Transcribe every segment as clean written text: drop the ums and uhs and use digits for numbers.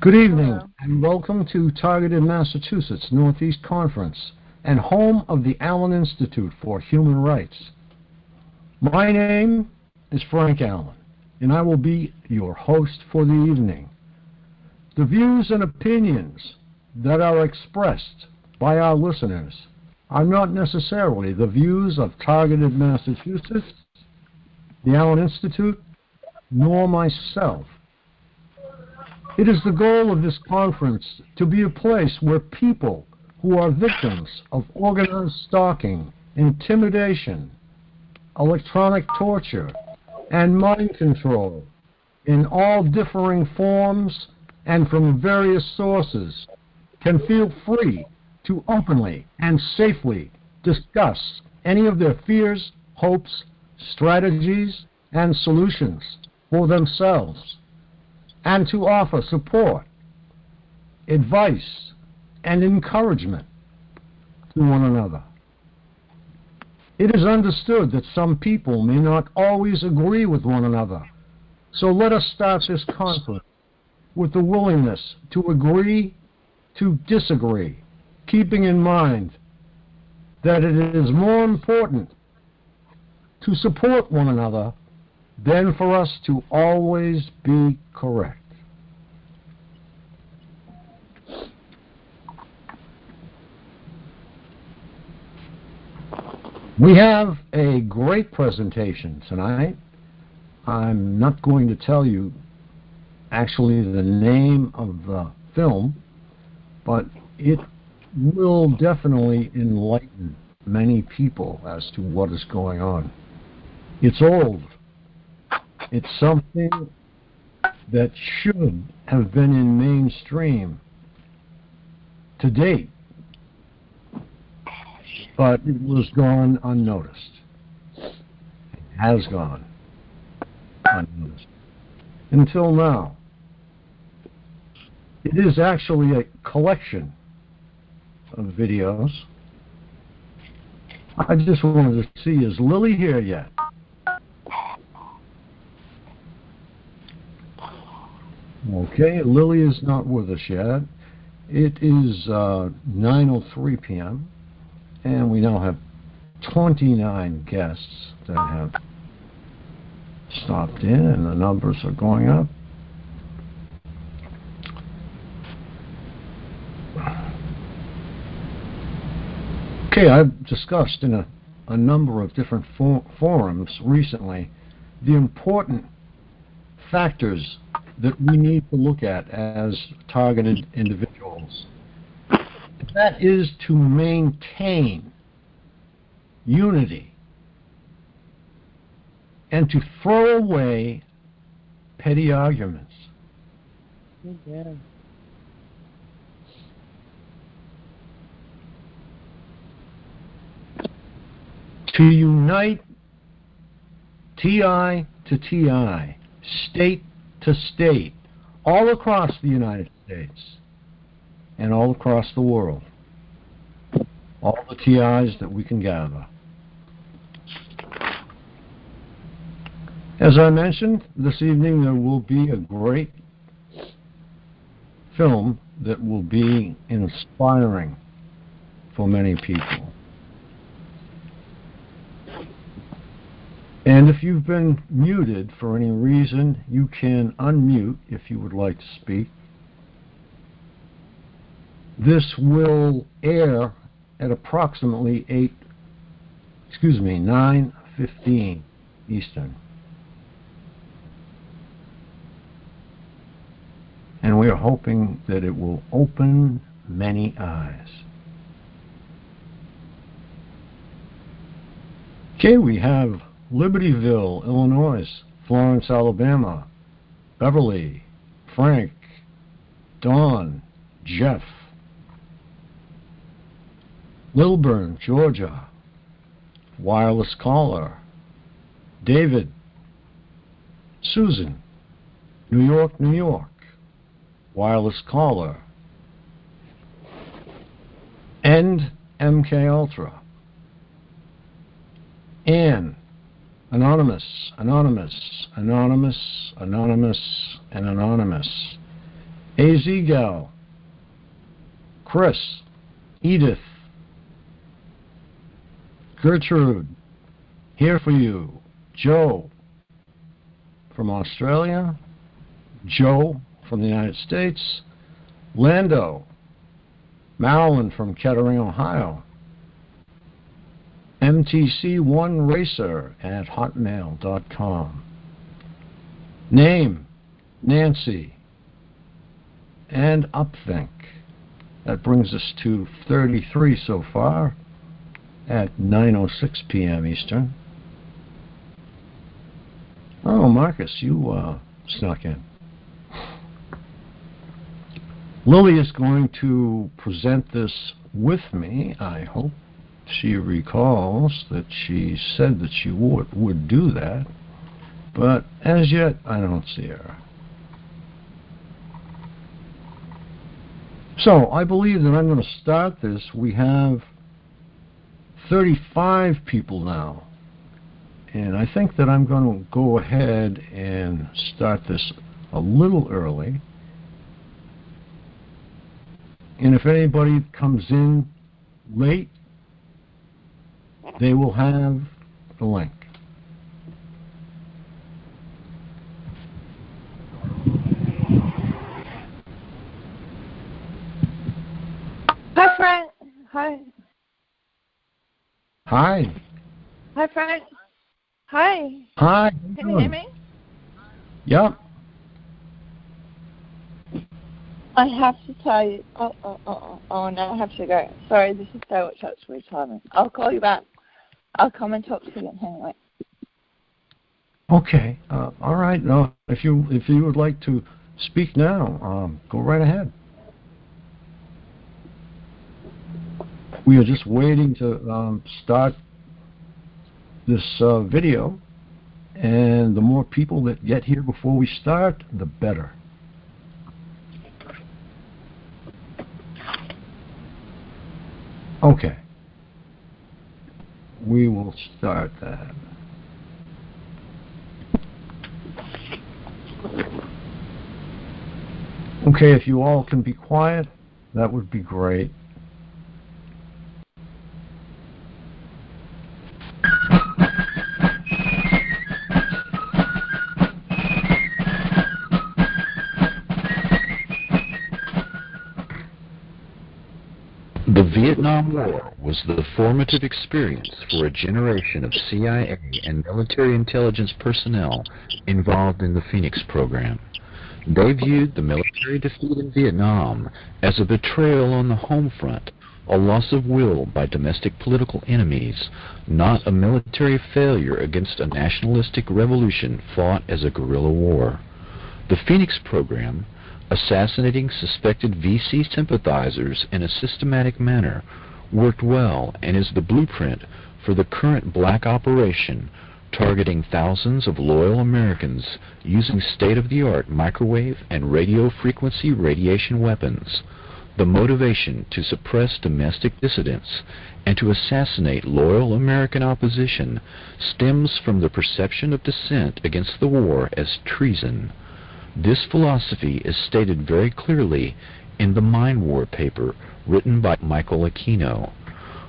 Good evening, and welcome to Targeted Massachusetts Northeast Conference and home of the Allen Institute for Human Rights. My name is Frank Allen, and I will be your host for the evening. The views and opinions that are expressed by our listeners are not necessarily the views of Targeted Massachusetts, the Allen Institute, nor myself. It is the goal of this conference to be a place where people who are victims of organized stalking, intimidation, electronic torture, and mind control in all differing forms and from various sources can feel free to openly and safely discuss any of their fears, hopes, strategies, and solutions for themselves, and to offer support, advice, and encouragement to one another. It is understood that some people may not always agree with one another, so let us start this conference with the willingness to agree to disagree, keeping in mind that it is more important to support one another than for us to always be correct. We have a great presentation tonight. I'm not going to tell you actually the name of the film, but it will definitely enlighten many people as to what is going on. It's old. It's something that should have been in mainstream to date, but it was gone unnoticed. It has gone unnoticed until now. It is actually a collection of videos. I just wanted to see, is Lily here yet? Okay, Lily is not with us yet. It is 9:03 p.m. and we now have 29 guests that have stopped in, and the numbers are going up. Okay, I've discussed in a number of different forums recently the important factors that we need to look at as targeted individuals. That is to maintain unity and to throw away petty arguments. Okay. To unite TI to TI, state to state, all across the United States and all across the world, all the TIs that we can gather. As I mentioned, this evening there will be a great film that will be inspiring for many people. And if you've been muted for any reason, you can unmute if you would like to speak. This will air at approximately 9:15 Eastern. And we are hoping that it will open many eyes. Okay, we have Libertyville, Illinois, Florence, Alabama, Beverly, Frank, Dawn, Jeff, Lilburn, Georgia, Wireless Caller, David, Susan, New York, New York, Wireless Caller, and MKULTRA, Anne, Anonymous, Anonymous, Anonymous, Anonymous, and Anonymous. AZ Gal, Chris, Edith, Gertrude, here for you, Joe from Australia, Joe from the United States, Lando, Marilyn from Kettering, Ohio, mtc1racer@hotmail.com, name, Nancy, and Upthink. That brings us to 33 so far at 9:06 p.m. Eastern. Oh, Marcus, you snuck in. Lily is going to present this with me. I hope she recalls that she said that she would do that, but as yet I don't see her. So I believe that I'm going to start this. We have 35 people now, and I think that I'm going to go ahead and start this a little early. And if anybody comes in late, they will have the link. Hi, Frank. Hi. Hi. Hi, Frank. Hi. Hi. Can you hear me? Yep. I have to tell you. Oh, no, I have to go. Sorry, this is so much up to retirement. I'll call you back. I'll come and talk to you again anyway. Okay. All right. No, if you would like to speak now, go right ahead. We are just waiting to start this video, and the more people that get here before we start, the better. Okay. We will start that. Okay, if you all can be quiet, that would be great. The Vietnam War was the formative experience for a generation of CIA and military intelligence personnel involved in the Phoenix program. They viewed the military defeat in Vietnam as a betrayal on the home front, a loss of will by domestic political enemies, not a military failure against a nationalistic revolution fought as a guerrilla war. The Phoenix program, assassinating suspected VC sympathizers in a systematic manner, worked well and is the blueprint for the current black operation targeting thousands of loyal Americans using state-of-the-art microwave and radio frequency radiation weapons. The motivation to suppress domestic dissidents and to assassinate loyal American opposition stems from the perception of dissent against the war as treason. This philosophy is stated very clearly in the Mind War paper written by Michael Aquino.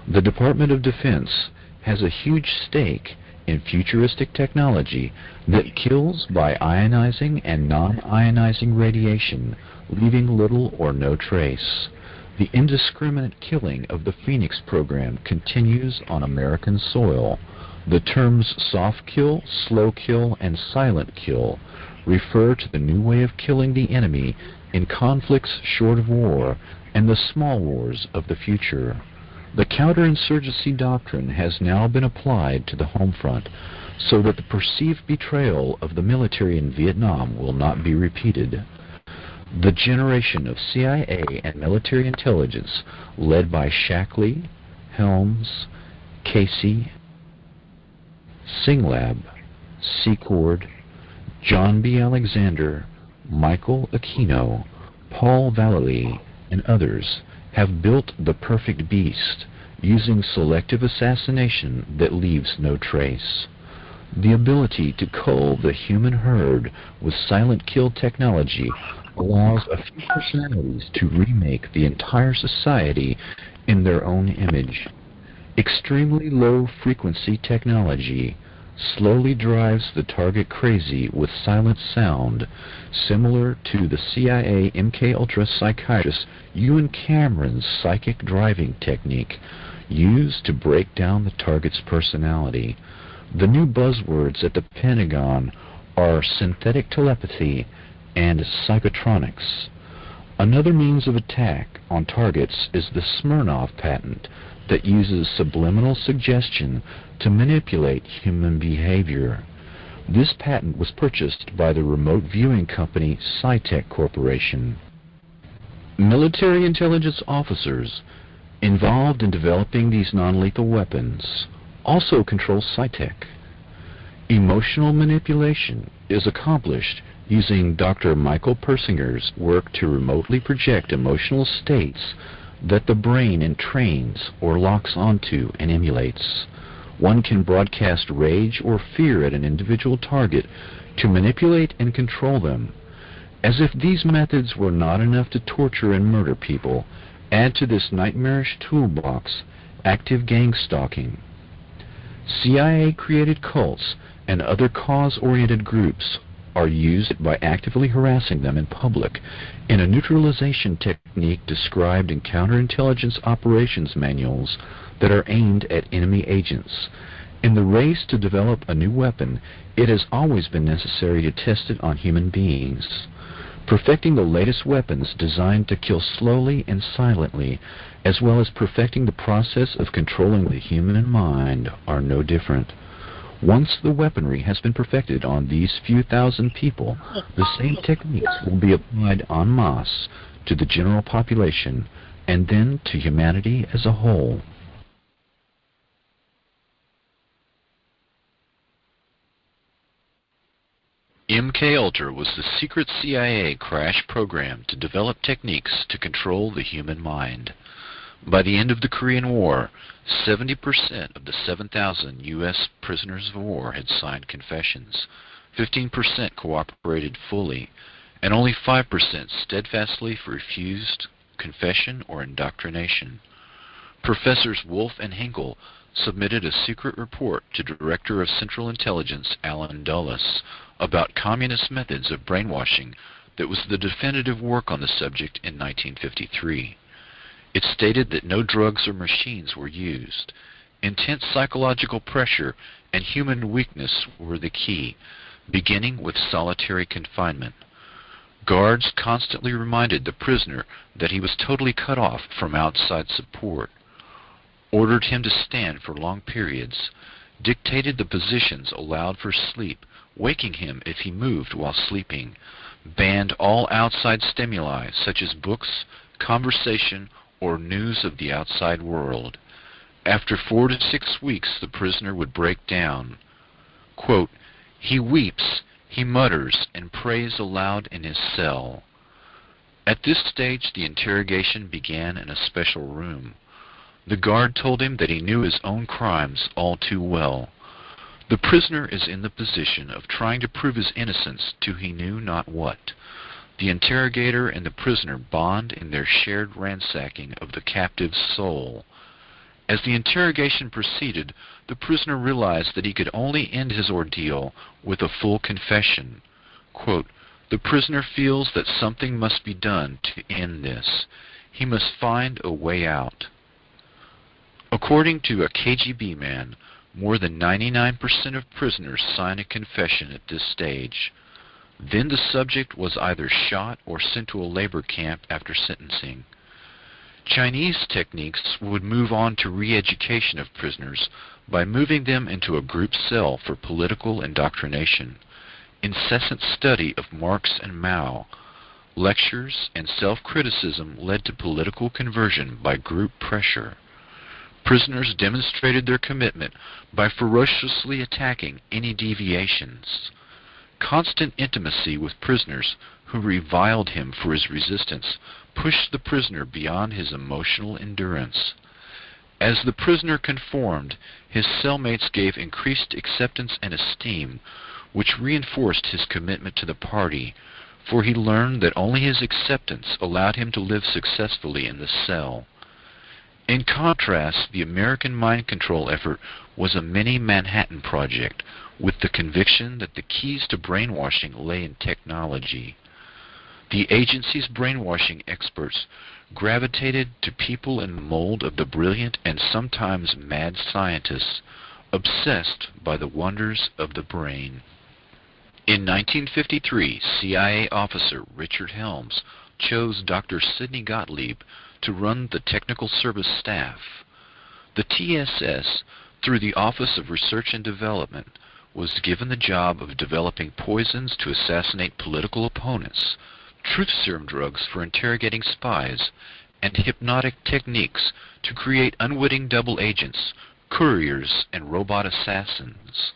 The Department of Defense has a huge stake in futuristic technology that kills by ionizing and non-ionizing radiation, leaving little or no trace. The indiscriminate killing of the Phoenix program continues on American soil. The terms soft kill, slow kill, and silent kill refer to the new way of killing the enemy in conflicts short of war and the small wars of the future. The counterinsurgency doctrine has now been applied to the home front so that the perceived betrayal of the military in Vietnam will not be repeated. The generation of CIA and military intelligence led by Shackley, Helms, Casey, Singlab, Secord, John B. Alexander, Michael Aquino, Paul Vallely, and others have built the perfect beast using selective assassination that leaves no trace. The ability to cull the human herd with silent kill technology allows a few personalities to remake the entire society in their own image. Extremely low frequency technology slowly drives the target crazy with silent sound, similar to the CIA MKULTRA psychiatrist Ewan Cameron's psychic driving technique used to break down the target's personality. The new buzzwords at the Pentagon are synthetic telepathy and psychotronics. Another means of attack on targets is the Smirnov patent that uses subliminal suggestion to manipulate human behavior. This patent was purchased by the remote viewing company SciTech Corporation. Military intelligence officers involved in developing these non-lethal weapons also control SciTech. Emotional manipulation is accomplished using Dr. Michael Persinger's work to remotely project emotional states that the brain entrains or locks onto and emulates. One can broadcast rage or fear at an individual target to manipulate and control them. As if these methods were not enough to torture and murder people, add to this nightmarish toolbox active gang stalking. CIA-created cults and other cause-oriented groups are used by actively harassing them in public in a neutralization technique described in counterintelligence operations manuals that are aimed at enemy agents. In the race to develop a new weapon, it has always been necessary to test it on human beings. Perfecting the latest weapons designed to kill slowly and silently, as well as perfecting the process of controlling the human mind, are no different. Once the weaponry has been perfected on these few thousand people, the same techniques will be applied en masse to the general population and then to humanity as a whole. MKUltra was the secret CIA crash program to develop techniques to control the human mind. By the end of the Korean War, 70% of the 7,000 U.S. prisoners of war had signed confessions, 15% cooperated fully, and only 5% steadfastly refused confession or indoctrination. Professors Wolf and Hinkle submitted a secret report to Director of Central Intelligence Alan Dulles about communist methods of brainwashing that was the definitive work on the subject in 1953. It stated that no drugs or machines were used. Intense psychological pressure and human weakness were the key, beginning with solitary confinement. Guards constantly reminded the prisoner that he was totally cut off from outside support, ordered him to stand for long periods, dictated the positions allowed for sleep, waking him if he moved while sleeping, banned all outside stimuli such as books, conversation, or news of the outside world. After 4 to 6 weeks, the prisoner would break down. Quote, "He weeps, he mutters, and prays aloud in his cell." At this stage, the interrogation began in a special room. The guard told him that he knew his own crimes all too well. The prisoner is in the position of trying to prove his innocence to he knew not what. The interrogator and the prisoner bond in their shared ransacking of the captive's soul. As the interrogation proceeded, the prisoner realized that he could only end his ordeal with a full confession. Quote, "The prisoner feels that something must be done to end this. He must find a way out." According to a KGB man, more than 99% of prisoners sign a confession at this stage. Then the subject was either shot or sent to a labor camp after sentencing. Chinese techniques would move on to re-education of prisoners by moving them into a group cell for political indoctrination, incessant study of Marx and Mao, lectures and self-criticism led to political conversion by group pressure. Prisoners demonstrated their commitment by ferociously attacking any deviations. Constant intimacy with prisoners who reviled him for his resistance pushed the prisoner beyond his emotional endurance. As the prisoner conformed, his cellmates gave increased acceptance and esteem, which reinforced his commitment to the party, for he learned that only his acceptance allowed him to live successfully in the cell. In contrast, the American mind control effort was a mini Manhattan Project, with the conviction that the keys to brainwashing lay in technology. The agency's brainwashing experts gravitated to people in the mold of the brilliant and sometimes mad scientists, obsessed by the wonders of the brain. In 1953, CIA officer Richard Helms chose Dr. Sidney Gottlieb to run the technical service staff. The TSS, through the Office of Research and Development, was given the job of developing poisons to assassinate political opponents, truth serum drugs for interrogating spies, and hypnotic techniques to create unwitting double agents, couriers, and robot assassins.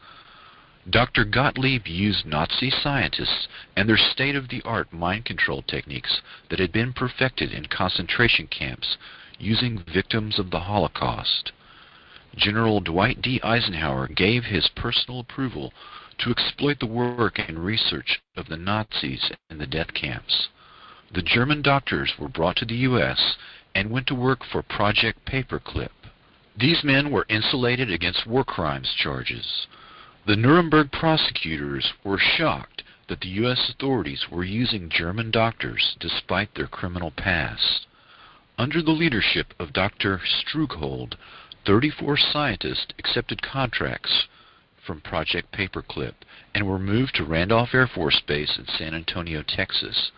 Dr. Gottlieb used Nazi scientists and their state-of-the-art mind control techniques that had been perfected in concentration camps using victims of the Holocaust. General Dwight D. Eisenhower gave his personal approval to exploit the work and research of the Nazis in the death camps. The German doctors were brought to the U.S. and went to work for Project Paperclip. These men were insulated against war crimes charges. The Nuremberg prosecutors were shocked that the U.S. authorities were using German doctors despite their criminal past. Under the leadership of Dr. Strughold, 34 scientists accepted contracts from Project Paperclip and were moved to Randolph Air Force Base in San Antonio, Texas.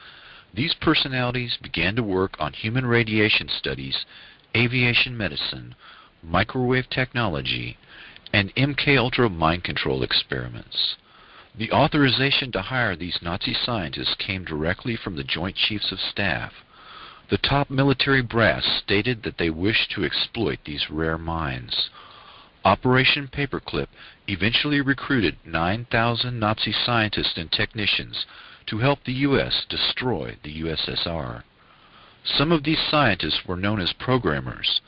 These personalities began to work on human radiation studies, aviation medicine, microwave technology, and MKULTRA mind control experiments. The authorization to hire these Nazi scientists came directly from the Joint Chiefs of Staff. The top military brass stated that they wished to exploit these rare minds. Operation Paperclip eventually recruited 9,000 Nazi scientists and technicians to help the U.S. destroy the USSR. Some of these scientists were known as programmers,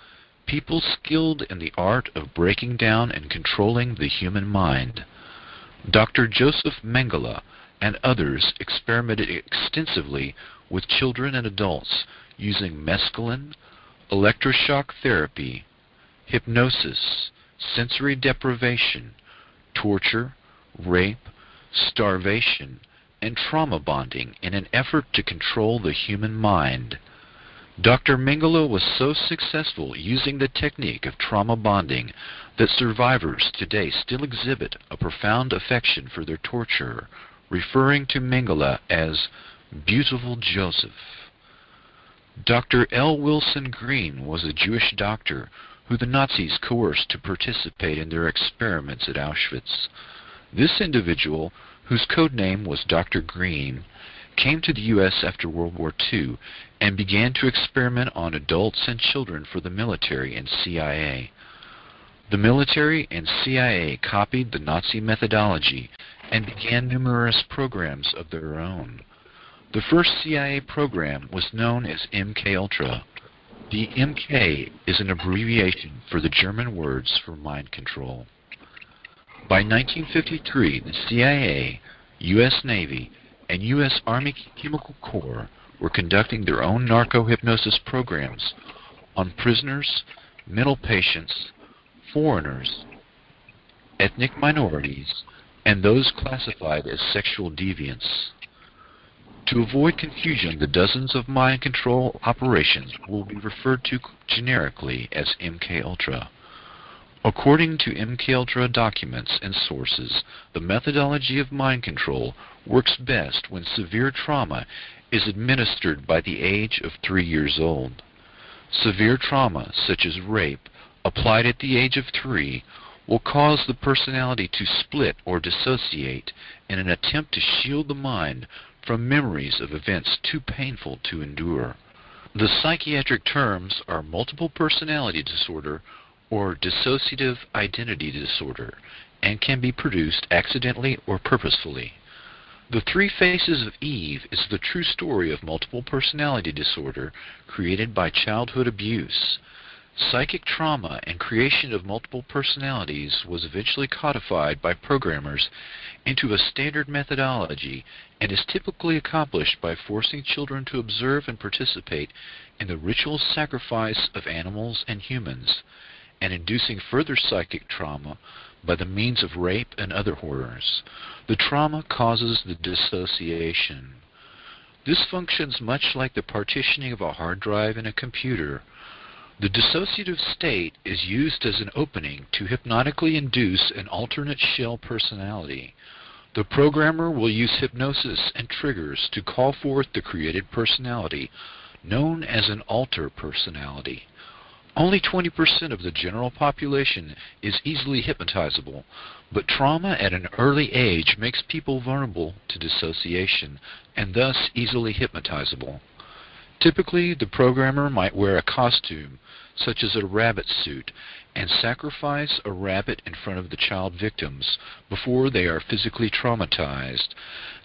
people skilled in the art of breaking down and controlling the human mind. Dr. Joseph Mengele and others experimented extensively with children and adults using mescaline, electroshock therapy, hypnosis, sensory deprivation, torture, rape, starvation, and trauma bonding in an effort to control the human mind. Dr. Mengele was so successful using the technique of trauma bonding that survivors today still exhibit a profound affection for their torturer, referring to Mengele as Beautiful Joseph. Dr. L. Wilson Green was a Jewish doctor who the Nazis coerced to participate in their experiments at Auschwitz. This individual, whose code name was Dr. Green, came to the U.S. after World War II and began to experiment on adults and children for the military and CIA. The military and CIA copied the Nazi methodology and began numerous programs of their own. The first CIA program was known as MKULTRA. The MK is an abbreviation for the German words for mind control. By 1953, the CIA, U.S. Navy, and U.S. Army Chemical Corps were conducting their own narco-hypnosis programs on prisoners, mental patients, foreigners, ethnic minorities, and those classified as sexual deviants. To avoid confusion, the dozens of mind control operations will be referred to generically as MKULTRA. According to MKULTRA documents and sources, the methodology of mind control works best when severe trauma is administered by the age of 3 years old. Severe trauma, such as rape, applied at the age of 3, will cause the personality to split or dissociate in an attempt to shield the mind from memories of events too painful to endure. The psychiatric terms are multiple personality disorder or dissociative identity disorder, and can be produced accidentally or purposefully. The Three Faces of Eve is the true story of multiple personality disorder created by childhood abuse. Psychic trauma and creation of multiple personalities was eventually codified by programmers into a standard methodology and is typically accomplished by forcing children to observe and participate in the ritual sacrifice of animals and humans, and inducing further psychic trauma by the means of rape and other horrors. The trauma causes the dissociation. This functions much like the partitioning of a hard drive in a computer. The dissociative state is used as an opening to hypnotically induce an alternate shell personality. The programmer will use hypnosis and triggers to call forth the created personality, known as an alter personality. Only 20% of the general population is easily hypnotizable, but trauma at an early age makes people vulnerable to dissociation and thus easily hypnotizable. Typically, the programmer might wear a costume, such as a rabbit suit, and sacrifice a rabbit in front of the child victims before they are physically traumatized.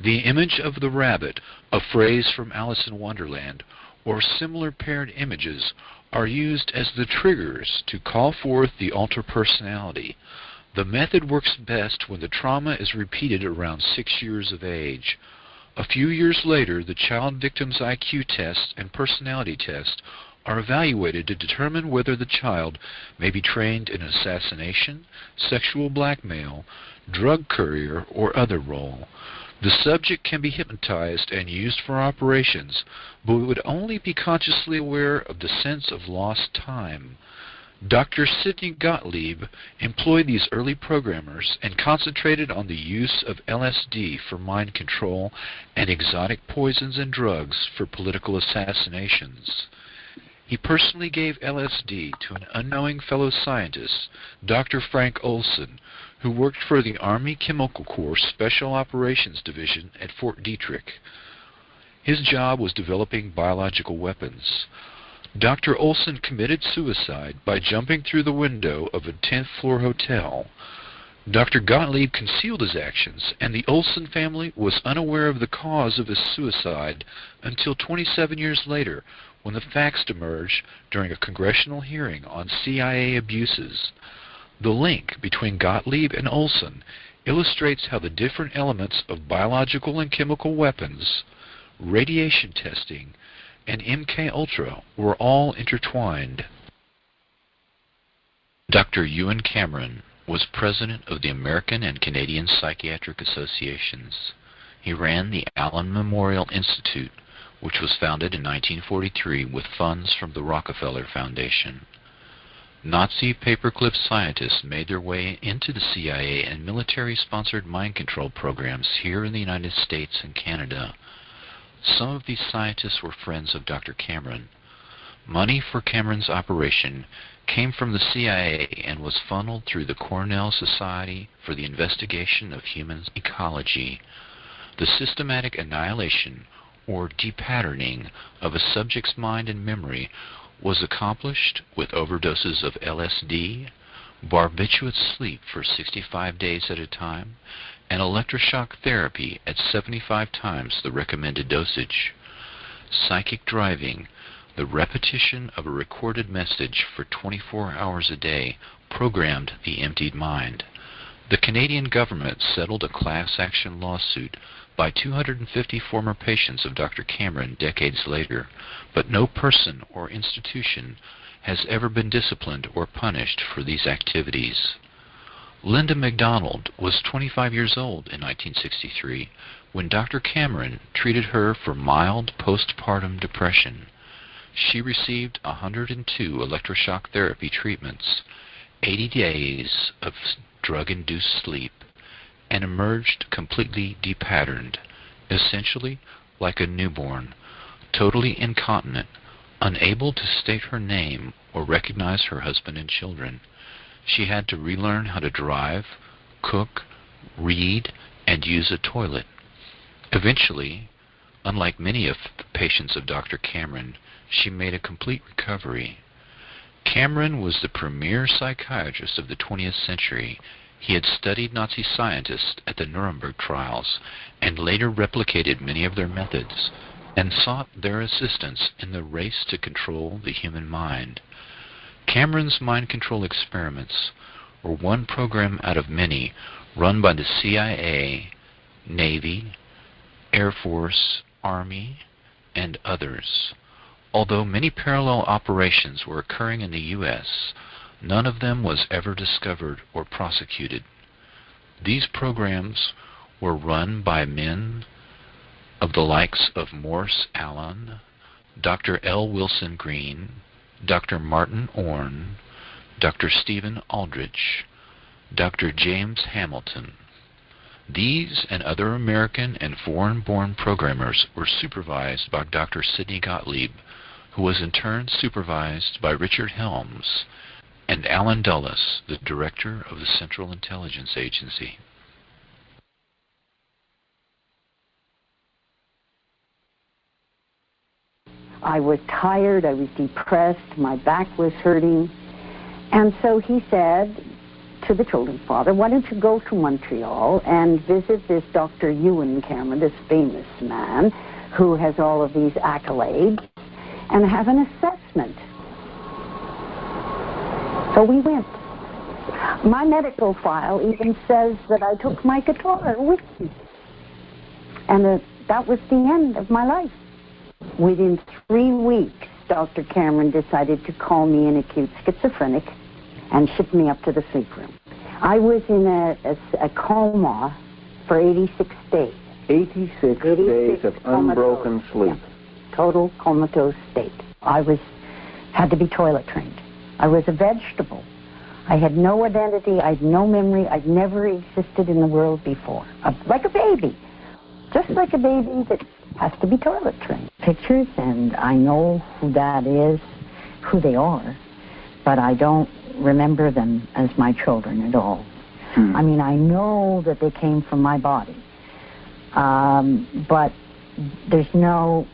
The image of the rabbit, a phrase from Alice in Wonderland, or similar paired images are used as the triggers to call forth the alter personality. The method works best when the trauma is repeated around 6 years of age. A few years later, the child victim's IQ test and personality test are evaluated to determine whether the child may be trained in assassination, sexual blackmail, drug courier, or other role. The subject can be hypnotized and used for operations, but would only be consciously aware of the sense of lost time. Dr. Sidney Gottlieb employed these early programmers and concentrated on the use of LSD for mind control and exotic poisons and drugs for political assassinations. He personally gave LSD to an unknowing fellow scientist, Dr. Frank Olson, who worked for the Army Chemical Corps Special Operations Division at Fort Detrick. His job was developing biological weapons. Dr. Olson committed suicide by jumping through the window of a 10th floor hotel. Dr. Gottlieb concealed his actions, and the Olson family was unaware of the cause of his suicide until 27 years later, when the facts emerged during a congressional hearing on CIA abuses. The link between Gottlieb and Olson illustrates how the different elements of biological and chemical weapons, radiation testing, and MKULTRA were all intertwined. Dr. Ewan Cameron was president of the American and Canadian Psychiatric Associations. He ran the Allen Memorial Institute, which was founded in 1943 with funds from the Rockefeller Foundation. Nazi paperclip scientists made their way into the CIA and military-sponsored mind control programs here in the United States and Canada. Some of these scientists were friends of Dr. Cameron. Money for Cameron's operation came from the CIA and was funneled through the Cornell Society for the Investigation of Human Ecology. The systematic annihilation or depatterning of a subject's mind and memory was accomplished with overdoses of LSD, barbiturate sleep for 65 days at a time, and electroshock therapy at 75 times the recommended dosage. Psychic driving, the repetition of a recorded message for 24 hours a day, programmed the emptied mind. The Canadian government settled a class action lawsuit by 250 former patients of Dr. Cameron decades later, but no person or institution has ever been disciplined or punished for these activities. Linda MacDonald was 25 years old in 1963 when Dr. Cameron treated her for mild postpartum depression. She received 102 electroshock therapy treatments, 80 days of drug-induced sleep, and emerged completely depatterned, essentially like a newborn, totally incontinent, unable to state her name or recognize her husband and children. She had to relearn how to drive, cook, read, and use a toilet. Eventually, unlike many of the patients of Dr. Cameron, she made a complete recovery. Cameron was the premier psychiatrist of the 20th century. He had studied Nazi scientists at the Nuremberg trials and later replicated many of their methods and sought their assistance in the race to control the human mind. Cameron's mind control experiments were one program out of many run by the CIA, Navy, Air Force, Army, and others. Although many parallel operations were occurring in the U.S., none of them was ever discovered or prosecuted. These programs were run by men of the likes of Morse Allen, Dr. L. Wilson Green, Dr. Martin Orne, Dr. Stephen Aldrich, Dr. James Hamilton. These and other American and foreign-born programmers were supervised by Dr. Sidney Gottlieb, who was in turn supervised by Richard Helms and Alan Dulles, the director of the Central Intelligence Agency. I was tired, I was depressed, my back was hurting. And so he said to the children's father, why don't you go to Montreal and visit this Dr. Ewan Cameron, this famous man who has all of these accolades, and have an assessment. So we went. My medical file even says that I took my guitar with me. And that was the end of my life. Within 3 weeks, Dr. Cameron decided to call me an acute schizophrenic and shipped me up to the sleep room. I was in a coma for 86 days. 86 days of unbroken sleep. Yeah. Total comatose state. I had to be toilet trained. I was a vegetable. I had no identity. I had no memory. I'd never existed in the world before. Like a baby. Just like a baby that has to be toilet trained. Pictures, and I know who that is, who they are, but I don't remember them as my children at all. I mean, I know that they came from my body, but there's no,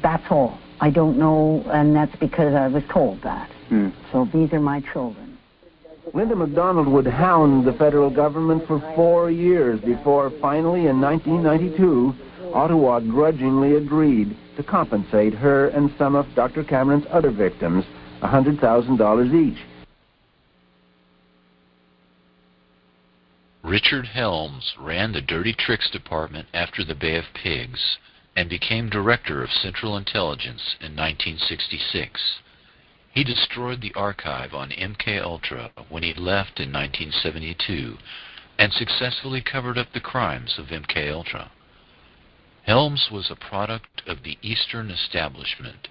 that's all. I don't know, and that's because I was told that. So these are my children. Linda MacDonald would hound the federal government for 4 years before finally in 1992, Ottawa grudgingly agreed to compensate her and some of Dr. Cameron's other victims $100,000 each. Richard Helms ran the Dirty Tricks Department after the Bay of Pigs and became Director of Central Intelligence in 1966. He destroyed the archive on MKULTRA when he left in 1972 and successfully covered up the crimes of MKULTRA. Helms was a product of the Eastern Establishment.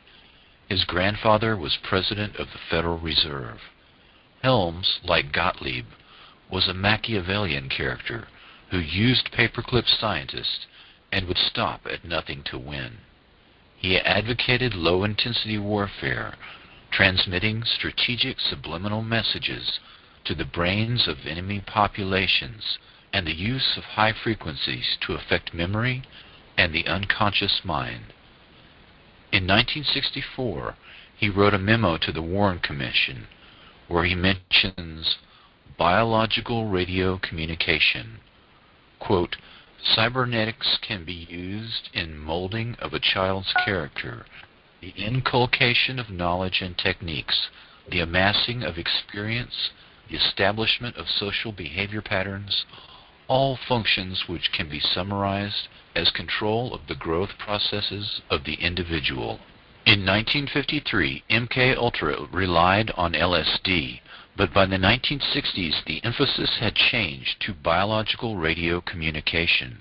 His grandfather was president of the Federal Reserve. Helms, like Gottlieb, was a Machiavellian character who used paperclip scientists and would stop at nothing to win. He advocated low-intensity warfare, transmitting strategic subliminal messages to the brains of enemy populations and the use of high frequencies to affect memory and the unconscious mind. In 1964, he wrote a memo to the Warren Commission where he mentions biological radio communication. Quote, cybernetics can be used in molding of a child's character, the inculcation of knowledge and techniques, the amassing of experience, the establishment of social behavior patterns, all functions which can be summarized as control of the growth processes of the individual. In 1953, MKUltra relied on LSD, but by the 1960s the emphasis had changed to biological radio communication.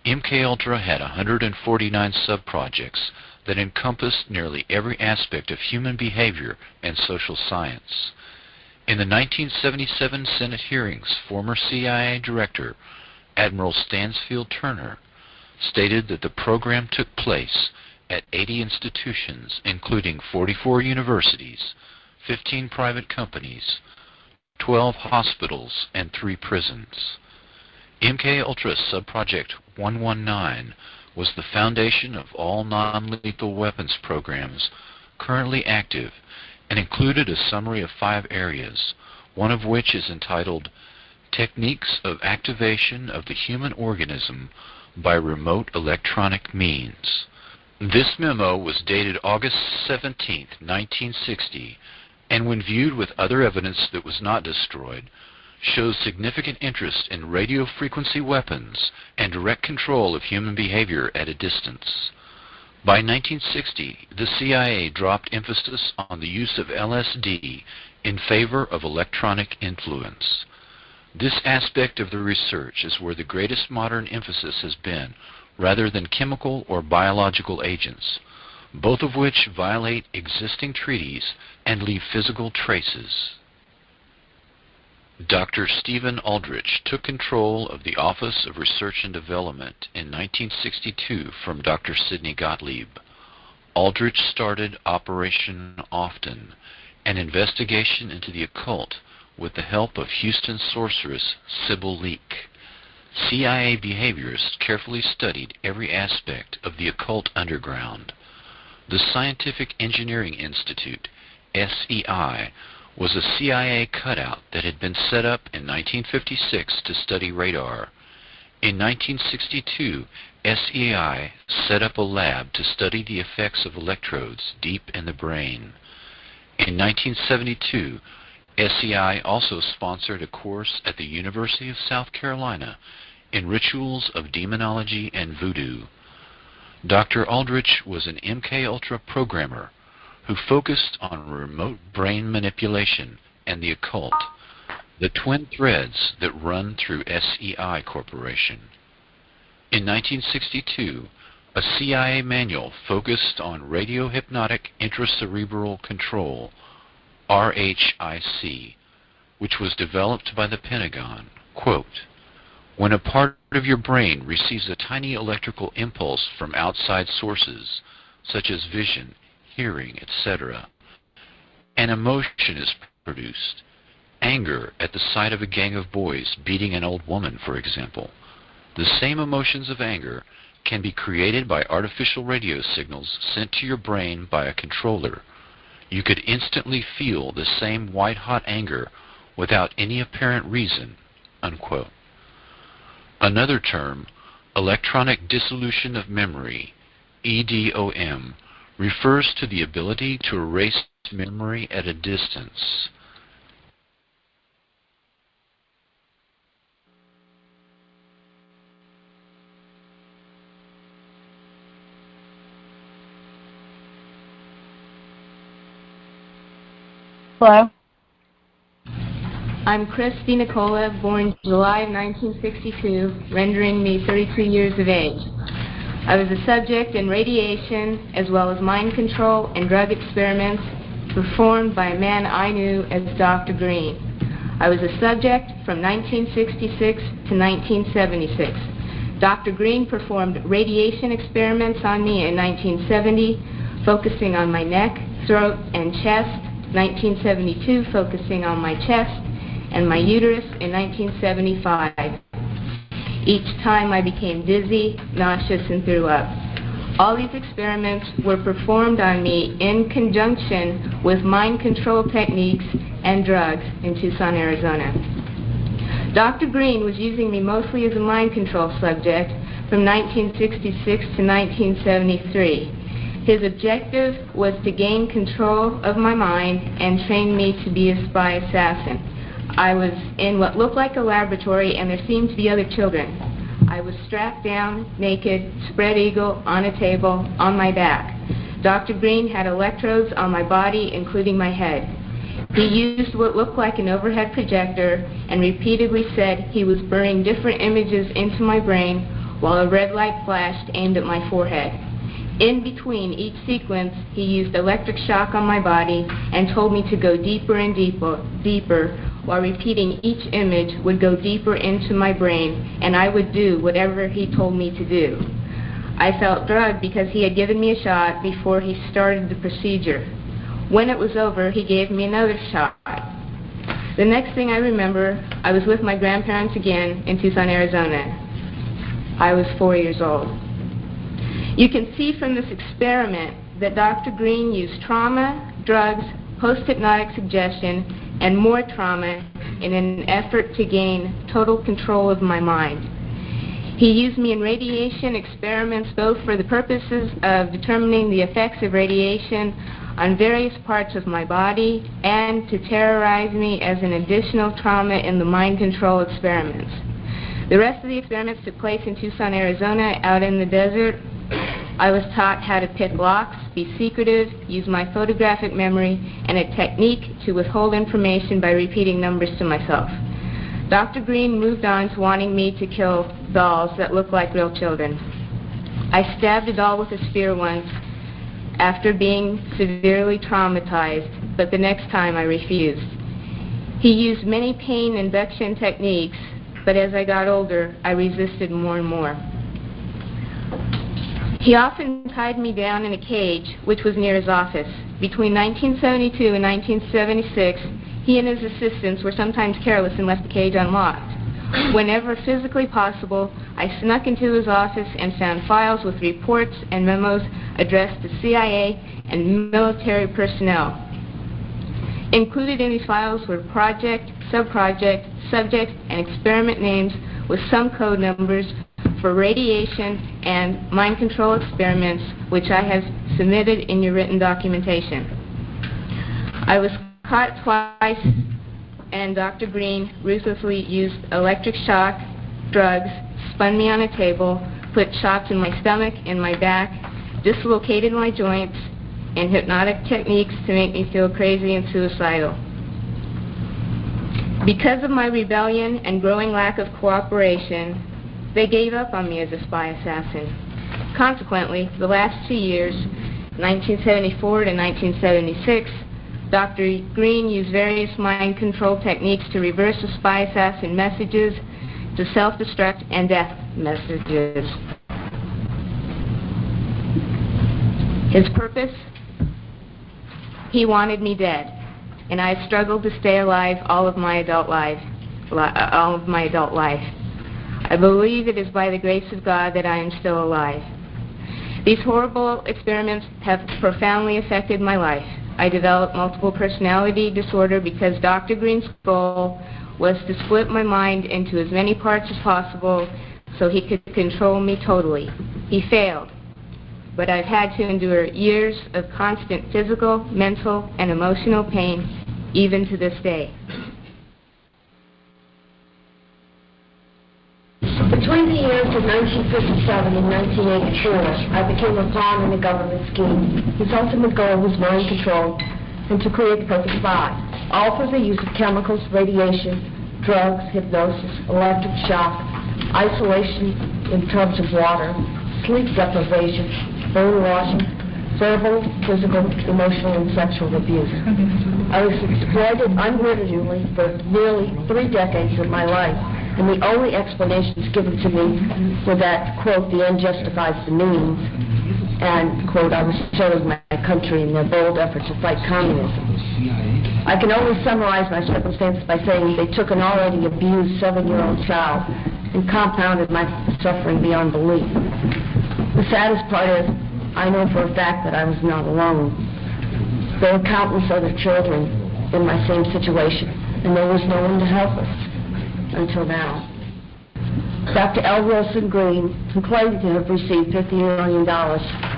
MKUltra had 149 subprojects that encompassed nearly every aspect of human behavior and social science. In the 1977 Senate hearings, former CIA Director Admiral Stansfield Turner stated that the program took place at 80 institutions, including 44 universities, 15 private companies, 12 hospitals, and 3 prisons. MKUltra Subproject 119 was the foundation of all non-lethal weapons programs currently active and included a summary of 5 areas, one of which is entitled Techniques of Activation of the Human Organism by Remote Electronic Means. This memo was dated August 17, 1960, and when viewed with other evidence that was not destroyed, shows significant interest in radio frequency weapons and direct control of human behavior at a distance. By 1960, the CIA dropped emphasis on the use of LSD in favor of electronic influence. This aspect of the research is where the greatest modern emphasis has been, rather than chemical or biological agents, both of which violate existing treaties and leave physical traces. Dr. Stephen Aldrich took control of the Office of Research and Development in 1962 from Dr. Sidney Gottlieb. Aldrich started Operation Often, an investigation into the occult with the help of Houston sorceress Sybil Leek. CIA behaviorists carefully studied every aspect of the occult underground. The Scientific Engineering Institute, SEI, was a CIA cutout that had been set up in 1956 to study radar. In 1962, SEI set up a lab to study the effects of electrodes deep in the brain. In 1972, SEI also sponsored a course at the University of South Carolina in rituals of demonology and voodoo. Dr. Aldrich was an MKULTRA programmer who focused on remote brain manipulation and the occult, the twin threads that run through SEI Corporation. In 1962, a CIA manual focused on radiohypnotic intracerebral control, RHIC, which was developed by the Pentagon. Quote, "When a part of your brain receives a tiny electrical impulse from outside sources, such as vision, hearing, etc., an emotion is produced. Anger at the sight of a gang of boys beating an old woman, for example. The same emotions of anger can be created by artificial radio signals sent to your brain by a controller. You could instantly feel the same white-hot anger without any apparent reason." Unquote. Another term, electronic dissolution of memory, EDOM, refers to the ability to erase memory at a distance. Hello? I'm Christy Nicola, born July of 1962, rendering me 33 years of age. I was a subject in radiation as well as mind control and drug experiments performed by a man I knew as Dr. Green. I was a subject from 1966 to 1976. Dr. Green performed radiation experiments on me in 1970, focusing on my neck, throat, and chest, 1972 focusing on my chest, and my uterus in 1975. Each time I became dizzy, nauseous, and threw up. All these experiments were performed on me in conjunction with mind control techniques and drugs in Tucson, Arizona. Dr. Green was using me mostly as a mind control subject from 1966 to 1973. His objective was to gain control of my mind and train me to be a spy assassin. I was in what looked like a laboratory, and there seemed to be other children. I was strapped down, naked, spread eagle, on a table, on my back. Dr. Green had electrodes on my body, including my head. He used what looked like an overhead projector and repeatedly said he was burning different images into my brain while a red light flashed aimed at my forehead. In between each sequence, he used electric shock on my body and told me to go deeper and deeper, while repeating each image would go deeper into my brain, and I would do whatever he told me to do. I felt drugged because he had given me a shot before he started the procedure. When it was over, he gave me another shot. The next thing I remember, I was with my grandparents again in Tucson, Arizona. I was 4 years old. You can see from this experiment that Dr. Green used trauma, drugs, post-hypnotic suggestion, and more trauma in an effort to gain total control of my mind. He used me in radiation experiments both for the purposes of determining the effects of radiation on various parts of my body and to terrorize me as an additional trauma in the mind control experiments. The rest of the experiments took place in Tucson, Arizona, out in the desert. I was taught how to pick locks, be secretive, use my photographic memory, and a technique to withhold information by repeating numbers to myself. Dr. Green moved on to wanting me to kill dolls that looked like real children. I stabbed a doll with a spear once after being severely traumatized, but the next time I refused. He used many pain induction techniques, but as I got older, I resisted more and more. He often tied me down in a cage, which was near his office. Between 1972 and 1976, he and his assistants were sometimes careless and left the cage unlocked. Whenever physically possible, I snuck into his office and found files with reports and memos addressed to CIA and military personnel. Included in these files were project, subproject, subject, and experiment names with some code numbers for radiation and mind control experiments, which I have submitted in your written documentation. I was caught twice, and Dr. Green ruthlessly used electric shock, drugs, spun me on a table, put shots in my stomach, in my back, dislocated my joints, and hypnotic techniques to make me feel crazy and suicidal. Because of my rebellion and growing lack of cooperation, they gave up on me as a spy assassin. Consequently, the last 2 years, 1974 to 1976, Dr. Green used various mind control techniques to reverse the spy assassin messages to self-destruct and death messages. His purpose? He wanted me dead, and I have struggled to stay alive all of my adult life. I believe it is by the grace of God that I am still alive. These horrible experiments have profoundly affected my life. I developed multiple personality disorder because Dr. Green's goal was to split my mind into as many parts as possible so he could control me totally. He failed, but I've had to endure years of constant physical, mental, and emotional pain, even to this day. Between the years of 1957 and 1984, I became a pawn in a government scheme. His ultimate goal was mind control and to create the perfect spy, all through the use of chemicals, radiation, drugs, hypnosis, electric shock, isolation in tubs of water, sleep deprivation, bone washing, verbal, physical, emotional, and sexual abuse. I was exploited unwittingly for nearly 3 decades of my life. And the only explanations given to me were that, quote, the end justifies the means, and, quote, I was serving my country in their bold effort to fight communism. I can only summarize my circumstances by saying they took an already abused 7-year-old child and compounded my suffering beyond belief. The saddest part is, I know for a fact that I was not alone. There were countless other children in my same situation, and there was no one to help us. Until now. Dr. L. Wilson Green, who claimed to have received $50 million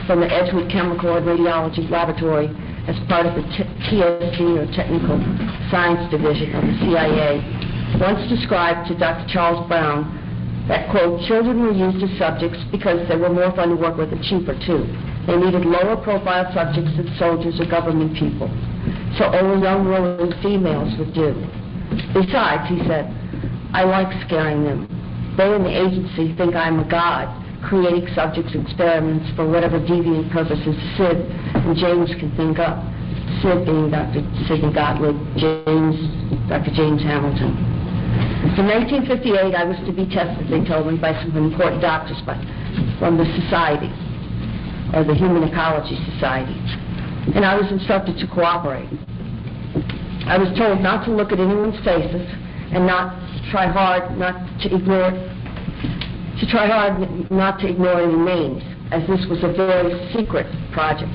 from the Edgewood Chemical and Radiology Laboratory as part of the TSD, or Technical Science Division of the CIA, once described to Dr. Charles Brown that, quote, children were used as subjects because they were more fun to work with and cheaper, too. They needed lower profile subjects than soldiers or government people, so only young, willing females would do. Besides, he said, I like scaring them. They in the agency think I'm a god, creating subjects and experiments for whatever deviant purposes Sid and James can think up. Sid being Dr. Sidney Gottlieb, James, Dr. James Hamilton. In 1958, I was to be tested, they told me, by some important doctors from the society, or the Human Ecology Society. And I was instructed to cooperate. I was told not to look at anyone's faces and not try hard not to ignore any names, as this was a very secret project.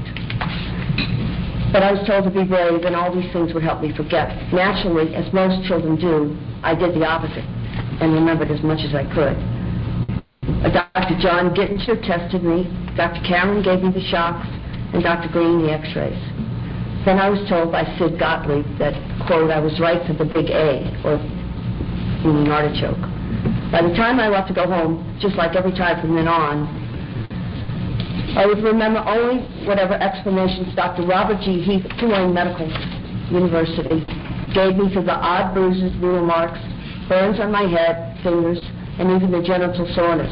But I was told to be brave, and all these things would help me forget. Naturally, as most children do, I did the opposite and remembered as much as I could. Dr. John Gittinger tested me, Dr. Cameron gave me the shocks, and Dr. Green the x-rays. Then I was told by Sid Gottlieb that, quote, I was right for the big A, or meaning artichoke. By the time I left to go home, just like every time from then on, I would remember only whatever explanations Dr. Robert G. Heath, Tulane Medical University, gave me for the odd bruises, needle marks, burns on my head, fingers, and even the genital soreness.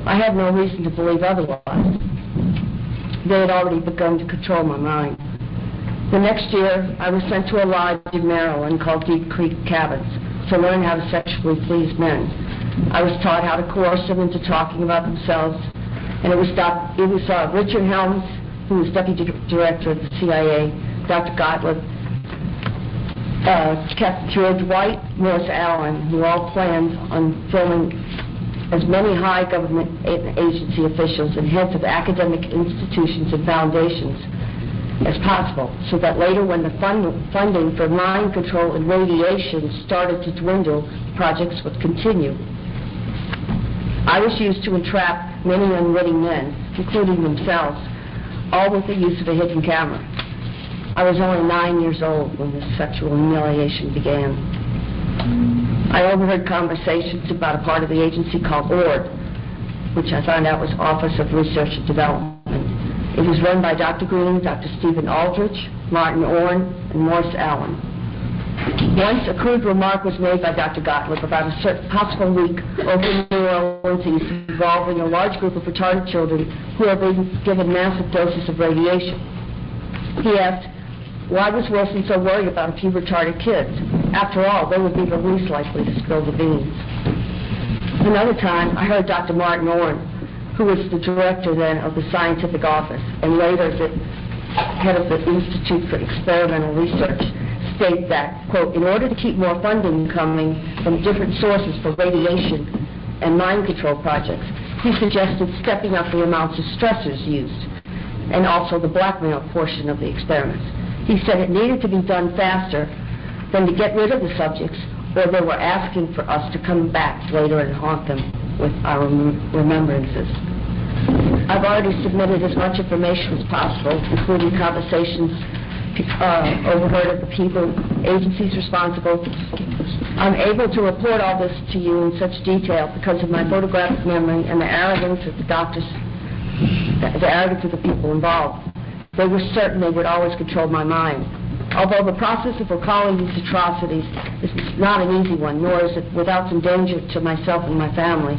I had no reason to believe otherwise. They had already begun to control my mind. The next year, I was sent to a lodge in Maryland called Deep Creek Cabins to learn how to sexually please men. I was taught how to coerce them into talking about themselves, and it was Richard Helms, who was deputy director of the CIA, Dr. Gottlieb, Captain George White, Morris Allen, who all planned on filming as many high government agency officials and heads of academic institutions and foundations as possible, so that later when the funding for mind control and radiation started to dwindle, projects would continue. I was used to entrap many unwitting men, including themselves, all with the use of a hidden camera. I was only 9 years old when this sexual humiliation began. I overheard conversations about a part of the agency called ORD, which I found out was Office of Research and Development. It was run by Dr. Green, Dr. Stephen Aldrich, Martin Orne, and Morris Allen. Once a crude remark was made by Dr. Gottlieb about a certain possible leak over New Orleans involving a large group of retarded children who had been given massive doses of radiation. He asked, why was Wilson so worried about a few retarded kids? After all, they would be the least likely to spill the beans. Another time, I heard Dr. Martin Orne, who was the director then of the scientific office and later the head of the Institute for Experimental Research, state that, quote, in order to keep more funding coming from different sources for radiation and mind control projects, he suggested stepping up the amounts of stressors used and also the blackmail portion of the experiments. He said it needed to be done faster than to get rid of the subjects, or they were asking for us to come back later and haunt them with our remembrances. I've already submitted as much information as possible, including conversations overheard of the people, agencies responsible. I'm able to report all this to you in such detail because of my photographic memory and the arrogance of the doctors, the arrogance of the people involved. They were certain they would always control my mind. Although the process of recalling these atrocities is not an easy one, nor is it without some danger to myself and my family,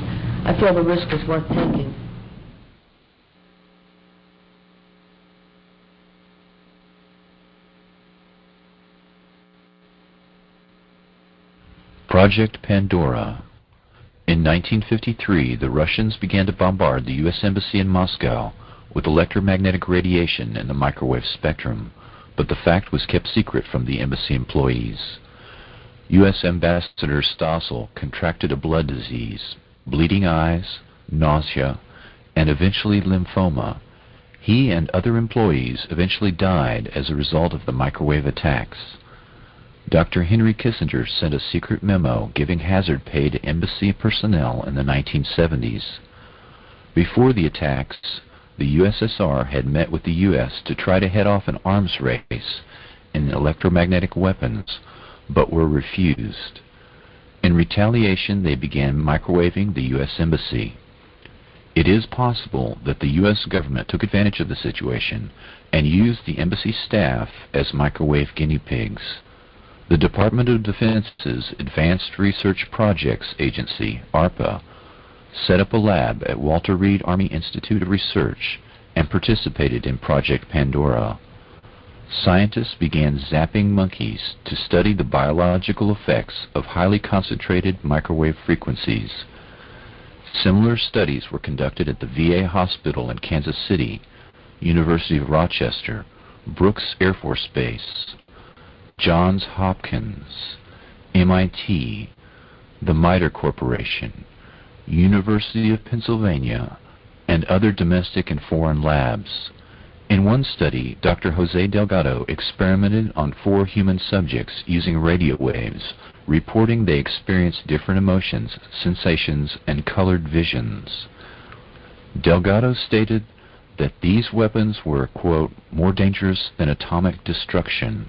I feel the risk is worth taking. Project Pandora. In 1953, the Russians began to bombard the U.S. Embassy in Moscow with electromagnetic radiation in the microwave spectrum, but the fact was kept secret from the embassy employees. U.S. Ambassador Stossel contracted a blood disease, bleeding eyes, nausea, and eventually lymphoma. He and other employees eventually died as a result of the microwave attacks. Dr. Henry Kissinger sent a secret memo giving hazard pay to embassy personnel in the 1970s. Before the attacks, the USSR had met with the U.S. to try to head off an arms race in electromagnetic weapons, but were refused. In retaliation, they began microwaving the U.S. Embassy. It is possible that the U.S. government took advantage of the situation and used the embassy staff as microwave guinea pigs. The Department of Defense's Advanced Research Projects Agency, ARPA, set up a lab at Walter Reed Army Institute of Research and participated in Project Pandora. Scientists began zapping monkeys to study the biological effects of highly concentrated microwave frequencies. Similar studies were conducted at the VA Hospital in Kansas City, University of Rochester, Brooks Air Force Base, Johns Hopkins, MIT, the MITRE Corporation, University of Pennsylvania, and other domestic and foreign labs. In one study, Dr. Jose Delgado experimented on 4 human subjects using radio waves, reporting they experienced different emotions, sensations, and colored visions. Delgado stated that these weapons were, quote, more dangerous than atomic destruction.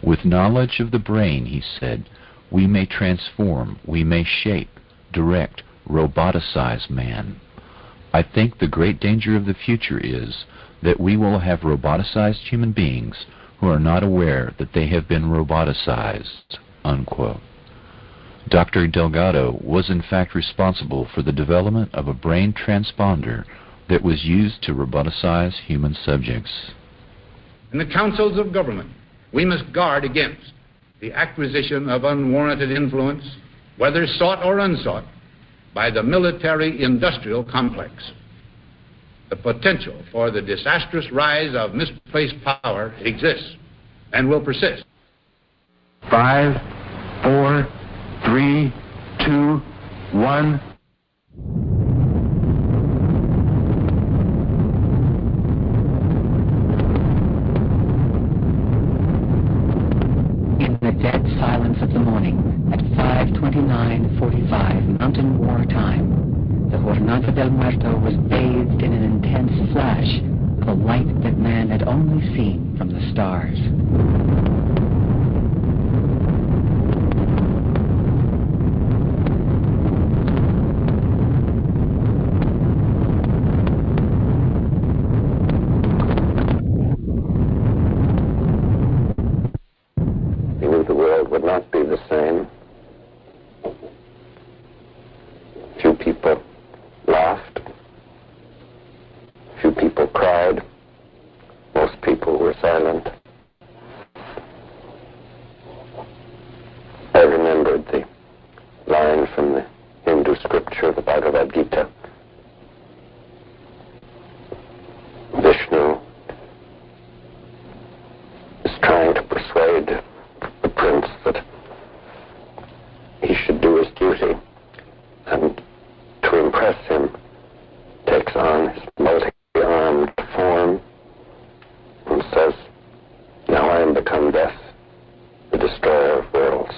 With knowledge of the brain, he said, we may transform, we may shape, direct, roboticize man. I think the great danger of the future is that we will have roboticized human beings who are not aware that they have been roboticized, unquote. Dr. Delgado was in fact responsible for the development of a brain transponder that was used to roboticize human subjects. In the councils of government, we must guard against the acquisition of unwarranted influence, whether sought or unsought, by the military-industrial complex. The potential for the disastrous rise of misplaced power exists and will persist. 5, 4, 3, 2, 1. In the dead silence of the morning, at 5:29:45 Mountain War time, the Jornada del Muerto was bathed in an intense flash of a light that man had only seen from the stars. He knew the world would not be the same. Few people laughed. Few people cried. Most people were silent. I remembered the line from the Hindu scripture, the Bhagavad Gita. Vishnu is trying to persuade the prince that he should do his duty, and to impress him takes on his multi-armed form and says, now I am become death, the destroyer of worlds.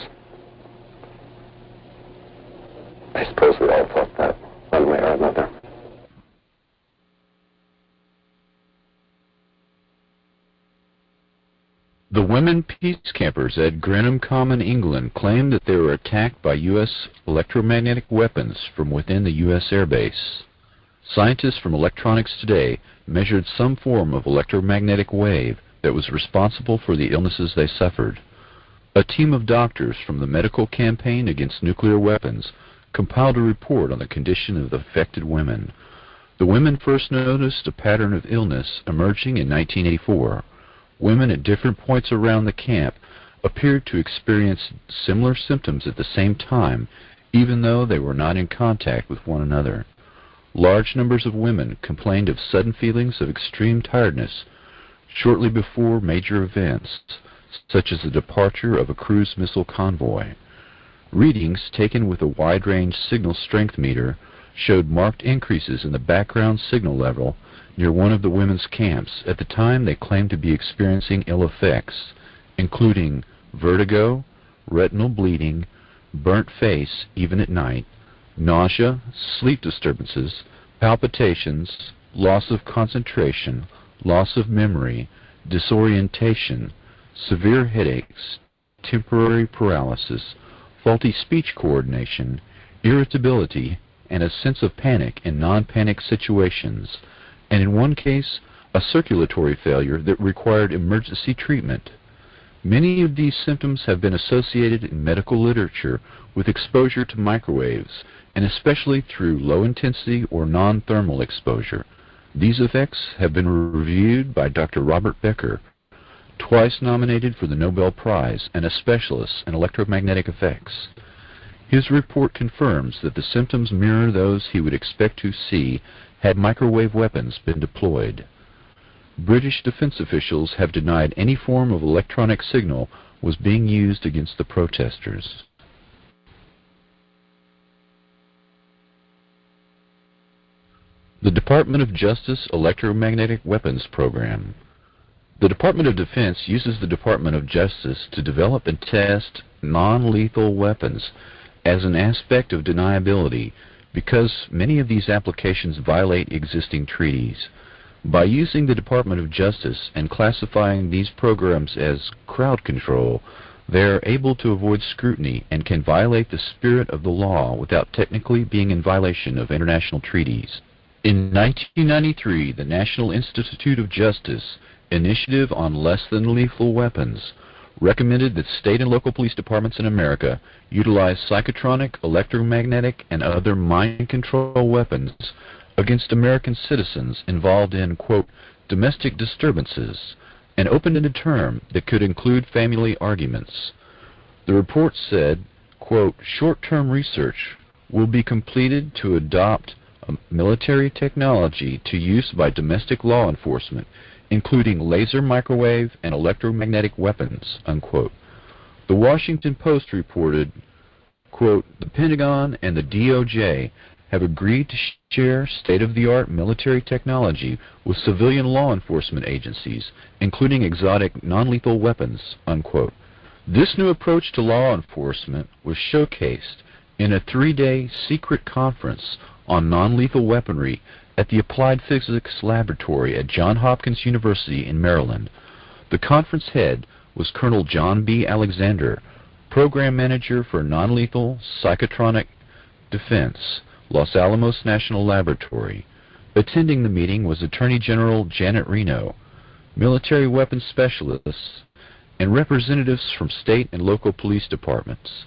I suppose we all thought that one way or another. The women peace campers at Grenham Common, England, claimed that they were attacked by U.S. electromagnetic weapons from within the U.S. Air Base. Scientists from Electronics Today measured some form of electromagnetic wave that was responsible for the illnesses they suffered. A team of doctors from the Medical Campaign Against Nuclear Weapons compiled a report on the condition of the affected women. The women first noticed a pattern of illness emerging in 1984. Women at different points around the camp appeared to experience similar symptoms at the same time, even though they were not in contact with one another. Large numbers of women complained of sudden feelings of extreme tiredness shortly before major events, such as the departure of a cruise missile convoy. Readings taken with a wide-range signal strength meter showed marked increases in the background signal level near one of the women's camps at the time they claimed to be experiencing ill effects, including vertigo, retinal bleeding, burnt face even at night, nausea, sleep disturbances, palpitations, loss of concentration, loss of memory, disorientation, severe headaches, temporary paralysis, faulty speech coordination, irritability, and a sense of panic in non-panic situations, and in one case, a circulatory failure that required emergency treatment. Many of these symptoms have been associated in medical literature with exposure to microwaves, and especially through low-intensity or non-thermal exposure. These effects have been reviewed by Dr. Robert Becker, twice nominated for the Nobel Prize and a specialist in electromagnetic effects. His report confirms that the symptoms mirror those he would expect to see had microwave weapons been deployed. British defense officials have denied any form of electronic signal was being used against the protesters. The Department of Justice Electromagnetic Weapons Program. The Department of Defense uses the Department of Justice to develop and test non-lethal weapons as an aspect of deniability because many of these applications violate existing treaties. By using the Department of Justice and classifying these programs as crowd control, they are able to avoid scrutiny and can violate the spirit of the law without technically being in violation of international treaties. In 1993, the National Institute of Justice Initiative on Less Than Lethal Weapons recommended that state and local police departments in America utilize psychotronic, electromagnetic, and other mind control weapons against American citizens involved in, quote, domestic disturbances, and opened a term that could include family arguments. The report said, quote, short-term research will be completed to adopt military technology to use by domestic law enforcement, including laser, microwave, and electromagnetic weapons, unquote. The Washington Post reported, quote, the Pentagon and the DOJ have agreed to share state-of-the-art military technology with civilian law enforcement agencies, including exotic non-lethal weapons, unquote. This new approach to law enforcement was showcased in a 3-day secret conference on non-lethal weaponry at the Applied Physics Laboratory at Johns Hopkins University in Maryland. The conference head was Colonel John B. Alexander, Program Manager for Non-Lethal Psychotronic Defense, Los Alamos National Laboratory. Attending the meeting was Attorney General Janet Reno, military weapons specialists, and representatives from state and local police departments.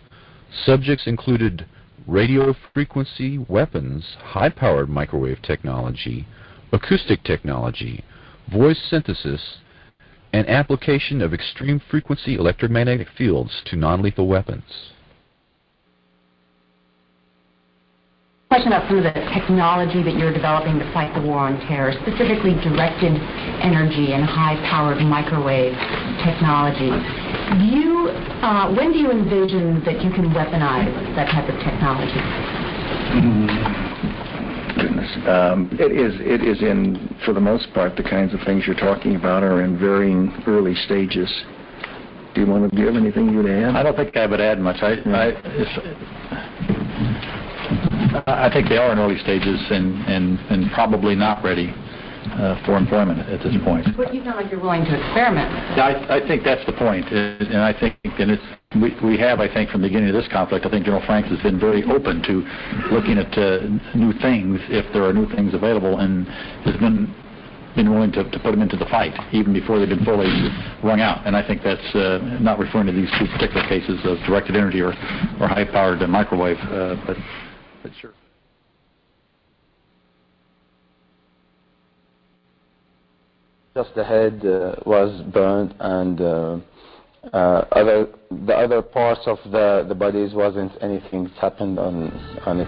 Subjects included radio frequency weapons, high-powered microwave technology, acoustic technology, voice synthesis, and application of extreme frequency electromagnetic fields to non-lethal weapons. Question about some of the technology that you're developing to fight the war on terror, specifically directed energy and high-powered microwave technology. When do you envision that you can weaponize that type of technology? Goodness. It is in, for the most part, the kinds of things you're talking about are in varying early stages. Do you have anything you'd add? I don't think I would add much. I think they are in early stages and probably not ready for employment at this point. But you sound like you're willing to experiment. I think that's the point, and I think, and we have, I think, from the beginning of this conflict, I think General Franks has been very open to looking at new things if there are new things available, and has been willing to put them into the fight even before they've been fully wrung out. And I think that's not referring to these two particular cases of directed energy or high-powered microwave, but sure. Just the head was burned, and the other parts of the bodies wasn't anything happened on it.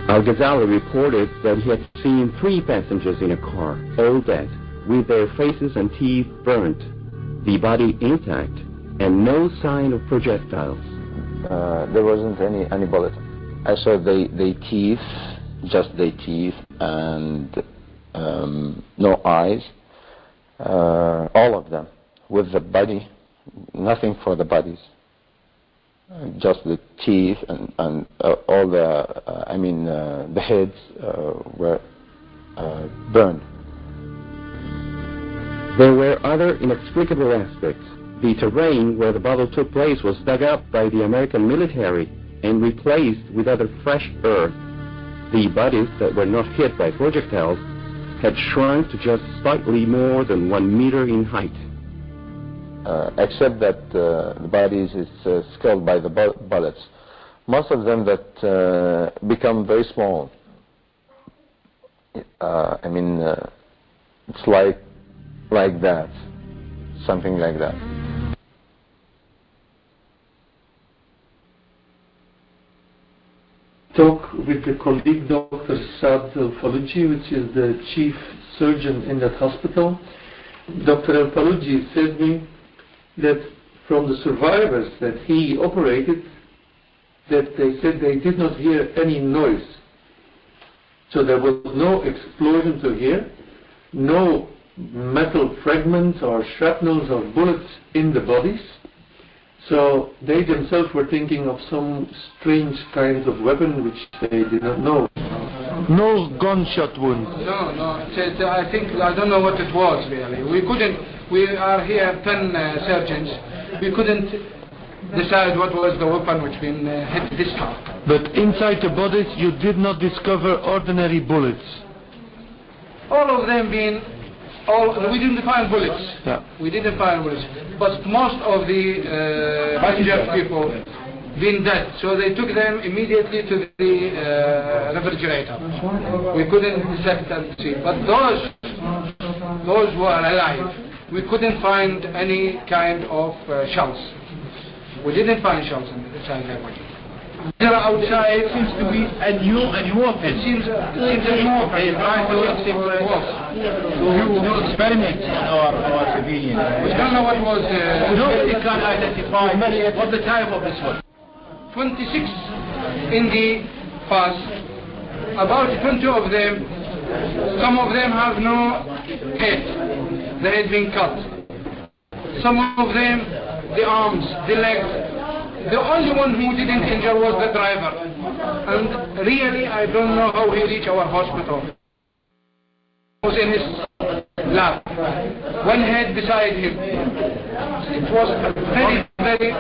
Al-Ghazali reported that he had seen 3 passengers in a car, all dead, with their faces and teeth burnt, the body intact, and no sign of projectiles. There wasn't any bullet. I saw the teeth, just the teeth, and no eyes. All of them, with the body, nothing for the bodies. Just the teeth and all the heads were burned. There were other inexplicable aspects. The terrain where the battle took place was dug up by the American military and replaced with other fresh earth. The bodies that were not hit by projectiles had shrunk to just slightly more than 1 meter in height. Except that the bodies is scaled by the bullets. Most of them that become very small. It's like that, something like that. Talk with the colleague Dr. Saad Al-Faluji, which is the chief surgeon in that hospital. Dr. Al-Faluji said to me that from the survivors that he operated, that they said they did not hear any noise. So there was no explosion to hear, no metal fragments or shrapnels or bullets in the bodies. So they themselves were thinking of some strange kind of weapon which they did not know. No gunshot wounds? No. I think, I don't know what it was really. We are here 10 surgeons. We couldn't decide what was the weapon which been hit this time. But inside the bodies you did not discover ordinary bullets? All of them being, we didn't find bullets. Yeah. We didn't find bullets. But most of the injured people been dead. So they took them immediately to the refrigerator. We couldn't dissect and see. But those who are alive, we couldn't find any kind of shells. We didn't find shells inside their body. There outside seems to be a new weapon. It seems a new weapon. You experiment on our civilians. We don't know what was. Nobody can identify what the type of this was. 26 in the past. About 20 of them. Some of them have no head. The head being cut. Some of them, the arms, the legs. The only one who didn't injure was the driver. And really, I don't know how he reached our hospital. He was in his lap. One head beside him. It was a very, very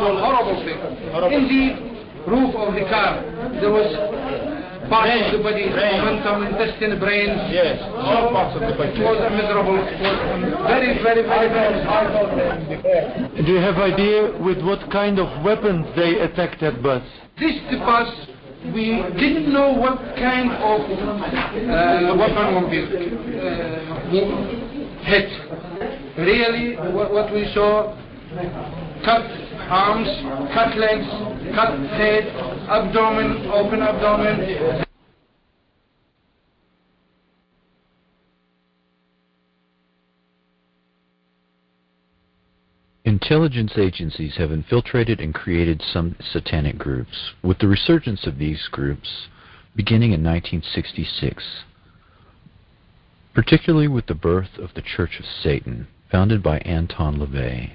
horrible thing. In the roof of the car, there was parts of the body, mental, intestine, brains. Yes, all parts of the body. It was a miserable, it was very, very, very, very. Do you have idea with what kind of weapons they attacked that bus? This bus, we didn't know what kind of weapon would be hit. Really, what we saw, cut arms, cut legs, cut head, abdomen, open abdomen. Intelligence agencies have infiltrated and created some satanic groups, with the resurgence of these groups beginning in 1966, particularly with the birth of the Church of Satan, founded by Anton LaVey.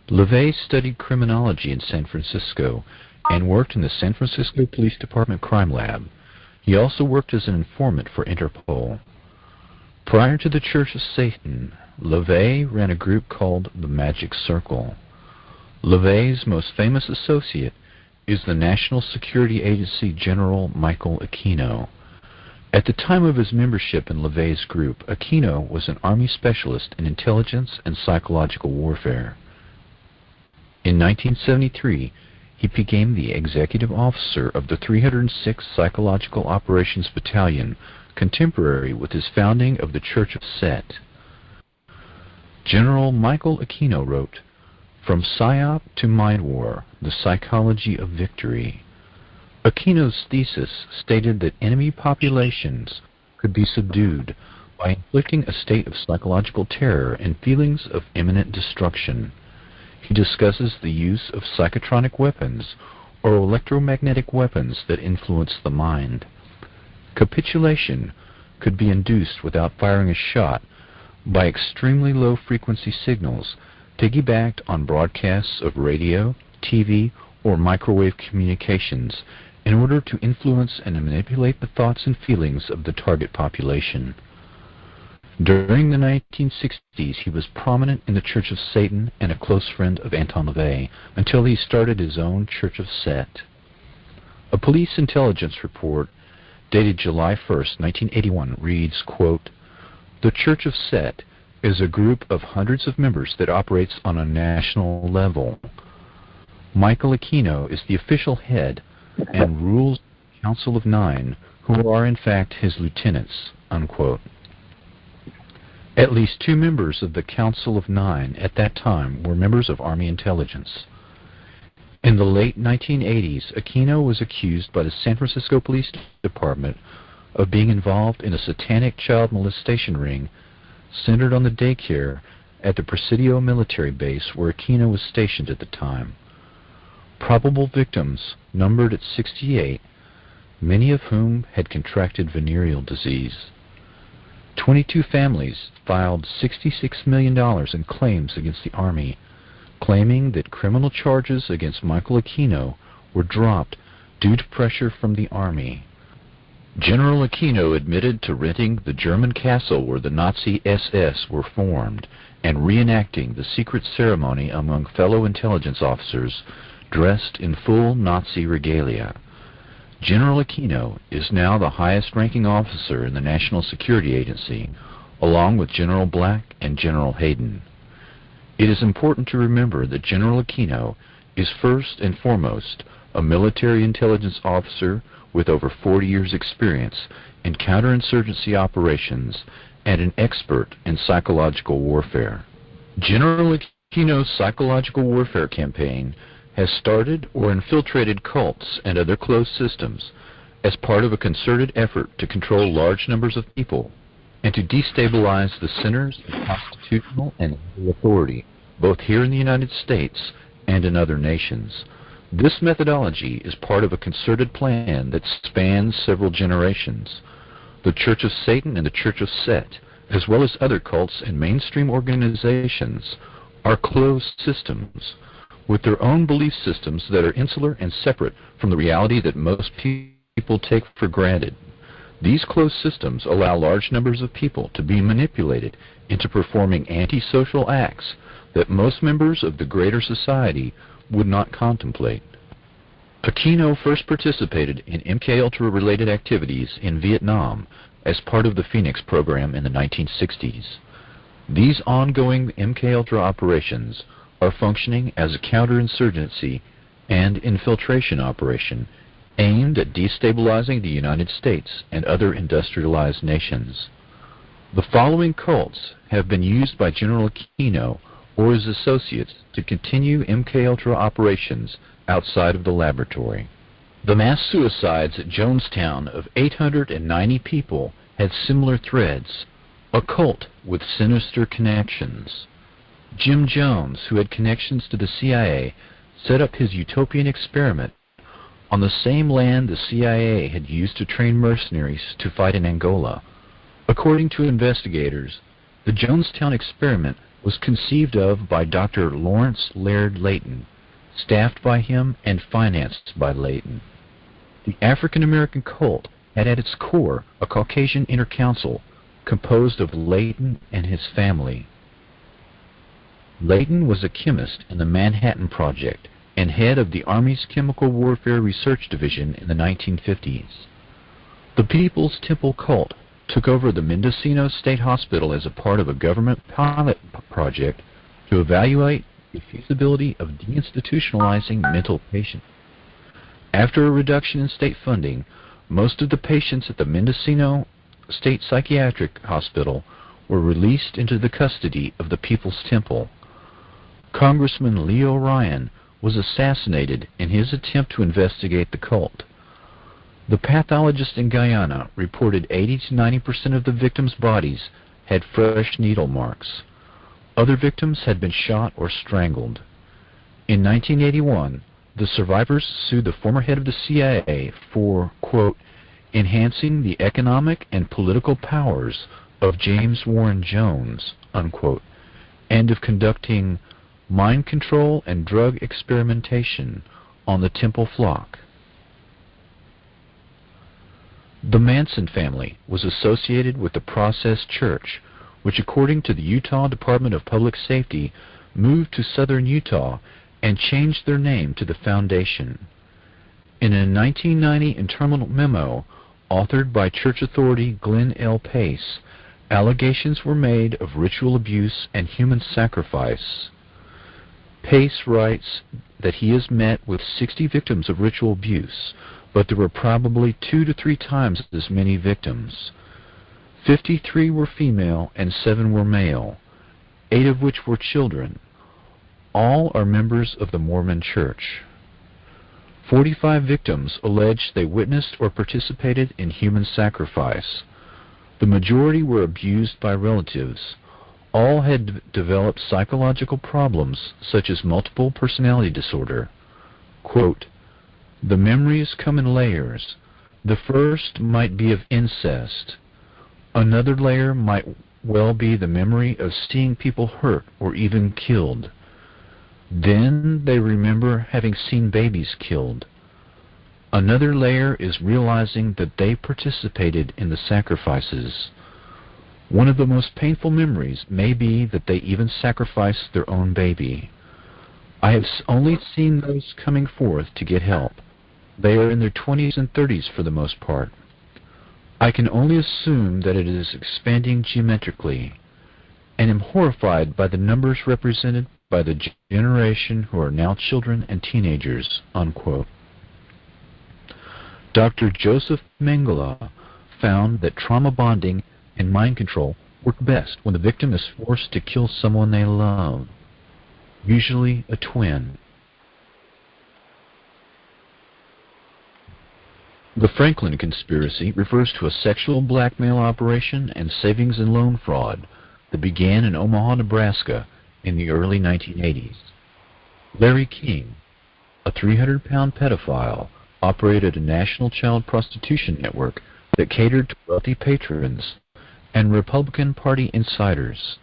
LaVey studied criminology in San Francisco and worked in the San Francisco Police Department Crime Lab. He also worked as an informant for Interpol. Prior to the Church of Satan, LaVey ran a group called the Magic Circle. LaVey's most famous associate is the National Security Agency General Michael Aquino. At the time of his membership in LaVey's group, Aquino was an Army specialist in intelligence and psychological warfare. In 1973, he became the executive officer of the 306th Psychological Operations Battalion, contemporary with his founding of the Church of Set. General Michael Aquino wrote, "From PSYOP to Mind War, the Psychology of Victory." Aquino's thesis stated that enemy populations could be subdued by inflicting a state of psychological terror and feelings of imminent destruction. He discusses the use of psychotronic weapons or electromagnetic weapons that influence the mind. Capitulation could be induced without firing a shot by extremely low-frequency signals piggybacked on broadcasts of radio, TV, or microwave communications in order to influence and manipulate the thoughts and feelings of the target population. During the 1960s, he was prominent in the Church of Satan and a close friend of Anton LaVey until he started his own Church of Set. A police intelligence report dated July 1st, 1981 reads, quote, "The Church of Set is a group of hundreds of members that operates on a national level. Michael Aquino is the official head and rules the Council of Nine, who are in fact his lieutenants," unquote. At least 2 members of the Council of Nine at that time were members of Army intelligence. In the late 1980s, Aquino was accused by the San Francisco Police Department of being involved in a satanic child molestation ring centered on the daycare at the Presidio military base where Aquino was stationed at the time. Probable victims numbered at 68, many of whom had contracted venereal disease. 22 families filed $66 million in claims against the Army, claiming that criminal charges against Michael Aquino were dropped due to pressure from the Army. General Aquino admitted to renting the German castle where the Nazi SS were formed and reenacting the secret ceremony among fellow intelligence officers dressed in full Nazi regalia. General Aquino is now the highest-ranking officer in the National Security Agency, along with General Black and General Hayden. It is important to remember that General Aquino is first and foremost a military intelligence officer with over 40 years' experience in counterinsurgency operations and an expert in psychological warfare. General Aquino's psychological warfare campaign has started or infiltrated cults and other closed systems as part of a concerted effort to control large numbers of people and to destabilize the centers of constitutional and legal authority, both here in the United States and in other nations. This methodology is part of a concerted plan that spans several generations. The Church of Satan and the Church of Set, as well as other cults and mainstream organizations, are closed systems with their own belief systems that are insular and separate from the reality that most people take for granted. These closed systems allow large numbers of people to be manipulated into performing antisocial acts that most members of the greater society would not contemplate. Aquino first participated in MKULTRA-related activities in Vietnam as part of the Phoenix program in the 1960s. These ongoing MKULTRA operations are functioning as a counterinsurgency and infiltration operation aimed at destabilizing the United States and other industrialized nations. The following cults have been used by General Aquino or his associates to continue MKULTRA operations outside of the laboratory. The mass suicides at Jonestown of 890 people had similar threads, a cult with sinister connections. Jim Jones, who had connections to the CIA, set up his utopian experiment on the same land the CIA had used to train mercenaries to fight in Angola. According to investigators, the Jonestown experiment was conceived of by Dr. Lawrence Laird Layton, staffed by him and financed by Layton. The African-American cult had at its core a Caucasian inner council composed of Layton and his family. Layton was a chemist in the Manhattan Project and head of the Army's Chemical Warfare Research Division in the 1950s. The People's Temple cult took over the Mendocino State Hospital as a part of a government pilot project to evaluate the feasibility of deinstitutionalizing mental patients. After a reduction in state funding, most of the patients at the Mendocino State Psychiatric Hospital were released into the custody of the People's Temple. Congressman Leo Ryan was assassinated in his attempt to investigate the cult. The pathologist in Guyana reported 80 to 90% of the victims' bodies had fresh needle marks. Other victims had been shot or strangled. In 1981, the survivors sued the former head of the CIA for, quote, enhancing the economic and political powers of James Warren Jones, unquote, and of conducting mind control and drug experimentation on the Temple flock. The Manson family was associated with the Process Church, which according to the Utah Department of Public Safety moved to southern Utah and changed their name to the Foundation. In a 1990 internal memo authored by church authority Glenn L. Pace, allegations were made of ritual abuse and human sacrifice. Pace writes that he has met with 60 victims of ritual abuse, but there were probably 2 to 3 times as many victims. 53 were female and 7 were male, 8 of which were children. All are members of the Mormon Church. 45 victims alleged they witnessed or participated in human sacrifice. The majority were abused by relatives. All had developed psychological problems such as multiple personality disorder. Quote, the memories come in layers. The first might be of incest. Another layer might well be the memory of seeing people hurt or even killed. Then they remember having seen babies killed. Another layer is realizing that they participated in the sacrifices. One of the most painful memories may be that they even sacrificed their own baby. I have only seen those coming forth to get help. They are in their 20s and 30s for the most part. I can only assume that it is expanding geometrically, and am horrified by the numbers represented by the generation who are now children and teenagers." Unquote. Dr. Joseph Mengele found that trauma bonding and mind control work best when the victim is forced to kill someone they love, usually a twin. The Franklin conspiracy refers to a sexual blackmail operation and savings and loan fraud that began in Omaha, Nebraska in the early 1980s. Larry King, a 300-pound pedophile, operated a national child prostitution network that catered to wealthy patrons and Republican Party insiders.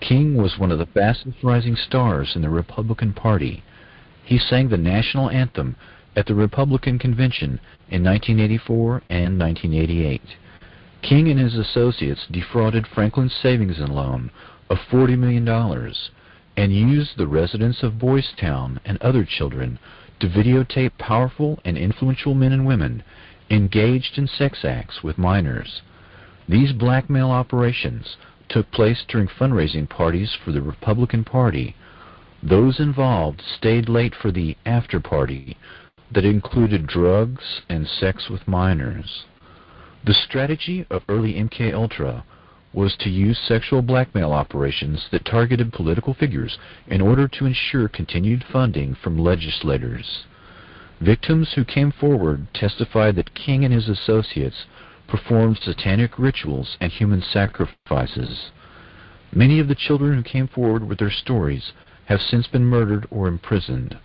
King was one of the fastest rising stars in the Republican Party. He sang the national anthem at the Republican Convention in 1984 and 1988. King and his associates defrauded Franklin's savings and loan of $40 million and used the residents of Boys Town and other children to videotape powerful and influential men and women engaged in sex acts with minors. These blackmail operations took place during fundraising parties for the Republican Party. Those involved stayed late for the after party that included drugs and sex with minors. The strategy of early MKULTRA was to use sexual blackmail operations that targeted political figures in order to ensure continued funding from legislators. Victims who came forward testified that King and his associates performed satanic rituals and human sacrifices. Many of the children who came forward with their stories have since been murdered or imprisoned.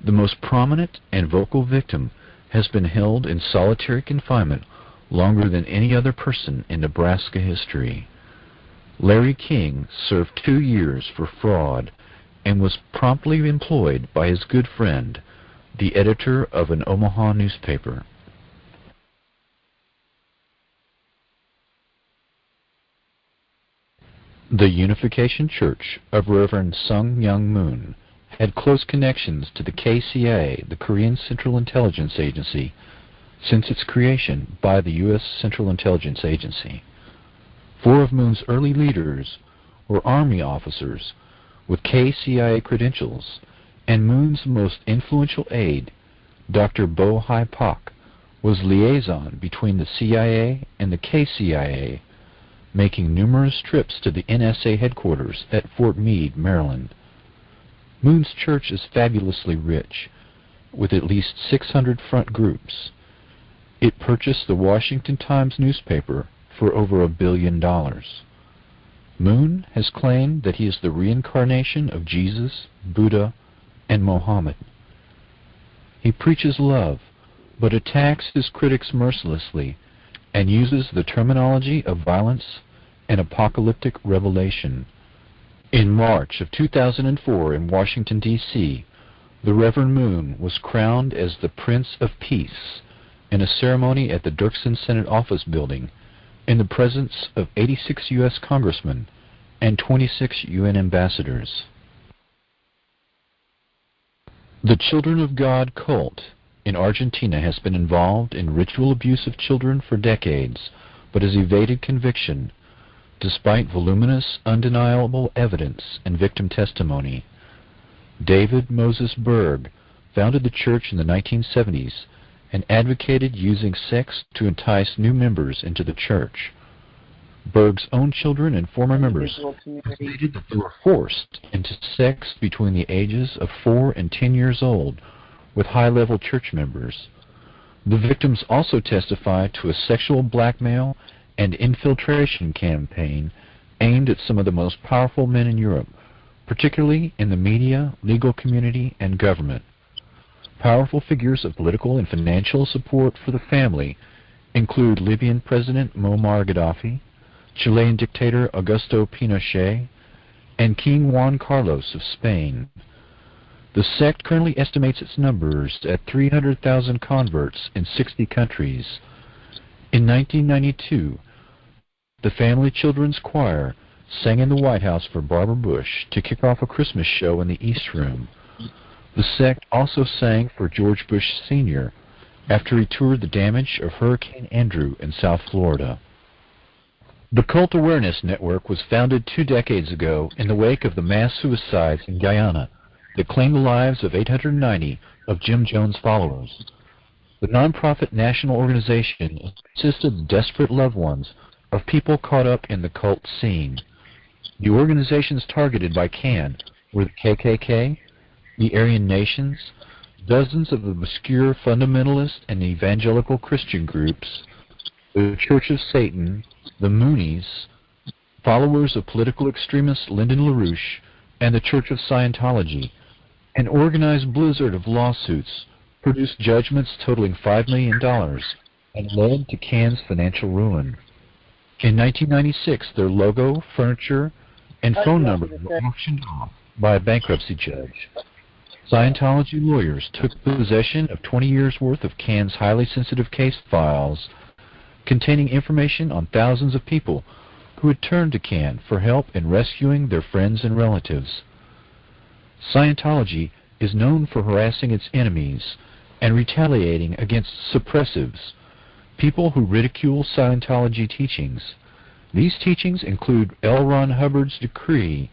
The most prominent and vocal victim has been held in solitary confinement longer than any other person in Nebraska history. Larry King served 2 years for fraud and was promptly employed by his good friend, the editor of an Omaha newspaper. The Unification Church of Reverend Sung Myung Moon had close connections to the KCA, the Korean Central Intelligence Agency, since its creation by the U.S. Central Intelligence Agency. 4 of Moon's early leaders were Army officers with KCIA credentials, and Moon's most influential aide, Dr. Bo Hai Pak, was liaison between the CIA and the KCIA, making numerous trips to the NSA headquarters at Fort Meade, Maryland. Moon's church is fabulously rich, with at least 600 front groups. It purchased the Washington Times newspaper for over $1 billion. Moon has claimed that he is the reincarnation of Jesus, Buddha, and Mohammed. He preaches love, but attacks his critics mercilessly and uses the terminology of violence and apocalyptic revelation. In March of 2004 in Washington, D.C., the Reverend Moon was crowned as the Prince of Peace in a ceremony at the Dirksen Senate Office Building in the presence of 86 U.S. congressmen and 26 UN ambassadors. The Children of God cult in Argentina has been involved in ritual abuse of children for decades, but has evaded conviction despite voluminous, undeniable evidence and victim testimony. David Moses Berg founded the church in the 1970s and advocated using sex to entice new members into the church. Berg's own children and former members stated that they were forced into sex between the ages of 4 and 10 years old with high-level church members. The victims also testified to a sexual blackmail and infiltration campaign aimed at some of the most powerful men in Europe, particularly in the media, legal community, and government. Powerful figures of political and financial support for the family include Libyan President Muammar Gaddafi, Chilean dictator Augusto Pinochet, and King Juan Carlos of Spain. The sect currently estimates its numbers at 300,000 converts in 60 countries. In 1992, the Family Children's Choir sang in the White House for Barbara Bush to kick off a Christmas show in the East Room. The sect also sang for George Bush Sr. after he toured the damage of Hurricane Andrew in South Florida. The Cult Awareness Network was founded 2 decades ago in the wake of the mass suicides in Guyana that claimed the lives of 890 of Jim Jones' followers. The nonprofit national organization assisted the desperate loved ones of people caught up in the cult scene. The organizations targeted by CAN were the KKK, the Aryan Nations, dozens of obscure fundamentalist and evangelical Christian groups, the Church of Satan, the Moonies, followers of political extremist Lyndon LaRouche, and the Church of Scientology. An organized blizzard of lawsuits produced judgments totaling $5 million and led to CAN's financial ruin. In 1996, their logo, furniture, and phone number were auctioned off by a bankruptcy judge. Scientology lawyers took possession of 20 years' worth of CAN's highly sensitive case files containing information on thousands of people who had turned to CAN for help in rescuing their friends and relatives. Scientology is known for harassing its enemies and retaliating against suppressives, people who ridicule Scientology teachings. These teachings include L. Ron Hubbard's decree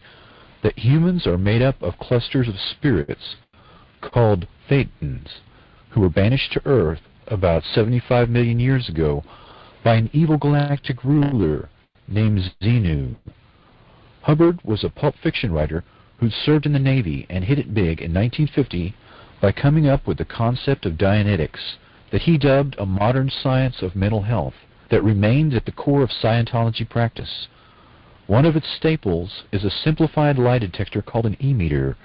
that humans are made up of clusters of spirits called Thetans, who were banished to Earth about 75 million years ago by an evil galactic ruler named Xenu. Hubbard was a pulp fiction writer who served in the Navy and hit it big in 1950 by coming up with the concept of Dianetics that he dubbed a modern science of mental health that remained at the core of Scientology practice. One of its staples is a simplified lie detector called an e-meter,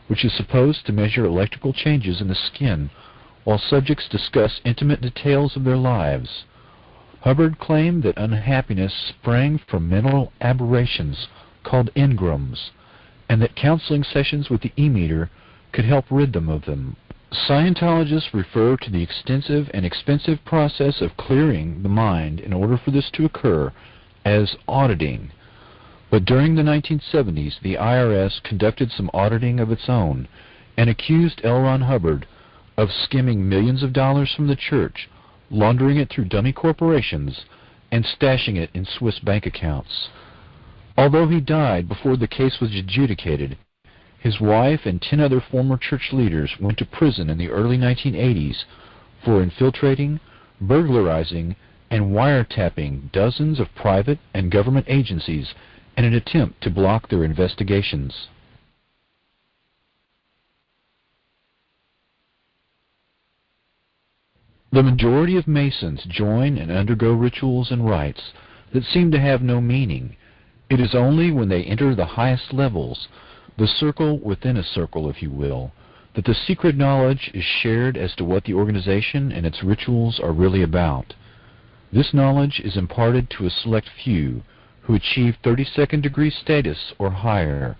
which is supposed to measure electrical changes in the skin while subjects discuss intimate details of their lives. Hubbard claimed that unhappiness sprang from mental aberrations called engrams, and that counseling sessions with the e-meter could help rid them of them. Scientologists refer to the extensive and expensive process of clearing the mind in order for this to occur as auditing. But during the 1970s, the IRS conducted some auditing of its own and accused L. Ron Hubbard of skimming millions of dollars from the church, laundering it through dummy corporations, and stashing it in Swiss bank accounts. Although he died before the case was adjudicated, his wife and 10 other former church leaders went to prison in the early 1980s for infiltrating, burglarizing, and wiretapping dozens of private and government agencies in an attempt to block their investigations. The majority of Masons join and undergo rituals and rites that seem to have no meaning. It is only when they enter the highest levels, the circle within a circle, if you will, that the secret knowledge is shared as to what the organization and its rituals are really about. This knowledge is imparted to a select few who achieve 32nd degree status or higher.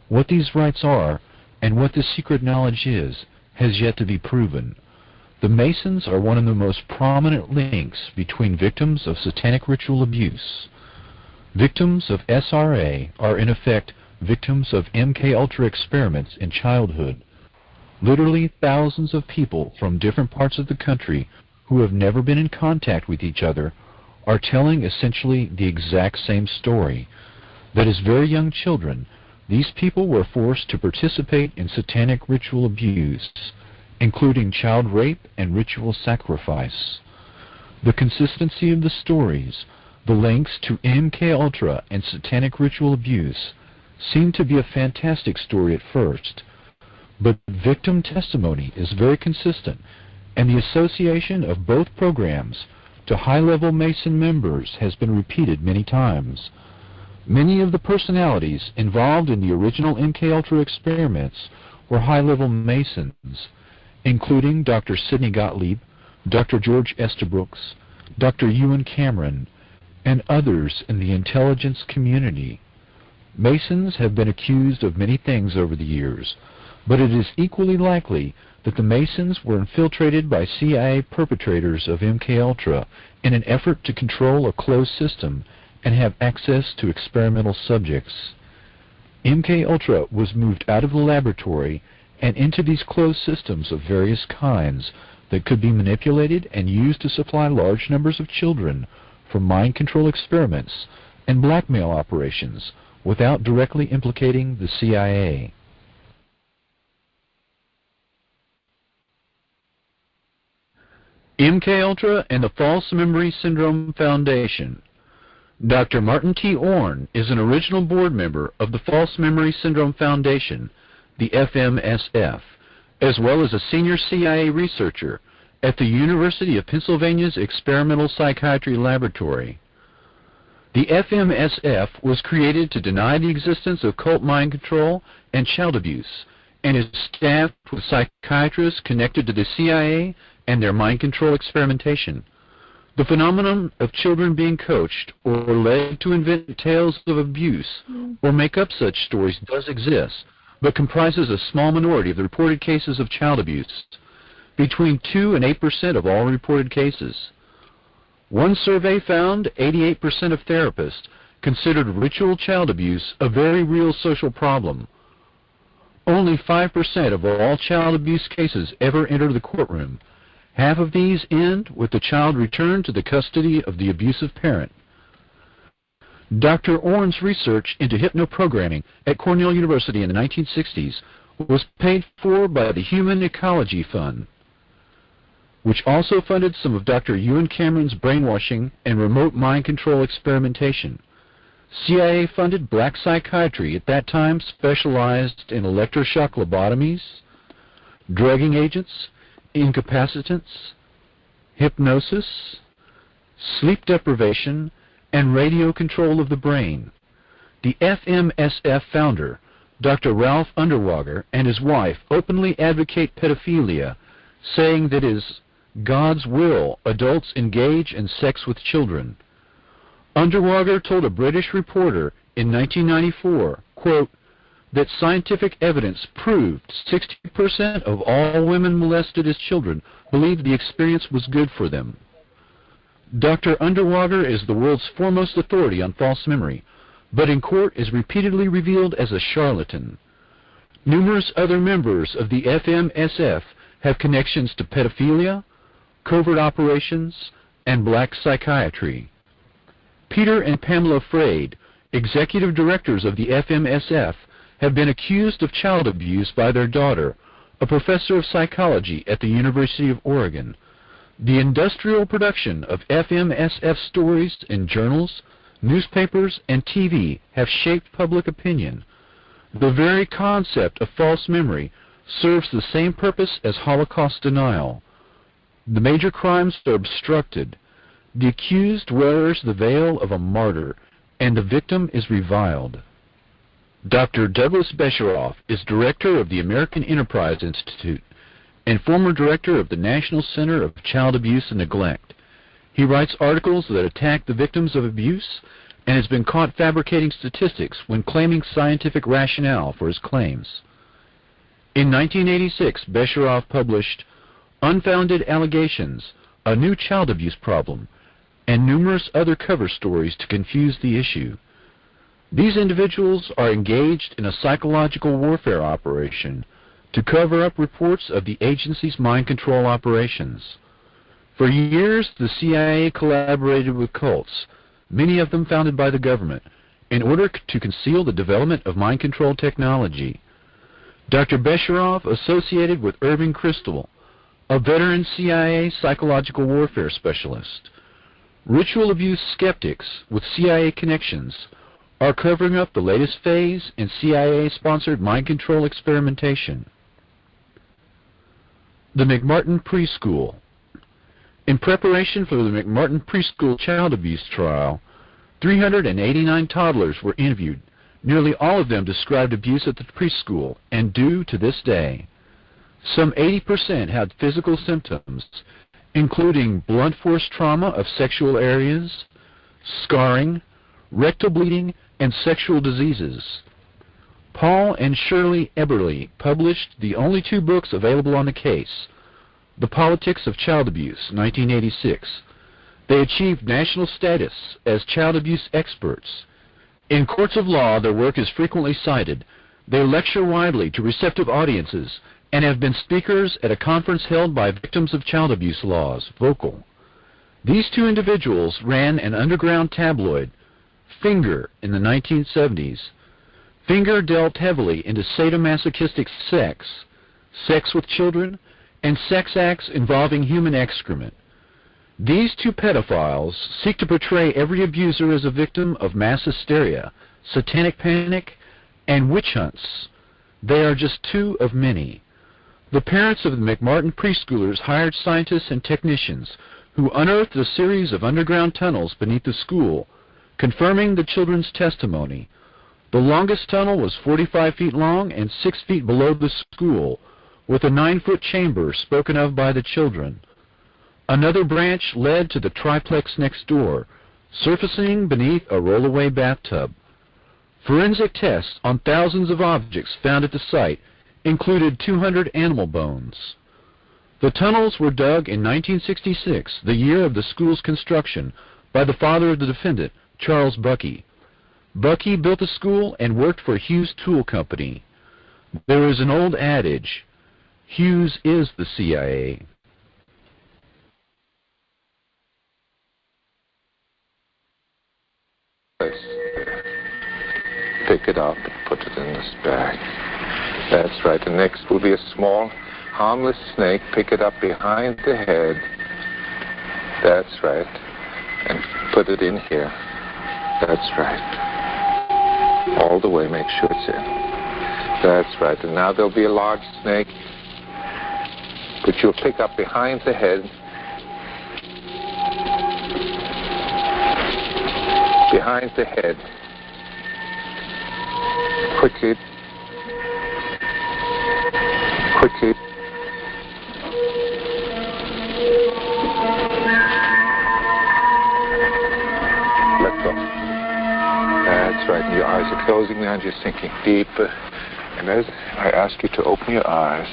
What these rites are and what this secret knowledge is has yet to be proven. The Masons are one of the most prominent links between victims of satanic ritual abuse. Victims of SRA are in effect victims of MKULTRA experiments in childhood. Literally thousands of people from different parts of the country who have never been in contact with each other are telling essentially the exact same story. That as very young children, these people were forced to participate in satanic ritual abuse, including child rape and ritual sacrifice. The consistency of the stories, the links to MKULTRA and satanic ritual abuse, seemed to be a fantastic story at first, but victim testimony is very consistent, and the association of both programs to high-level Mason members has been repeated many times. Many of the personalities involved in the original MKULTRA experiments were high-level Masons, including Dr. Sidney Gottlieb, Dr. George Estabrooks, Dr. Ewan Cameron, and others in the intelligence community. Masons have been accused of many things over the years, but it is equally likely that the Masons were infiltrated by CIA perpetrators of MKULTRA in an effort to control a closed system and have access to experimental subjects. MKULTRA was moved out of the laboratory and into these closed systems of various kinds that could be manipulated and used to supply large numbers of children for mind control experiments and blackmail operations without directly implicating the CIA. MKULTRA and the False Memory Syndrome Foundation. Dr. Martin T. Orne is an original board member of the False Memory Syndrome Foundation, the FMSF, as well as a senior CIA researcher at the University of Pennsylvania's Experimental Psychiatry Laboratory. The FMSF was created to deny the existence of cult mind control and child abuse, and is staffed with psychiatrists connected to the CIA and their mind control experimentation. The phenomenon of children being coached or led to invent tales of abuse or make up such stories does exist, but comprises a small minority of the reported cases of child abuse, between 2 and 8% of all reported cases. One survey found 88% of therapists considered ritual child abuse a very real social problem. Only 5% of all child abuse cases ever enter the courtroom. Half of these end with the child returned to the custody of the abusive parent. Dr. Orne's research into hypnoprogramming at Cornell University in the 1960s was paid for by the Human Ecology Fund, which also funded some of Dr. Ewan Cameron's brainwashing and remote mind control experimentation. CIA-funded black psychiatry at that time specialized in electroshock lobotomies, drugging agents, incapacitants, hypnosis, sleep deprivation, and radio control of the brain. The FMSF founder, Dr. Ralph Underwager, and his wife openly advocate pedophilia, saying that it is God's will adults engage in sex with children. Underwager told a British reporter in 1994, quote, that scientific evidence proved 60% of all women molested as children believed the experience was good for them. Dr. Underwager is the world's foremost authority on false memory, but in court is repeatedly revealed as a charlatan. Numerous other members of the FMSF have connections to pedophilia, covert operations, and black psychiatry. Peter and Pamela Freyd, executive directors of the FMSF, have been accused of child abuse by their daughter, a professor of psychology at the University of Oregon. The industrial production of FMSF stories in journals, newspapers, and TV have shaped public opinion. The very concept of false memory serves the same purpose as Holocaust denial. The major crimes are obstructed. The accused wears the veil of a martyr, and the victim is reviled. Dr. Douglas Besheroff is director of the American Enterprise Institute and former director of the National Center of Child Abuse and Neglect. He writes articles that attack the victims of abuse and has been caught fabricating statistics when claiming scientific rationale for his claims. In 1986, Besheroff published Unfounded Allegations, A New Child Abuse Problem, and numerous other cover stories to confuse the issue. These individuals are engaged in a psychological warfare operation to cover up reports of the agency's mind control operations. For years, the CIA collaborated with cults, many of them founded by the government, in order to conceal the development of mind control technology. Dr. Besheroff associated with Irving Kristol, a veteran CIA psychological warfare specialist. Ritual abuse skeptics with CIA connections are covering up the latest phase in CIA-sponsored mind control experimentation. The Mcmartin Preschool. In preparation for the Mcmartin Preschool child abuse trial, 389 toddlers were interviewed. Nearly all of them described abuse at the preschool and do to this day. Some 80% had physical symptoms, including blunt force trauma of sexual areas, scarring, rectal bleeding, and sexual diseases. Paul and Shirley Eberly published the only 2 books available on the case, The Politics of Child Abuse, 1986. They achieved national status as child abuse experts. In courts of law, their work is frequently cited. They lecture widely to receptive audiences and have been speakers at a conference held by victims of child abuse laws, VOCAL. These 2 individuals ran an underground tabloid, Finger, in the 1970s. Finger delved heavily into sadomasochistic sex, sex with children, and sex acts involving human excrement. These 2 pedophiles seek to portray every abuser as a victim of mass hysteria, satanic panic, and witch hunts. They are just 2 of many. The parents of the Mcmartin Preschoolers hired scientists and technicians who unearthed a series of underground tunnels beneath the school, confirming the children's testimony. The longest tunnel was 45 feet long and 6 feet below the school, with a 9-foot chamber spoken of by the children. Another branch led to the triplex next door, surfacing beneath a rollaway bathtub. Forensic tests on thousands of objects found at the site included 200 animal bones. The tunnels were dug in 1966, the year of the school's construction, by the father of the defendant, Charles Buckey. Buckey built the school and worked for Hughes Tool Company. There is an old adage, Hughes is the CIA. Pick it up and put it in this bag. That's right. The next will be a small, harmless snake. Pick it up behind the head. That's right. And put it in here. That's right. All the way, make sure it's in. That's right. And now there'll be a large snake, which you'll pick up behind the head. Behind the head. Quickly. Quickly. Let go. That's right. And your eyes are closing now and you're sinking deeper. And as I ask you to open your eyes,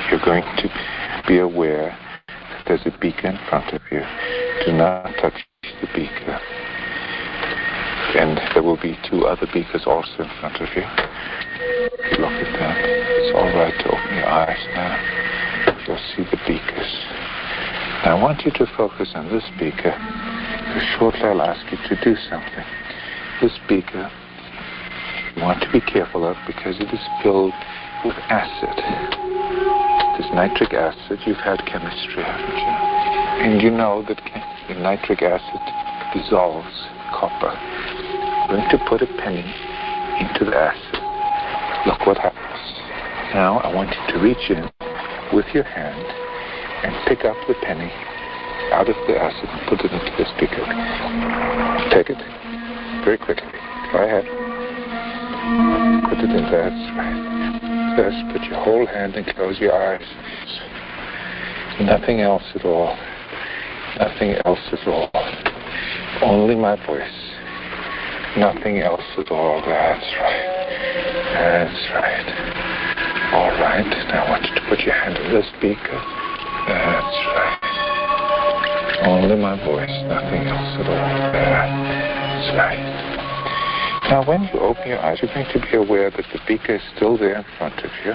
you're going to be aware that there's a beaker in front of you. Do not touch the beaker. And there will be 2 other beakers also in front of you. Look at them. It's all right to open your eyes now. You'll see the beakers. Now I want you to focus on this beaker, because shortly I'll ask you to do something. This beaker you want to be careful of because it is filled with acid. This nitric acid, you've had chemistry, haven't you? And you know that the nitric acid dissolves copper. I'm going to put a penny into the acid. Look what happens. Now I want you to reach in with your hand and pick up the penny out of the acid and put it into this beaker. Take it very quickly. Go ahead. Put it in. That's right. Just put your whole hand and close your eyes. Nothing else at all. Nothing else at all. Only my voice. Nothing else at all. That's right. That's right. All right. Now I want you to put your hand in this beaker. That's right. Only my voice. Nothing else at all. That's right. Now when you open your eyes, you're going to be aware that the beaker is still there in front of you.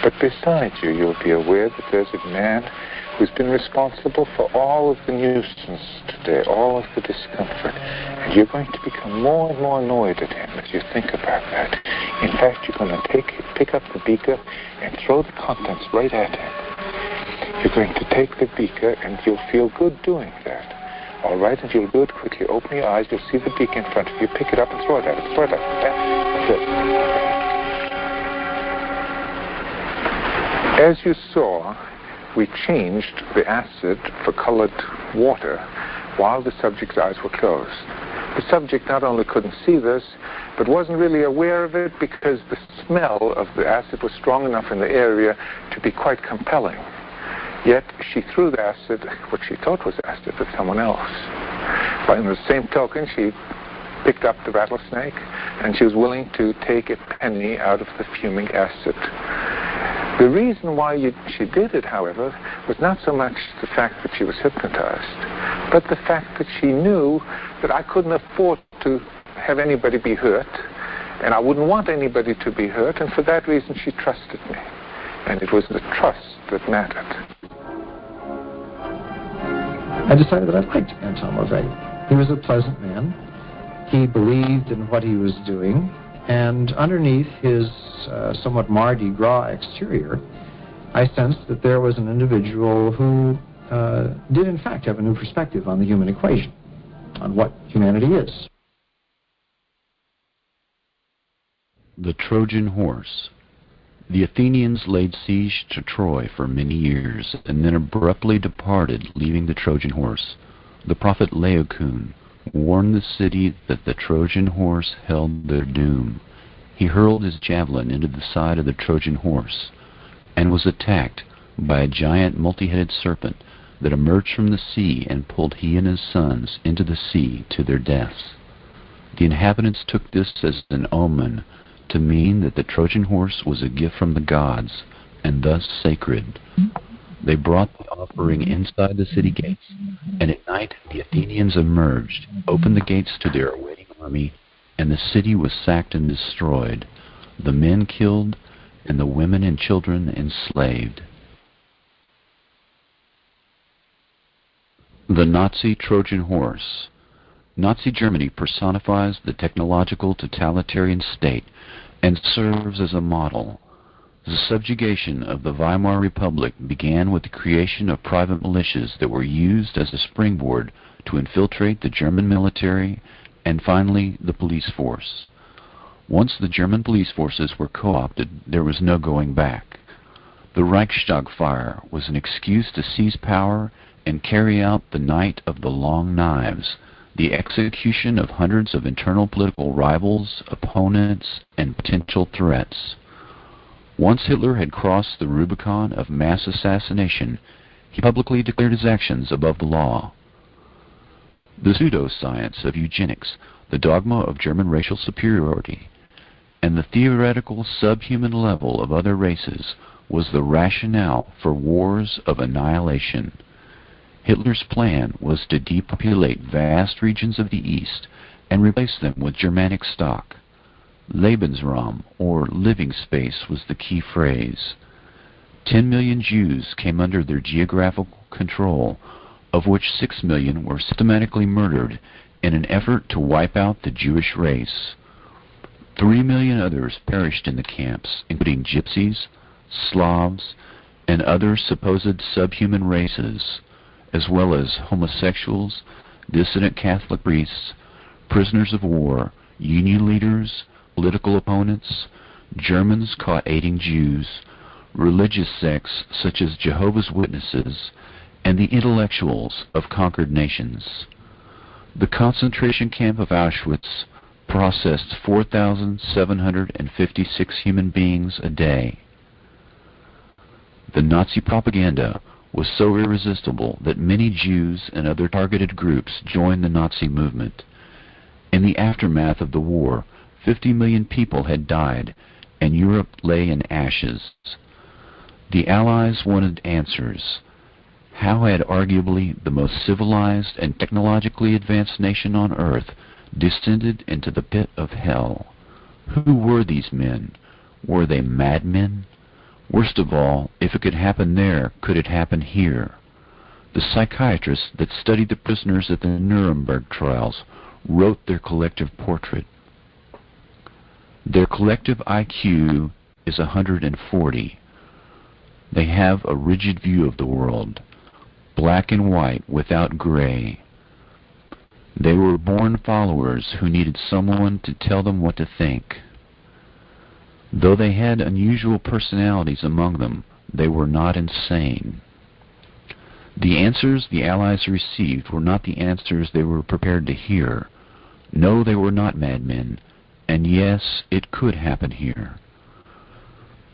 But beside you, you'll be aware that there's a man who's been responsible for all of the nuisance today, all of the discomfort. And you're going to become more and more annoyed at him as you think about that. In fact, you're going to pick up the beaker and throw the contents right at him. You're going to take the beaker and you'll feel good doing that. All right, and you'll do it quickly. Open your eyes, you'll see the beaker in front of you. Pick it up and throw it at it. Throw it at it. That's it. As you saw, we changed the acid for colored water while the subject's eyes were closed. The subject not only couldn't see this, but wasn't really aware of it because the smell of the acid was strong enough in the area to be quite compelling. Yet she threw the acid, what she thought was acid, at someone else. By the same token, she picked up the rattlesnake, and she was willing to take a penny out of the fuming acid. The reason why she did it, however, was not so much the fact that she was hypnotized, but the fact that she knew that I couldn't afford to have anybody be hurt, and I wouldn't want anybody to be hurt, and for that reason she trusted me. And it was the trust that mattered. I decided that I liked Anton LaVey. He was a pleasant man. He believed in what he was doing, and underneath his somewhat Mardi Gras exterior, I sensed that there was an individual who did in fact have a new perspective on the human equation, on what humanity is. The Trojan Horse. The Athenians laid siege to Troy for many years, and then abruptly departed, leaving the Trojan horse. The prophet Laocoon warned the city that the Trojan horse held their doom. He hurled his javelin into the side of the Trojan horse, and was attacked by a giant multi-headed serpent that emerged from the sea and pulled he and his sons into the sea to their deaths. The inhabitants took this as an omen to mean that the Trojan horse was a gift from the gods, and thus sacred. They brought the offering inside the city gates, and at night the Athenians emerged, opened the gates to their awaiting army, and the city was sacked and destroyed, the men killed, and the women and children enslaved. The Nazi Trojan Horse. Nazi Germany personifies the technological totalitarian state and serves as a model. The subjugation of the Weimar Republic began with the creation of private militias that were used as a springboard to infiltrate the German military and finally the police force. Once the German police forces were co-opted, there was no going back. The Reichstag fire was an excuse to seize power and carry out the Night of the Long Knives, the execution of hundreds of internal political rivals, opponents, and potential threats. Once Hitler had crossed the Rubicon of mass assassination, he publicly declared his actions above the law. The pseudoscience of eugenics, the dogma of German racial superiority, and the theoretical subhuman level of other races was the rationale for wars of annihilation. Hitler's plan was to depopulate vast regions of the East and replace them with Germanic stock. Lebensraum, or living space, was the key phrase. 10 million Jews came under their geographical control, of which 6 million were systematically murdered in an effort to wipe out the Jewish race. 3 million others perished in the camps, including gypsies, Slavs, and other supposed subhuman races, as well as homosexuals, dissident Catholic priests, prisoners of war, union leaders, political opponents, Germans caught aiding Jews, religious sects such as Jehovah's Witnesses, and the intellectuals of conquered nations. The concentration camp of Auschwitz processed 4,756 human beings a day. The Nazi propaganda was so irresistible that many Jews and other targeted groups joined the Nazi movement. In the aftermath of the war, 50 million people had died, and Europe lay in ashes. The Allies wanted answers. How had arguably the most civilized and technologically advanced nation on Earth descended into the pit of hell? Who were these men? Were they madmen? Worst of all, if it could happen there, could it happen here? The psychiatrists that studied the prisoners at the Nuremberg trials wrote their collective portrait. Their collective IQ is 140. They have a rigid view of the world, black and white without gray. They were born followers who needed someone to tell them what to think. Though they had unusual personalities among them, they were not insane. The answers the Allies received were not the answers they were prepared to hear. No, they were not madmen, and yes, it could happen here.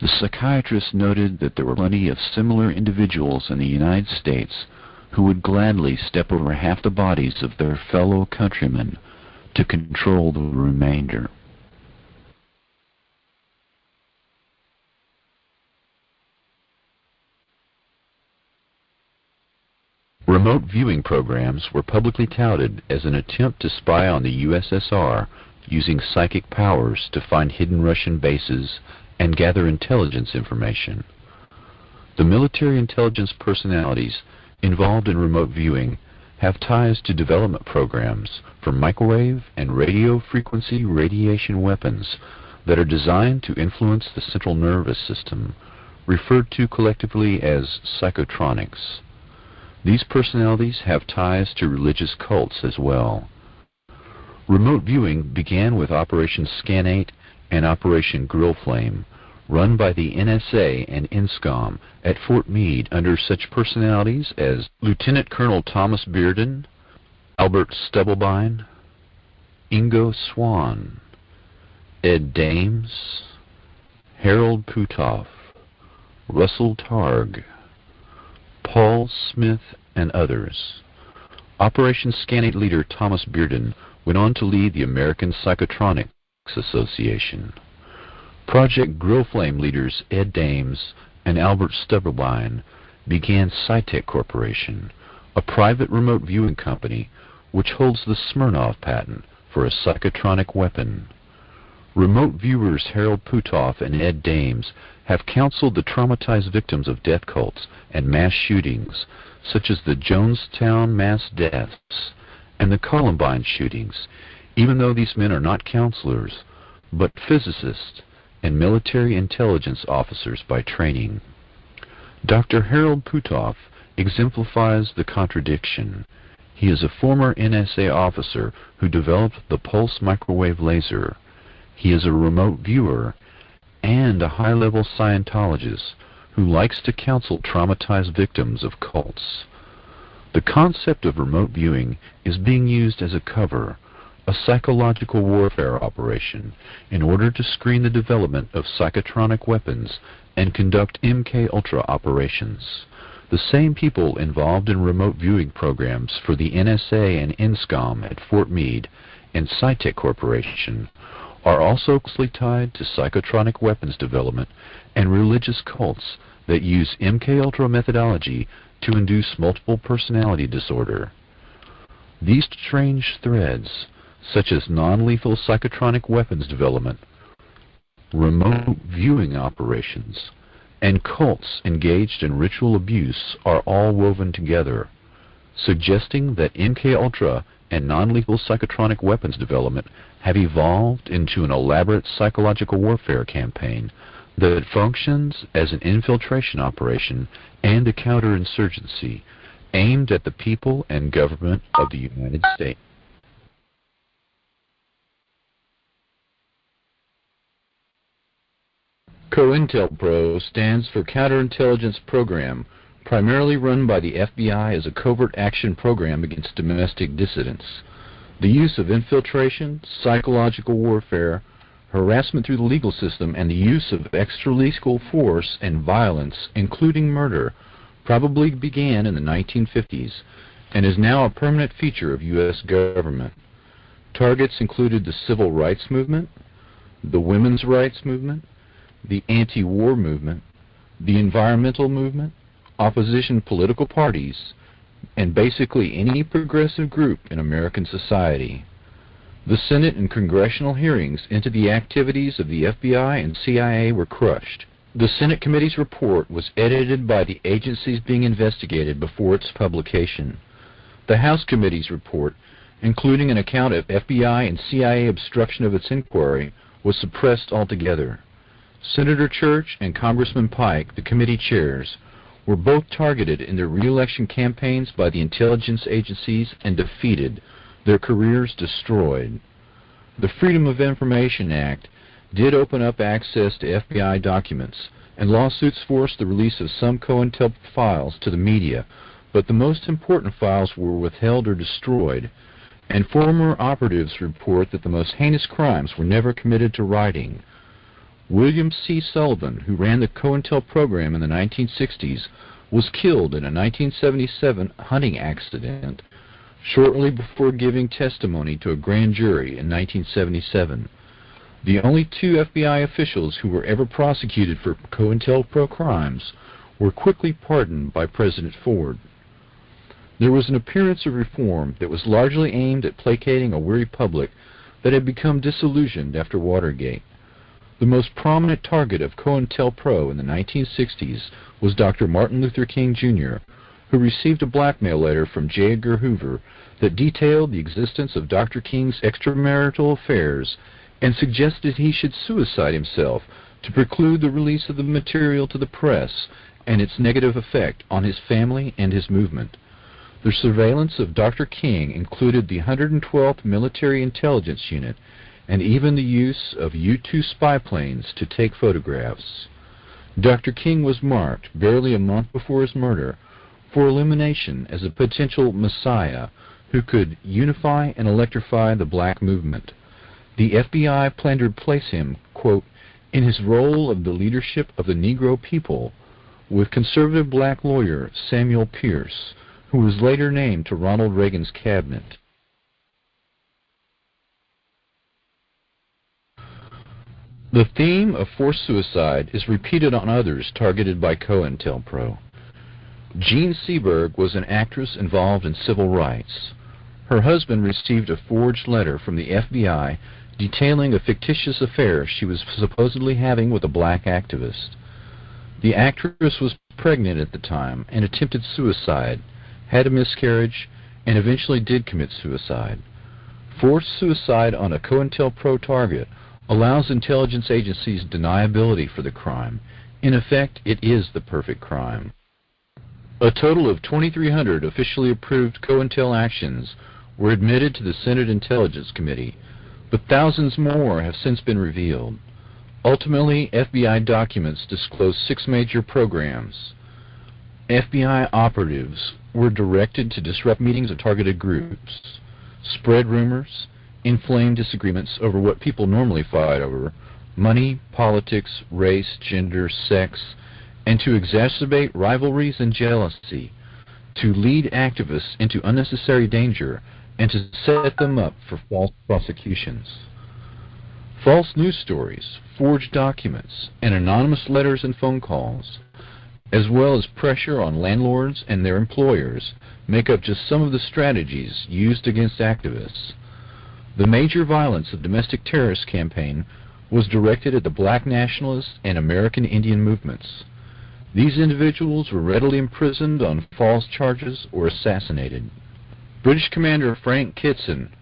The psychiatrist noted that there were plenty of similar individuals in the United States who would gladly step over half the bodies of their fellow countrymen to control the remainder. Remote viewing programs were publicly touted as an attempt to spy on the USSR using psychic powers to find hidden Russian bases and gather intelligence information. The military intelligence personalities involved in remote viewing have ties to development programs for microwave and radio frequency radiation weapons that are designed to influence the central nervous system, referred to collectively as psychotronics. These personalities have ties to religious cults as well. Remote viewing began with Operation Scan8 and Operation Grillflame, run by the NSA and INSCOM at Fort Meade under such personalities as Lieutenant Colonel Thomas Bearden, Albert Stubblebine, Ingo Swann, Ed Dames, Harold Putoff, Russell Targ, Paul Smith, and others. Operation Scan8 leader Thomas Bearden went on to lead the American Psychotronics Association. Project Grillflame leaders Ed Dames and Albert Stubblebine began SciTech Corporation, a private remote viewing company which holds the Smirnov patent for a psychotronic weapon. Remote viewers Harold Putoff and Ed Dames have counseled the traumatized victims of death cults and mass shootings, such as the Jonestown mass deaths and the Columbine shootings, even though these men are not counselors, but physicists and military intelligence officers by training. Dr. Harold Putoff exemplifies the contradiction. He is a former NSA officer who developed the pulse microwave laser. He is a remote viewer and a high-level Scientologist who likes to counsel traumatized victims of cults. The concept of remote viewing is being used as a cover, a psychological warfare operation, in order to screen the development of psychotronic weapons and conduct MKULTRA operations. The same people involved in remote viewing programs for the NSA and INSCOM at Fort Meade and SciTech Corporation are also closely tied to psychotronic weapons development and religious cults that use MKULTRA methodology to induce multiple personality disorder. These strange threads, such as non-lethal psychotronic weapons development, remote viewing operations, and cults engaged in ritual abuse are all woven together, suggesting that MKULTRA and non-lethal psychotronic weapons development have evolved into an elaborate psychological warfare campaign that functions as an infiltration operation and a counterinsurgency aimed at the people and government of the United States. Cointelpro stands for Counterintelligence Program, primarily run by the FBI as a covert action program against domestic dissidents. The use of infiltration, psychological warfare, harassment through the legal system, and the use of extralegal force and violence, including murder, probably began in the 1950s and is now a permanent feature of U.S. government. Targets included the civil rights movement, the women's rights movement, the anti-war movement, the environmental movement, opposition political parties, and basically any progressive group in American society. The Senate and congressional hearings into the activities of the FBI and CIA were crushed. The Senate committee's report was edited by the agencies being investigated before its publication. The House committee's report, including an account of FBI and CIA obstruction of its inquiry, was suppressed altogether. Senator Church and Congressman Pike, the committee chairs, were both targeted in their re-election campaigns by the intelligence agencies and defeated, their careers destroyed. The Freedom of Information Act did open up access to FBI documents, and lawsuits forced the release of some Cointelpro files to the media, but the most important files were withheld or destroyed, and former operatives report that the most heinous crimes were never committed to writing. William C. Sullivan, who ran the Cointelpro program in the 1960s, was killed in a 1977 hunting accident shortly before giving testimony to a grand jury in 1977. The only two FBI officials who were ever prosecuted for Cointelpro crimes were quickly pardoned by President Ford. There was an appearance of reform that was largely aimed at placating a weary public that had become disillusioned after Watergate. The most prominent target of Cointelpro in the 1960s was Dr. Martin Luther King, Jr., who received a blackmail letter from J. Edgar Hoover that detailed the existence of Dr. King's extramarital affairs and suggested he should suicide himself to preclude the release of the material to the press and its negative effect on his family and his movement. The surveillance of Dr. King included the 112th Military Intelligence Unit and even the use of U-2 spy planes to take photographs. Dr. King was marked, barely a month before his murder, for elimination as a potential messiah who could unify and electrify the black movement. The FBI planned to replace him, quote, in his role of the leadership of the Negro people with conservative black lawyer Samuel Pierce, who was later named to Ronald Reagan's cabinet. The theme of forced suicide is repeated on others targeted by Cointelpro. Jean Seberg was an actress involved in civil rights. Her husband received a forged letter from the FBI detailing a fictitious affair she was supposedly having with a black activist. The actress was pregnant at the time and attempted suicide, had a miscarriage, and eventually did commit suicide. Forced suicide on a Cointelpro target allows intelligence agencies deniability for the crime. In effect, it is the perfect crime. A total of 2,300 officially approved COINTEL actions were admitted to the Senate Intelligence Committee, but thousands more have since been revealed. Ultimately, FBI documents disclose 6 major programs. FBI operatives were directed to disrupt meetings of targeted groups, spread rumors, inflame disagreements over what people normally fight over, money, politics, race, gender, sex, and to exacerbate rivalries and jealousy, to lead activists into unnecessary danger, and to set them up for false prosecutions. False news stories, forged documents, and anonymous letters and phone calls, as well as pressure on landlords and their employers, make up just some of the strategies used against activists. The major violence of domestic terrorist campaign was directed at the black nationalist and American Indian movements. These individuals were readily imprisoned on false charges or assassinated. British Commander Frank Kitson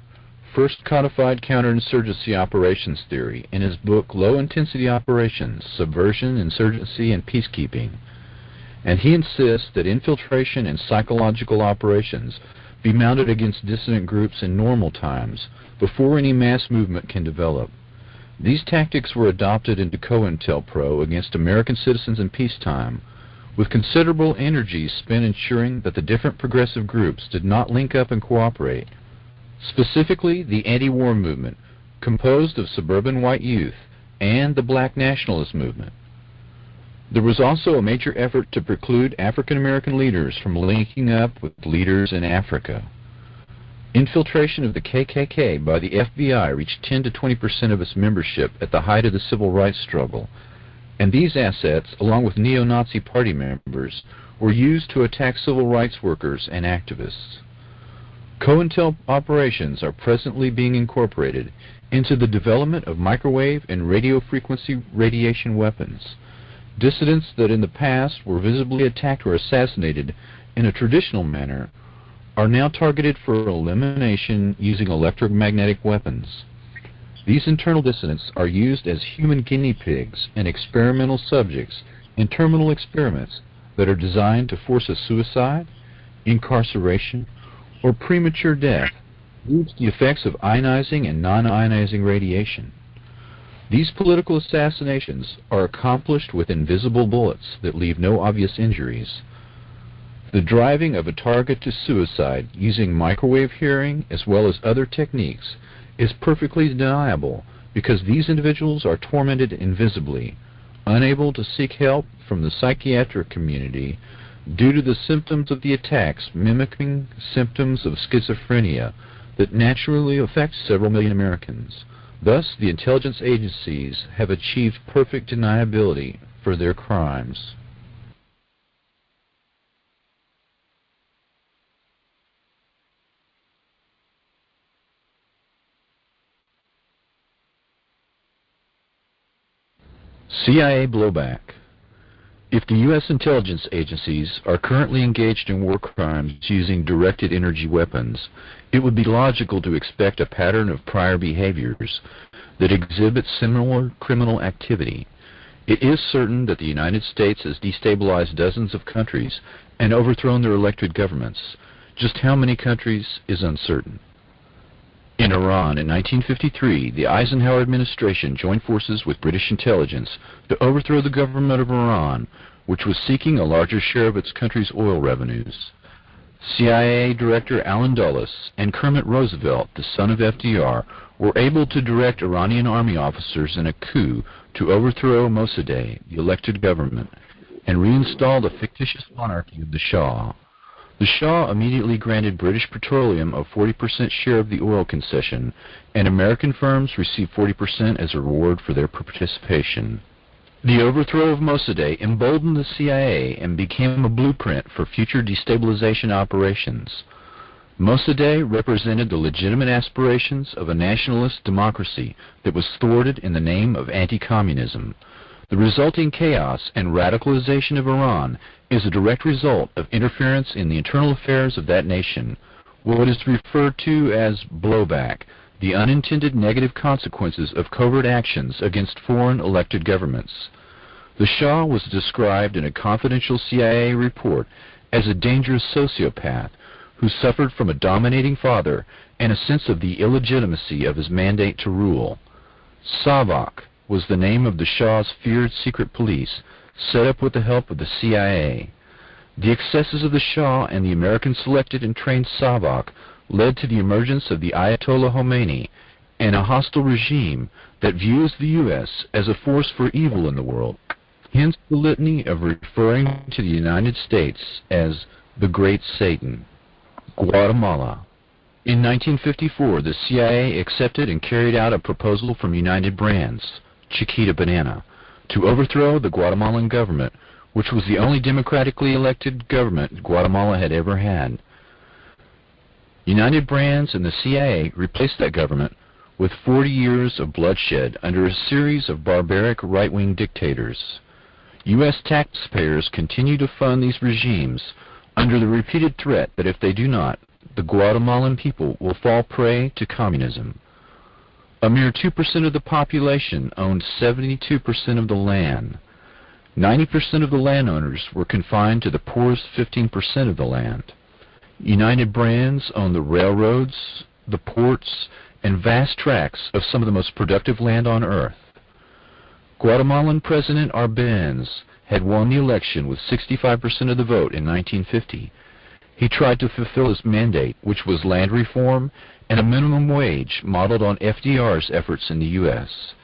first codified counterinsurgency operations theory in his book Low-Intensity Operations, Subversion, Insurgency, and Peacekeeping, and he insists that infiltration and psychological operations be mounted against dissident groups in normal times before any mass movement can develop. These tactics were adopted into Cointelpro against American citizens in peacetime, with considerable energy spent ensuring that the different progressive groups did not link up and cooperate. Specifically, the anti-war movement, composed of suburban white youth, and the black nationalist movement. There was also a major effort to preclude African American leaders from linking up with leaders in Africa. Infiltration of the KKK by the FBI reached 10 to 20% of its membership at the height of the civil rights struggle, and these assets, along with neo-Nazi party members, were used to attack civil rights workers and activists. COINTEL operations are presently being incorporated into the development of microwave and radio frequency radiation weapons. Dissidents that in the past were visibly attacked or assassinated in a traditional manner are now targeted for elimination using electromagnetic weapons. These internal dissidents are used as human guinea pigs and experimental subjects in terminal experiments that are designed to force a suicide, incarceration, or premature death due to the effects of ionizing and non-ionizing radiation. These political assassinations are accomplished with invisible bullets that leave no obvious injuries. The driving of a target to suicide using microwave hearing as well as other techniques is perfectly deniable because these individuals are tormented invisibly, unable to seek help from the psychiatric community due to the symptoms of the attacks mimicking symptoms of schizophrenia that naturally affect several million Americans. Thus, the intelligence agencies have achieved perfect deniability for their crimes. CIA blowback. If the U.S. intelligence agencies are currently engaged in war crimes using directed energy weapons, it would be logical to expect a pattern of prior behaviors that exhibit similar criminal activity. It is certain that the United States has destabilized dozens of countries and overthrown their elected governments. Just how many countries is uncertain. In Iran in 1953, the Eisenhower administration joined forces with British intelligence to overthrow the government of Iran, which was seeking a larger share of its country's oil revenues. CIA Director Allen Dulles and Kermit Roosevelt, the son of FDR, were able to direct Iranian army officers in a coup to overthrow Mossadegh, the elected government, and reinstall the fictitious monarchy of the Shah. The Shah immediately granted British Petroleum a 40% share of the oil concession, and American firms received 40% as a reward for their participation. The overthrow of Mossadegh emboldened the CIA and became a blueprint for future destabilization operations. Mossadegh represented the legitimate aspirations of a nationalist democracy that was thwarted in the name of anti-communism. The resulting chaos and radicalization of Iran is a direct result of interference in the internal affairs of that nation, what is referred to as blowback, the unintended negative consequences of covert actions against foreign elected governments. The Shah was described in a confidential CIA report as a dangerous sociopath who suffered from a dominating father and a sense of the illegitimacy of his mandate to rule. Savak was the name of the Shah's feared secret police, set up with the help of the CIA. The excesses of the Shah and the American selected and trained Savak led to the emergence of the Ayatollah Khomeini and a hostile regime that views the U.S. as a force for evil in the world. Hence the litany of referring to the United States as the Great Satan. Guatemala. In 1954, the CIA accepted and carried out a proposal from United Brands, Chiquita Banana, to overthrow the Guatemalan government, which was the only democratically elected government Guatemala had ever had. United Brands and the CIA replaced that government with 40 years of bloodshed under a series of barbaric right-wing dictators. U.S. taxpayers continue to fund these regimes under the repeated threat that if they do not, the Guatemalan people will fall prey to communism. A mere 2% of the population owned 72% of the land. 90% of the landowners were confined to the poorest 15% of the land. United Brands owned the railroads, the ports, and vast tracts of some of the most productive land on earth. Guatemalan President Arbenz had won the election with 65% of the vote in 1950. He tried to fulfill his mandate, which was land reform and a minimum wage modeled on FDR's efforts in the U.S.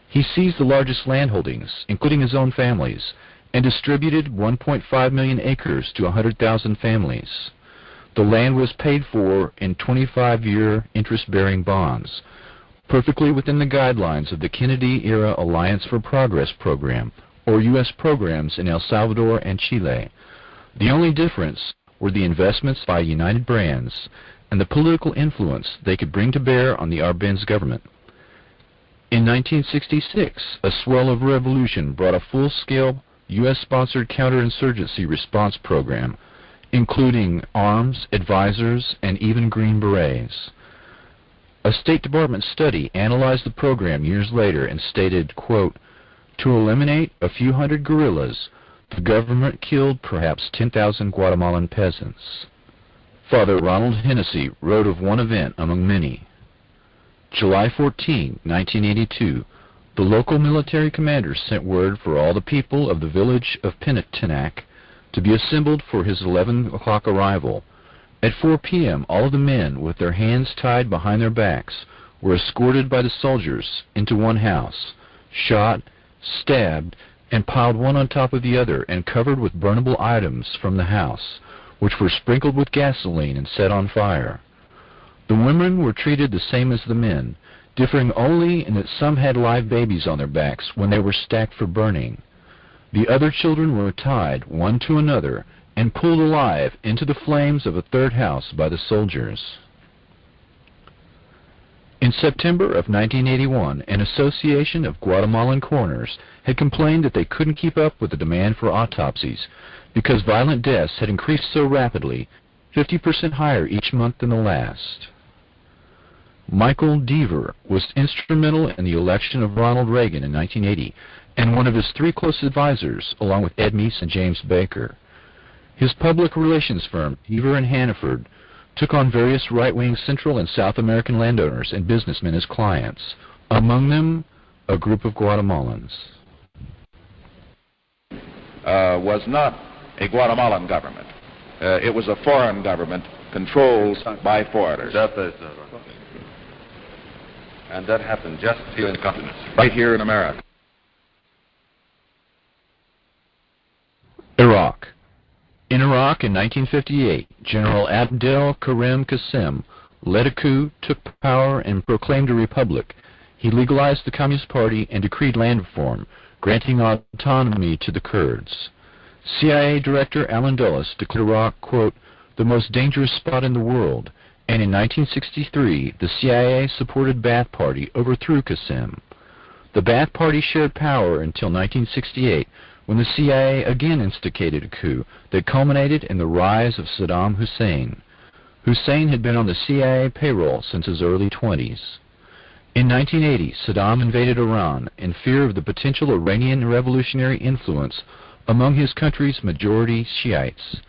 He seized the largest landholdings, including his own family's, and distributed 1.5 million acres to 100,000 families. The land was paid for in 25-year interest-bearing bonds, perfectly within the guidelines of the Kennedy-era Alliance for Progress program, or U.S. programs in El Salvador and Chile. The only difference were the investments by United Brands and the political influence they could bring to bear on the Arbenz government. In 1966, a swell of revolution brought a full-scale U.S.-sponsored counterinsurgency response program, including arms, advisors, and even Green Berets. A State Department study analyzed the program years later and stated, quote, "To eliminate a few hundred guerrillas, the government killed perhaps 10,000 Guatemalan peasants." Father Ronald Hennessy wrote of one event among many. July 14, 1982, the local military commander sent word for all the people of the village of TMNEC to be assembled for his 11 o'clock arrival. At 4 p.m., all of the men, with their hands tied behind their backs, were escorted by the soldiers into one house, shot, stabbed, and piled one on top of the other and covered with burnable items from the house, which were sprinkled with gasoline and set on fire. The women were treated the same as the men, differing only in that some had live babies on their backs when they were stacked for burning. The other children were tied one to another and pulled alive into the flames of a third house by the soldiers. In September of 1981, an association of Guatemalan coroners had complained that they couldn't keep up with the demand for autopsies because violent deaths had increased so rapidly, 50% higher each month than the last. Michael Deaver was instrumental in the election of Ronald Reagan in 1980 and one of his three close advisors, along with Ed Meese and James Baker. His public relations firm, Deaver and Hannaford, took on various right-wing Central and South American landowners and businessmen as clients, among them a group of Guatemalans. Was not a Guatemalan government. It was a foreign government controlled by foreigners. And that happened just here in the continent, right here in America. Iraq. In Iraq in 1958, General Abdel Karim Qasem led a coup, took power, and proclaimed a republic. He legalized the Communist Party and decreed land reform, granting autonomy to the Kurds. CIA Director Allen Dulles declared Iraq, quote, the most dangerous spot in the world, and in 1963, the CIA-supported Ba'ath Party overthrew Qasem. The Ba'ath Party shared power until 1968, when the CIA again instigated a coup that culminated in the rise of Saddam Hussein. Hussein had been on the CIA payroll since his early 20s. In 1980, Saddam invaded Iran in fear of the potential Iranian revolutionary influence among his country's majority Shiites.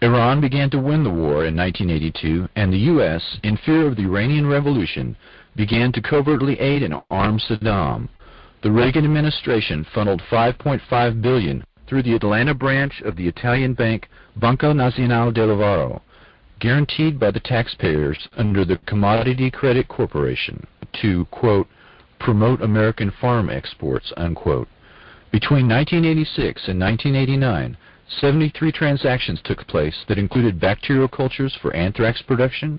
Iran began to win the war in 1982, and the U.S., in fear of the Iranian Revolution, began to covertly aid and arm Saddam. The Reagan administration funneled $5.5 billion through the Atlanta branch of the Italian bank Banco Nazionale del Lavoro, guaranteed by the taxpayers under the Commodity Credit Corporation, to, quote, promote American farm exports, unquote. Between 1986 and 1989, 73 transactions took place that included bacterial cultures for anthrax production,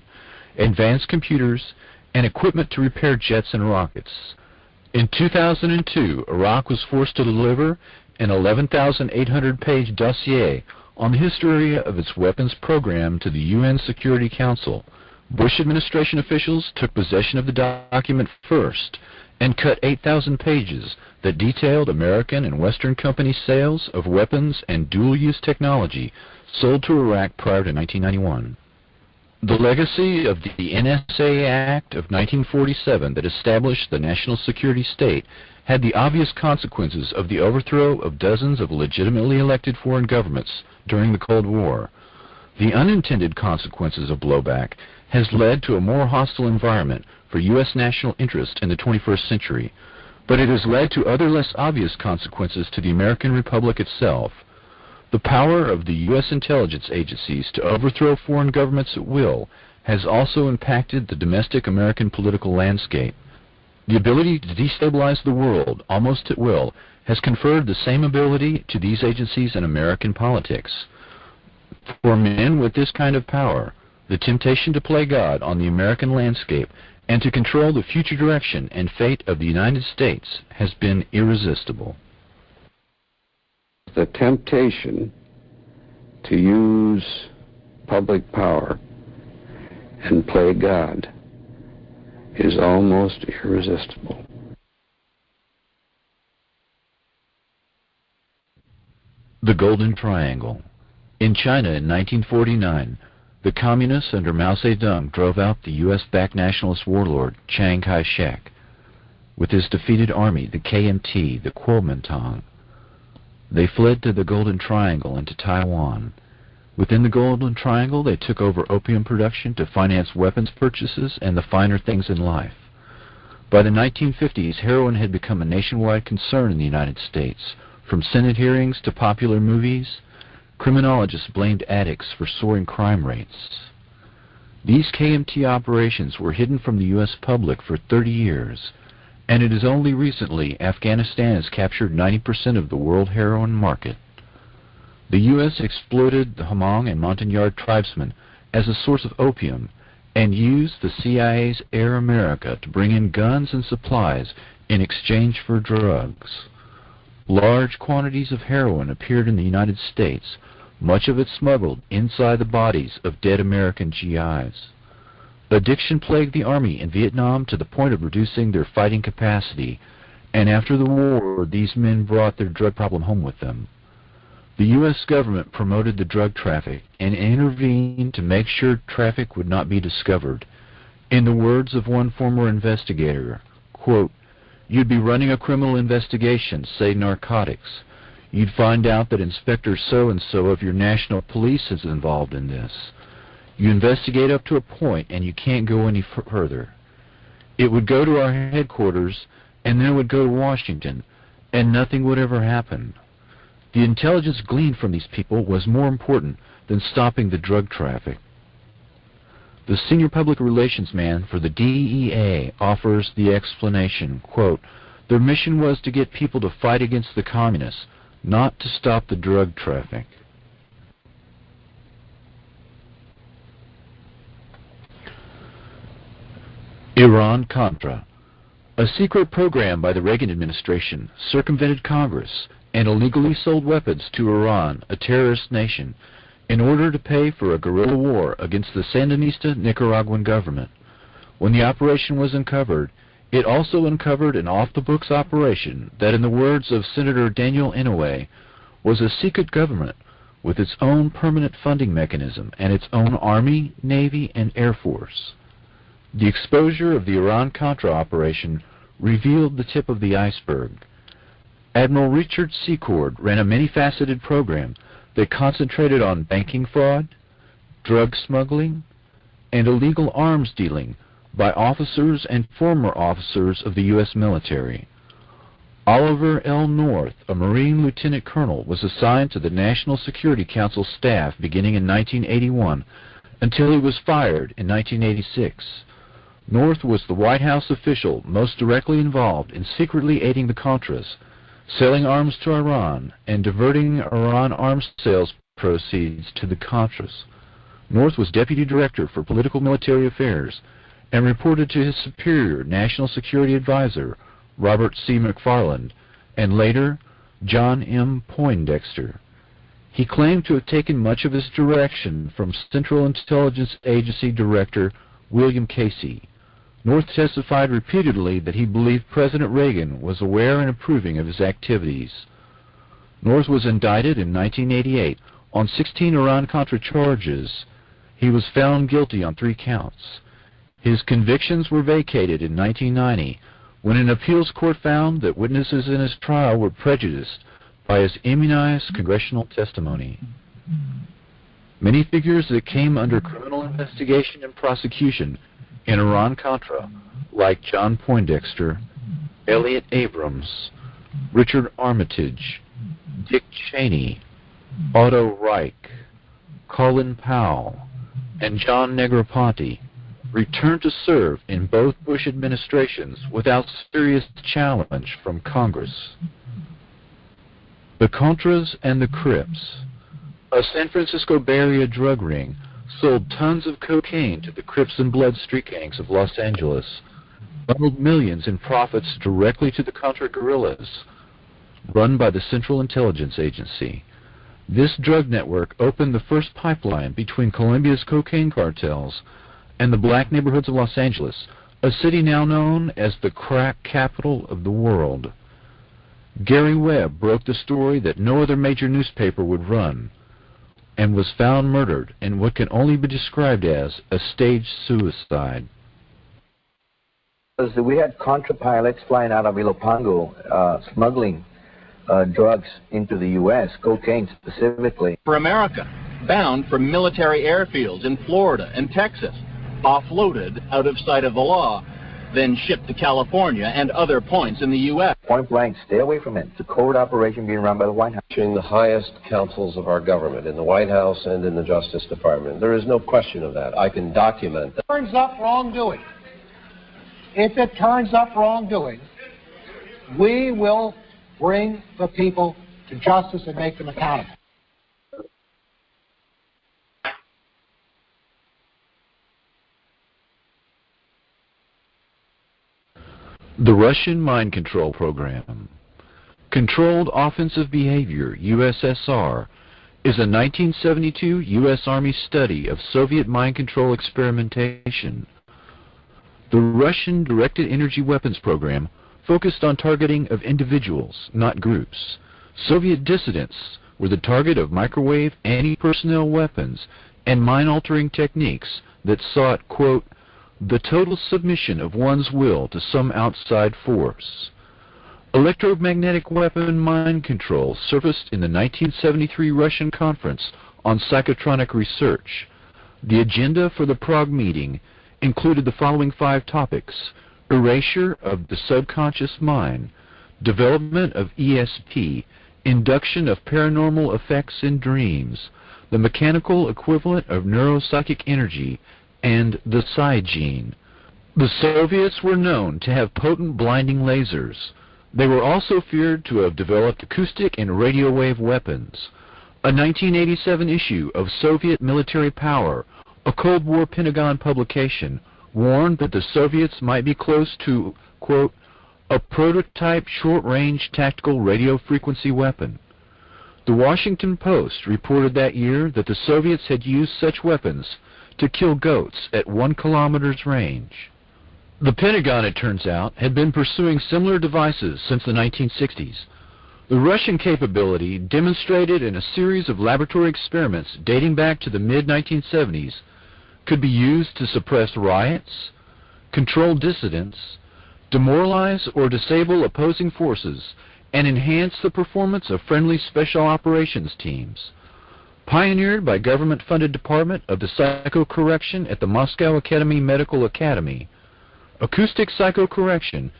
advanced computers, and equipment to repair jets and rockets. In 2002, Iraq was forced to deliver an 11,800-page dossier on the history of its weapons program to the UN Security Council. Bush administration officials took possession of the document first and cut 8,000 pages that detailed American and Western company sales of weapons and dual-use technology sold to Iraq prior to 1991. The legacy of the NSA Act of 1947 that established the national security state had the obvious consequences of the overthrow of dozens of legitimately elected foreign governments during the Cold War. The unintended consequences of blowback has led to a more hostile environment for U.S. national interest in the 21st century, but it has led to other less obvious consequences to the American Republic itself. The power of the U.S. intelligence agencies to overthrow foreign governments at will has also impacted the domestic American political landscape. The ability to destabilize the world almost at will has conferred the same ability to these agencies in American politics. For men with this kind of power, the temptation to play God on the American landscape and to control the future direction and fate of the United States has been irresistible. The temptation to use public power and play God is almost irresistible. The Golden Triangle. In China in 1949, the communists under Mao Zedong drove out the U.S.-backed nationalist warlord Chiang Kai-shek with his defeated army, the KMT, the Kuomintang. They fled to the Golden Triangle and to Taiwan. Within the Golden Triangle, they took over opium production to finance weapons purchases and the finer things in life. By the 1950s, heroin had become a nationwide concern in the United States. From Senate hearings to popular movies, criminologists blamed addicts for soaring crime rates. These KMT operations were hidden from the U.S. public for 30 years, and it is only recently Afghanistan has captured 90% of the world heroin market. The U.S. exploited the Hmong and Montagnard tribesmen as a source of opium and used the CIA's Air America to bring in guns and supplies in exchange for drugs. Large quantities of heroin appeared in the United States, much of it smuggled inside the bodies of dead American GIs. Addiction plagued the Army in Vietnam to the point of reducing their fighting capacity, and after the war, these men brought their drug problem home with them. The U.S. government promoted the drug traffic and intervened to make sure traffic would not be discovered. In the words of one former investigator, quote, "You'd be running a criminal investigation, say narcotics. You'd find out that Inspector so-and-so of your national police is involved in this. You investigate up to a point and you can't go any further. It would go to our headquarters and then it would go to Washington, and nothing would ever happen." The intelligence gleaned from these people was more important than stopping the drug traffic. The senior public relations man for the DEA offers the explanation, quote, "Their mission was to get people to fight against the communists, not to stop the drug traffic." Iran-Contra. A secret program by the Reagan administration circumvented Congress and illegally sold weapons to Iran, a terrorist nation, in order to pay for a guerrilla war against the Sandinista Nicaraguan government. When the operation was uncovered, it also uncovered an off-the-books operation that, in the words of Senator Daniel Inouye, was a secret government with its own permanent funding mechanism and its own Army, Navy, and Air Force. The exposure of the Iran-Contra operation revealed the tip of the iceberg. Admiral Richard Secord ran a many-faceted program that concentrated on banking fraud, drug smuggling, and illegal arms dealing by officers and former officers of the U.S. military. Oliver L. North, a Marine lieutenant colonel, was assigned to the National Security Council staff beginning in 1981 until he was fired in 1986. North was the White House official most directly involved in secretly aiding the Contras, selling arms to Iran, and diverting Iran arms sales proceeds to the Contras. North was Deputy Director for Political Military Affairs and reported to his superior National Security Advisor, Robert C. McFarland, and later, John M. Poindexter. He claimed to have taken much of his direction from Central Intelligence Agency Director William Casey. North testified repeatedly that he believed President Reagan was aware and approving of his activities. North was indicted in 1988 on 16 Iran-Contra charges. He was found guilty on 3 counts. His convictions were vacated in 1990 when an appeals court found that witnesses in his trial were prejudiced by his immunized congressional testimony. Many figures that came under criminal investigation and prosecution in Iran-Contra, like John Poindexter, Elliot Abrams, Richard Armitage, Dick Cheney, Otto Reich, Colin Powell, and John Negroponte, returned to serve in both Bush administrations without serious challenge from Congress. The Contras and the Crips. A San Francisco Bay Area drug ring sold tons of cocaine to the Crips and Blood street gangs of Los Angeles, funneled millions in profits directly to the Contra guerrillas, run by the Central Intelligence Agency. This drug network opened the first pipeline between Colombia's cocaine cartels and the black neighborhoods of Los Angeles, a city now known as the crack capital of the world. Gary Webb broke the story that no other major newspaper would run, and was found murdered in what can only be described as a staged suicide. We had Contra pilots flying out of Ilopango, smuggling drugs into the U.S., cocaine specifically. For America, bound from military airfields in Florida and Texas, offloaded out of sight of the law. then shipped to California and other points in the U.S. Point blank, stay away from it. It's a covert operation being run by the White House. The highest councils of our government, in the White House and in the Justice Department. There is no question of that. I can document that. Turns up wrongdoing. If it turns up wrongdoing, we will bring the people to justice and make them accountable. The Russian Mind Control Program. Controlled Offensive Behavior, USSR, is a 1972 U.S. Army study of Soviet mind control experimentation. The Russian Directed Energy Weapons Program focused on targeting of individuals, not groups. Soviet dissidents were the target of microwave anti-personnel weapons and mind-altering techniques that sought, quote, the total submission of one's will to some outside force. Electromagnetic weapon mind control surfaced in the 1973 Russian Conference on Psychotronic Research. The agenda for the Prague meeting included the following 5 topics: erasure of the subconscious mind, development of ESP, induction of paranormal effects in dreams, the mechanical equivalent of neuropsychic energy, and the psi gene. The Soviets were known to have potent blinding lasers. They were also feared to have developed acoustic and radio wave weapons. A 1987 issue of Soviet Military Power, a Cold War Pentagon publication, warned that the Soviets might be close to, quote, a prototype short-range tactical radio frequency weapon. The Washington Post reported that year that the Soviets had used such weapons to kill goats at 1 kilometer's range. The Pentagon, it turns out, had been pursuing similar devices since the 1960s. The Russian capability, demonstrated in a series of laboratory experiments dating back to the mid-1970s, could be used to suppress riots, control dissidents, demoralize or disable opposing forces, and enhance the performance of friendly special operations teams. Pioneered by government-funded department of the psychocorrection at the Moscow Academy Medical Academy, acoustic psychocorrection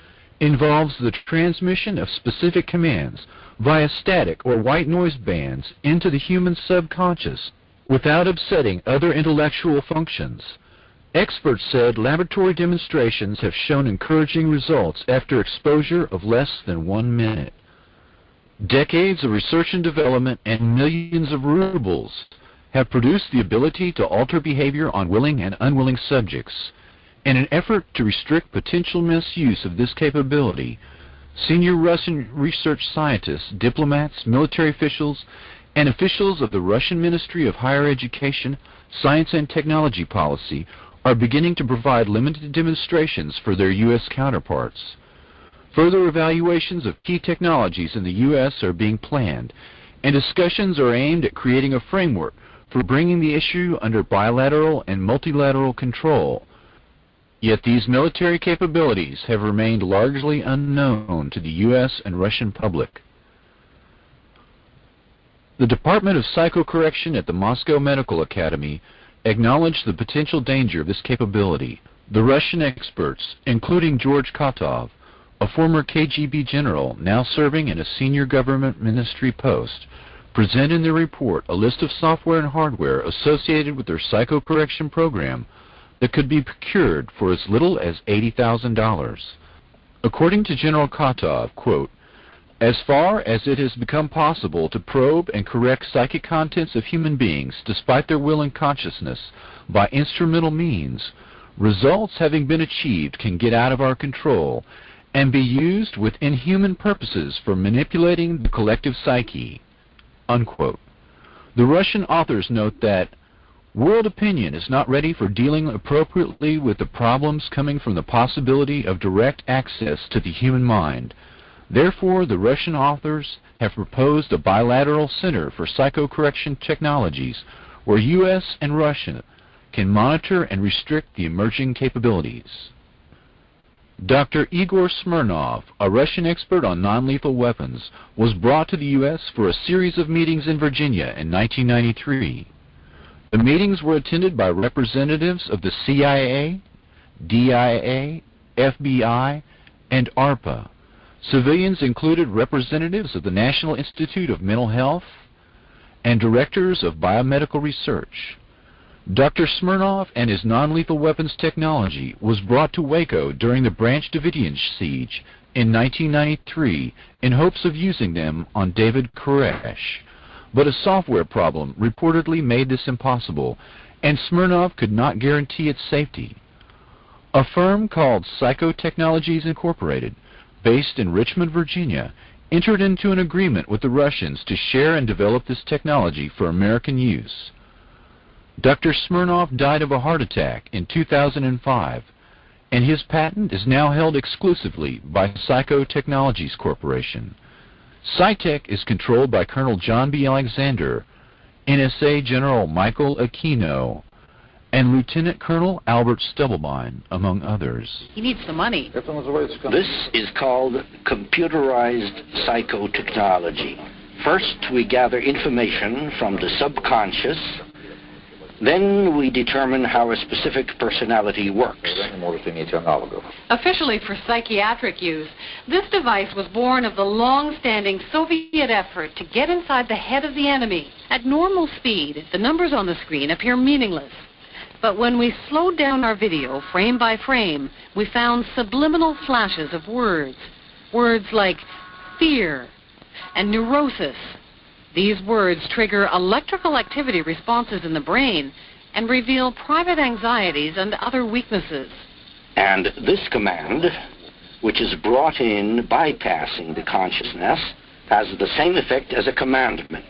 involves the transmission of specific commands via static or white noise bands into the human subconscious without upsetting other intellectual functions. Experts said laboratory demonstrations have shown encouraging results after exposure of less than 1 minute. Decades of research and development and millions of rubles have produced the ability to alter behavior on willing and unwilling subjects. In an effort to restrict potential misuse of this capability, senior Russian research scientists, diplomats, military officials, and officials of the Russian Ministry of Higher Education, Science and Technology Policy are beginning to provide limited demonstrations for their U.S. counterparts. Further evaluations of key technologies in the U.S. are being planned, and discussions are aimed at creating a framework for bringing the issue under bilateral and multilateral control. Yet these military capabilities have remained largely unknown to the U.S. and Russian public. The Department of Psychocorrection at the Moscow Medical Academy acknowledged the potential danger of this capability. The Russian experts, including George Kotov, a former KGB general now serving in a senior government ministry post, present in their report a list of software and hardware associated with their psychocorrection program that could be procured for as little as $80,000. According to General Kotov, quote, as far as it has become possible to probe and correct psychic contents of human beings despite their will and consciousness by instrumental means, results having been achieved can get out of our control and be used with inhuman purposes for manipulating the collective psyche, unquote. The Russian authors note that world opinion is not ready for dealing appropriately with the problems coming from the possibility of direct access to the human mind. Therefore, the Russian authors have proposed a bilateral center for psychocorrection technologies where U.S. and Russia can monitor and restrict the emerging capabilities. Dr. Igor Smirnov, a Russian expert on non-lethal weapons, was brought to the U.S. for a series of meetings in Virginia in 1993. The meetings were attended by representatives of the CIA, DIA, FBI, and ARPA. Civilians included representatives of the National Institute of Mental Health and directors of biomedical research. Dr. Smirnov and his non-lethal weapons technology was brought to Waco during the Branch Davidian siege in 1993 in hopes of using them on David Koresh. But a software problem reportedly made this impossible, and Smirnov could not guarantee its safety. A firm called Psychotechnologies Incorporated, based in Richmond, Virginia, entered into an agreement with the Russians to share and develop this technology for American use. Dr. Smirnov died of a heart attack in 2005, and his patent is now held exclusively by Psychotechnologies Corporation. Psytech is controlled by Colonel John B. Alexander, NSA General Michael Aquino, and Lieutenant Colonel Albert Stubblebine, among others. He needs the money. This is called computerized psychotechnology. First, we gather information from the subconscious. Then we determine how a specific personality works. Officially for psychiatric use, this device was born of the long-standing Soviet effort to get inside the head of the enemy. At normal speed, the numbers on the screen appear meaningless. But when we slowed down our video frame by frame, we found subliminal flashes of words. Words like fear and neurosis. These words trigger electrical activity responses in the brain and reveal private anxieties and other weaknesses. And this command, which is brought in bypassing the consciousness, has the same effect as a commandment.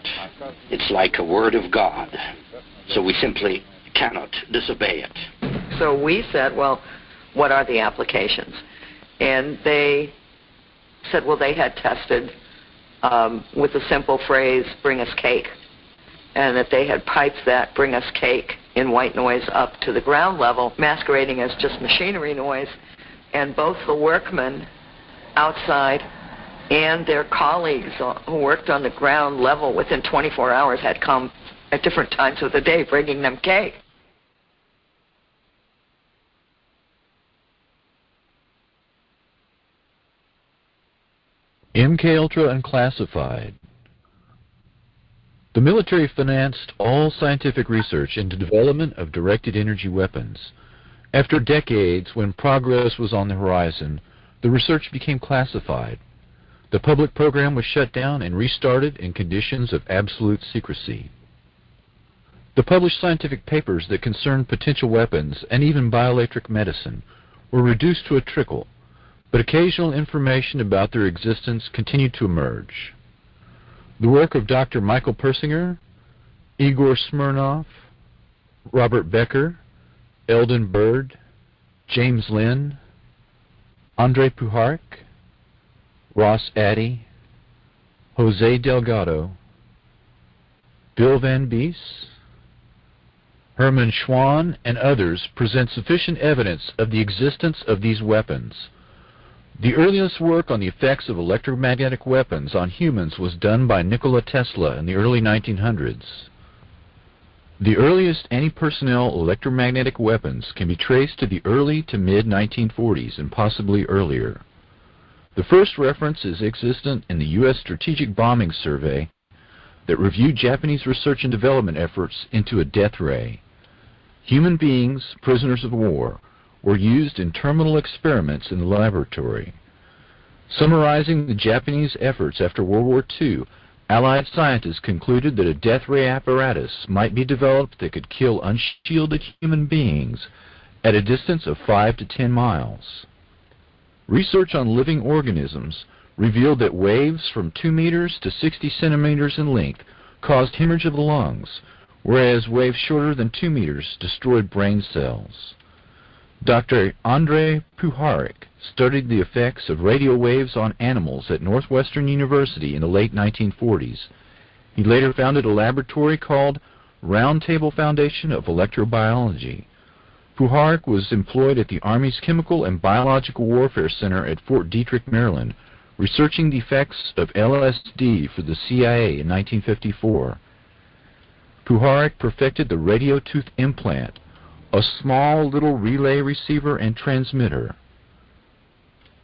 It's like a word of God. So we simply cannot disobey it. So we said, well, what are the applications? And they said, well, they had tested with the simple phrase, bring us cake. And that they had piped that bring us cake in white noise up to the ground level, masquerading as just machinery noise. And both the workmen outside and their colleagues who worked on the ground level within 24 hours had come at different times of the day bringing them cake. MKULTRA Unclassified. The military financed all scientific research into development of directed energy weapons. After decades, when progress was on the horizon, the research became classified. The public program was shut down and restarted in conditions of absolute secrecy. The published scientific papers that concerned potential weapons and even bioelectric medicine were reduced to a trickle, but occasional information about their existence continued to emerge. The work of Dr. Michael Persinger, Igor Smirnov, Robert Becker, Eldon Bird, James Lynn, Andrei Puharich, Ross Addy, Jose Delgado, Bill Van Bies, Herman Schwann, and others present sufficient evidence of the existence of these weapons. The earliest work on the effects of electromagnetic weapons on humans was done by Nikola Tesla in the early 1900s. The earliest anti-personnel electromagnetic weapons can be traced to the early to mid-1940s and possibly earlier. The first reference is existent in the U.S. Strategic Bombing Survey that reviewed Japanese research and development efforts into a death ray. Human beings, prisoners of war, were used in terminal experiments in the laboratory. Summarizing the Japanese efforts after World War II, Allied scientists concluded that a death ray apparatus might be developed that could kill unshielded human beings at a distance of 5 to 10 miles. Research on living organisms revealed that waves from 2 meters to 60 centimeters in length caused hemorrhage of the lungs, whereas waves shorter than 2 meters destroyed brain cells. Dr. Andrei Puharich studied the effects of radio waves on animals at Northwestern University in the late 1940s. He later founded a laboratory called Round Table Foundation of Electrobiology. Puharich was employed at the Army's Chemical and Biological Warfare Center at Fort Detrick, Maryland, researching the effects of LSD for the CIA in 1954. Puharich perfected the radio tooth implant, a small little relay receiver and transmitter.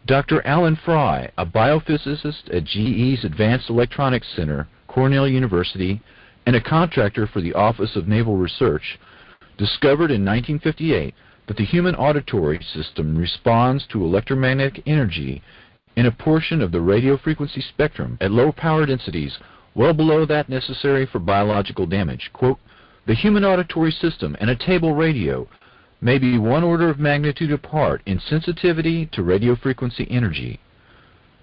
Dr. Alan Fry, a biophysicist at GE's Advanced Electronics Center, Cornell University, and a contractor for the Office of Naval Research, discovered in 1958 that the human auditory system responds to electromagnetic energy in a portion of the radio frequency spectrum at low power densities well below that necessary for biological damage. Quote, the human auditory system and a table radio may be one order of magnitude apart in sensitivity to radio frequency energy.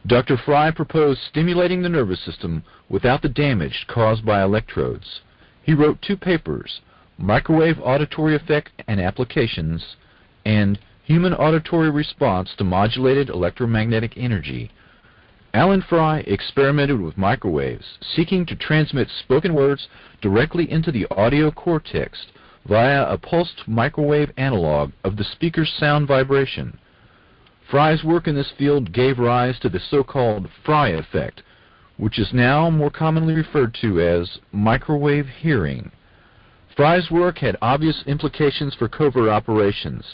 Dr. Fry proposed stimulating the nervous system without the damage caused by electrodes. He wrote 2 papers, Microwave Auditory Effect and Applications, and Human Auditory Response to Modulated Electromagnetic Energy. Alan Fry experimented with microwaves, seeking to transmit spoken words directly into the audio cortex via a pulsed microwave analog of the speaker's sound vibration. Fry's work in this field gave rise to the so-called Fry effect, which is now more commonly referred to as microwave hearing. Fry's work had obvious implications for covert operations.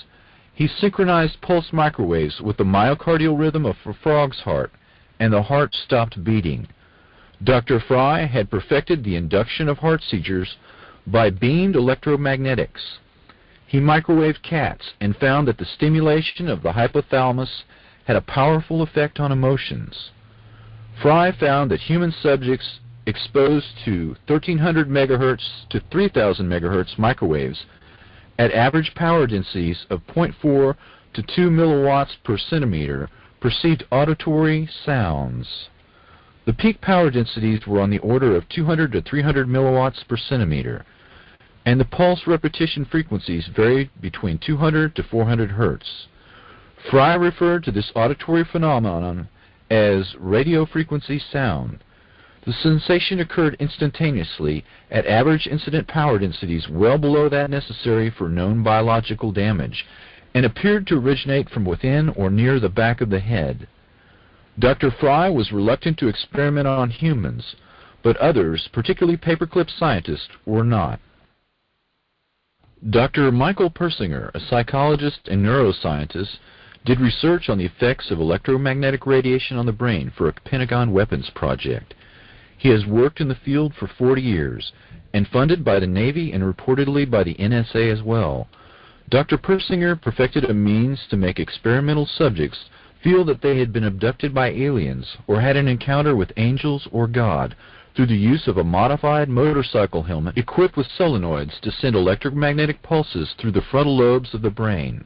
He synchronized pulsed microwaves with the myocardial rhythm of a frog's heart, and the heart stopped beating. Dr. Fry had perfected the induction of heart seizures by beamed electromagnetics. He microwaved cats and found that the stimulation of the hypothalamus had a powerful effect on emotions. Fry found that human subjects exposed to 1300 megahertz to 3000 megahertz microwaves at average power densities of 0.4 to 2 milliwatts per centimeter perceived auditory sounds. The peak power densities were on the order of 200 to 300 milliwatts per centimeter, and the pulse repetition frequencies varied between 200 to 400 hertz. Fry referred to this auditory phenomenon as radio frequency sound. The sensation occurred instantaneously at average incident power densities well below that necessary for known biological damage, and appeared to originate from within or near the back of the head. Dr. Fry was reluctant to experiment on humans, but others, particularly paperclip scientists, were not. Dr. Michael Persinger, a psychologist and neuroscientist, did research on the effects of electromagnetic radiation on the brain for a Pentagon weapons project. He has worked in the field for 40 years, and funded by the Navy and reportedly by the NSA as well. Dr. Persinger perfected a means to make experimental subjects feel that they had been abducted by aliens or had an encounter with angels or God through the use of a modified motorcycle helmet equipped with solenoids to send electromagnetic pulses through the frontal lobes of the brain.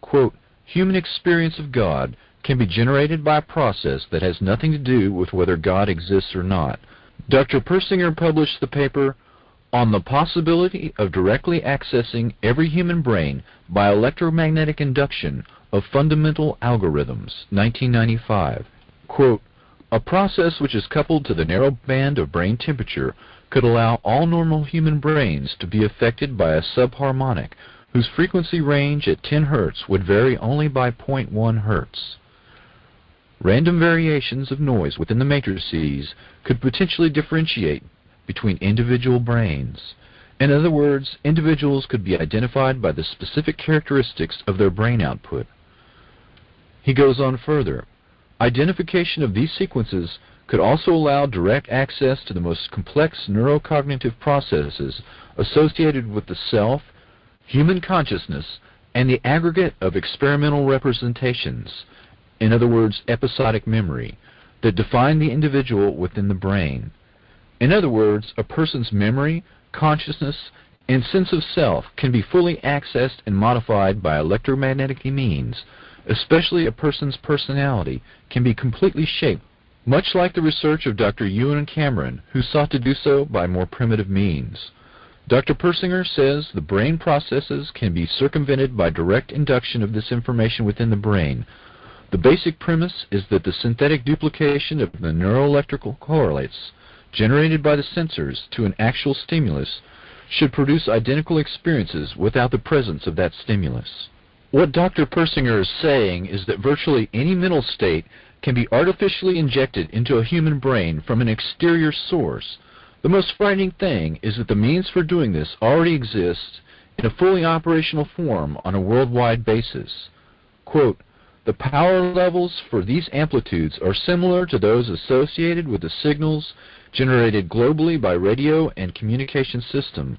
Quote, human experience of God can be generated by a process that has nothing to do with whether God exists or not. Dr. Persinger published the paper On the Possibility of Directly Accessing Every Human Brain by Electromagnetic Induction of Fundamental Algorithms, 1995. Quote, a process which is coupled to the narrow band of brain temperature could allow all normal human brains to be affected by a subharmonic whose frequency range at 10 Hz would vary only by 0.1 Hz. Random variations of noise within the matrices could potentially differentiate between individual brains. In other words, individuals could be identified by the specific characteristics of their brain output. He goes on further. Identification of these sequences could also allow direct access to the most complex neurocognitive processes associated with the self, human consciousness, and the aggregate of experimental representations, in other words, episodic memory, that define the individual within the brain. In other words, a person's memory, consciousness, and sense of self can be fully accessed and modified by electromagnetic means. Especially a person's personality can be completely shaped, much like the research of Dr. Ewan Cameron, who sought to do so by more primitive means. Dr. Persinger says the brain processes can be circumvented by direct induction of this information within the brain. The basic premise is that the synthetic duplication of the neuroelectrical correlates generated by the sensors to an actual stimulus should produce identical experiences without the presence of that stimulus. What Dr. Persinger is saying is that virtually any mental state can be artificially injected into a human brain from an exterior source. The most frightening thing is that the means for doing this already exist in a fully operational form on a worldwide basis. Quote, The power levels for these amplitudes are similar to those associated with the signals generated globally by radio and communication system.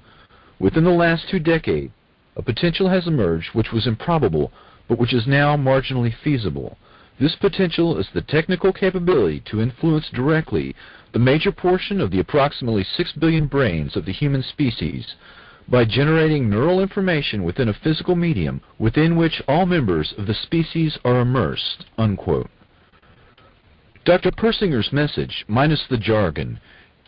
Within the last 2 decades, a potential has emerged which was improbable, but which is now marginally feasible. This potential is the technical capability to influence directly the major portion of the approximately 6 billion brains of the human species by generating neural information within a physical medium within which all members of the species are immersed." Unquote. Dr. Persinger's message, minus the jargon,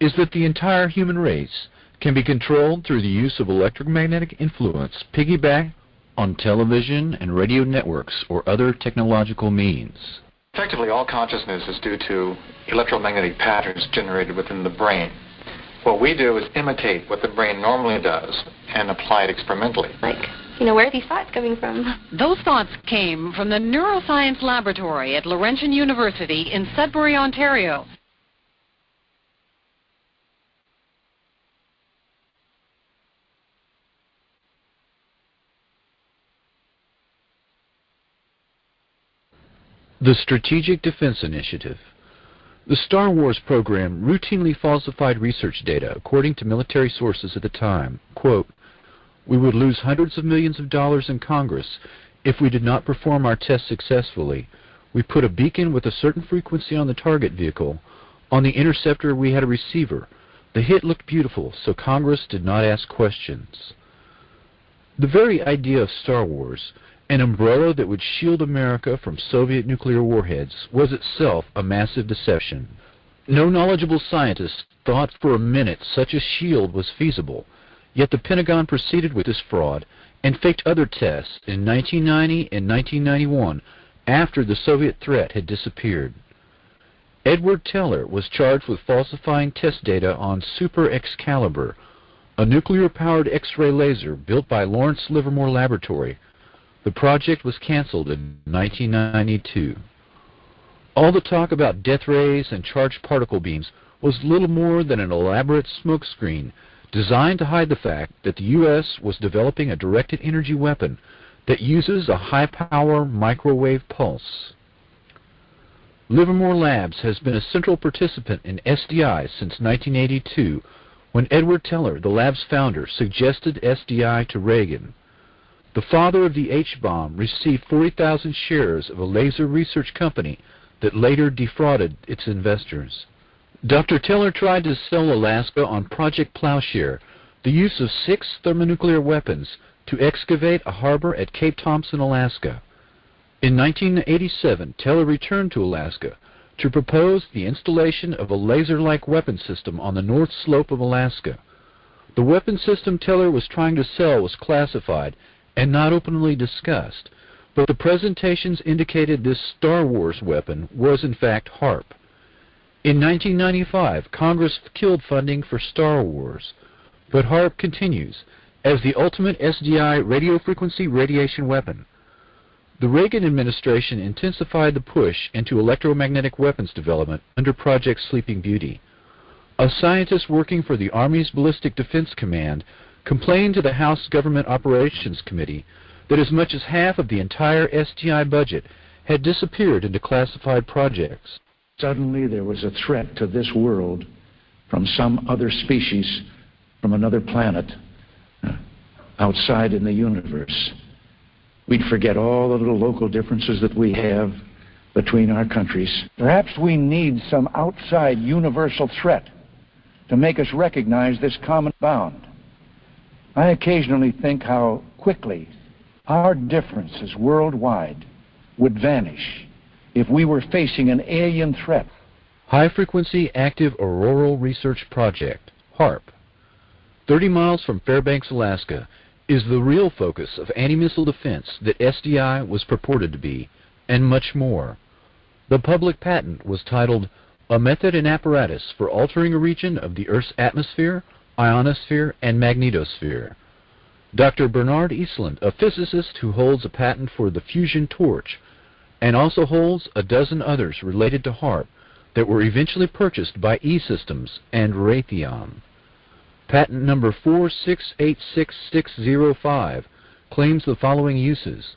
is that the entire human race can be controlled through the use of electromagnetic influence piggybacked on television and radio networks or other technological means. Effectively, all consciousness is due to electromagnetic patterns generated within the brain. What we do is imitate what the brain normally does and apply it experimentally. Where are these thoughts coming from? Those thoughts came from the Neuroscience Laboratory at Laurentian University in Sudbury, Ontario. The Strategic Defense Initiative. The Star Wars program routinely falsified research data, according to military sources at the time. Quote, "We would lose hundreds of millions of dollars in Congress if we did not perform our tests successfully. We put a beacon with a certain frequency on the target vehicle. On the interceptor we had a receiver. The hit looked beautiful, so Congress did not ask questions." The very idea of Star Wars, an umbrella that would shield America from Soviet nuclear warheads, was itself a massive deception. No knowledgeable scientist thought for a minute such a shield was feasible, yet the Pentagon proceeded with this fraud and faked other tests in 1990 and 1991 after the Soviet threat had disappeared. Edward Teller was charged with falsifying test data on Super Excalibur, a nuclear-powered X-ray laser built by Lawrence Livermore Laboratory. The project was canceled in 1992. All the talk about death rays and charged particle beams was little more than an elaborate smokescreen designed to hide the fact that the U.S. was developing a directed energy weapon that uses a high-power microwave pulse. Livermore Labs has been a central participant in SDI since 1982, when Edward Teller, the lab's founder, suggested SDI to Reagan. The father of the H-bomb received 40,000 shares of a laser research company that later defrauded its investors. Dr. Teller tried to sell Alaska on Project Plowshare, the use of 6 thermonuclear weapons to excavate a harbor at Cape Thompson, Alaska. In 1987, Teller returned to Alaska to propose the installation of a laser-like weapon system on the north slope of Alaska. The weapon system Teller was trying to sell was classified and not openly discussed, but the presentations indicated this Star Wars weapon was in fact HARP. In 1995, Congress killed funding for Star Wars, but HARP continues as the ultimate SDI radio frequency radiation weapon. The Reagan administration intensified the push into electromagnetic weapons development under Project Sleeping Beauty. A scientist working for the Army's Ballistic Defense Command complained to the House Government Operations Committee that as much as half of the entire SDI budget had disappeared into classified projects. Suddenly there was a threat to this world from some other species, from another planet, outside in the universe. We'd forget all the little local differences that we have between our countries. Perhaps we need some outside universal threat to make us recognize this common bound. I occasionally think how quickly our differences worldwide would vanish if we were facing an alien threat. High-Frequency Active Auroral Research Project, HARP. 30 miles from Fairbanks, Alaska, is the real focus of anti-missile defense that SDI was purported to be, and much more. The public patent was titled, "A Method and Apparatus for Altering a Region of the Earth's Atmosphere, Ionosphere, and Magnetosphere." Dr. Bernard Eastland, a physicist who holds a patent for the fusion torch, and also holds a dozen others related to HARP that were eventually purchased by E-Systems and Raytheon. Patent number 4686605 claims the following uses: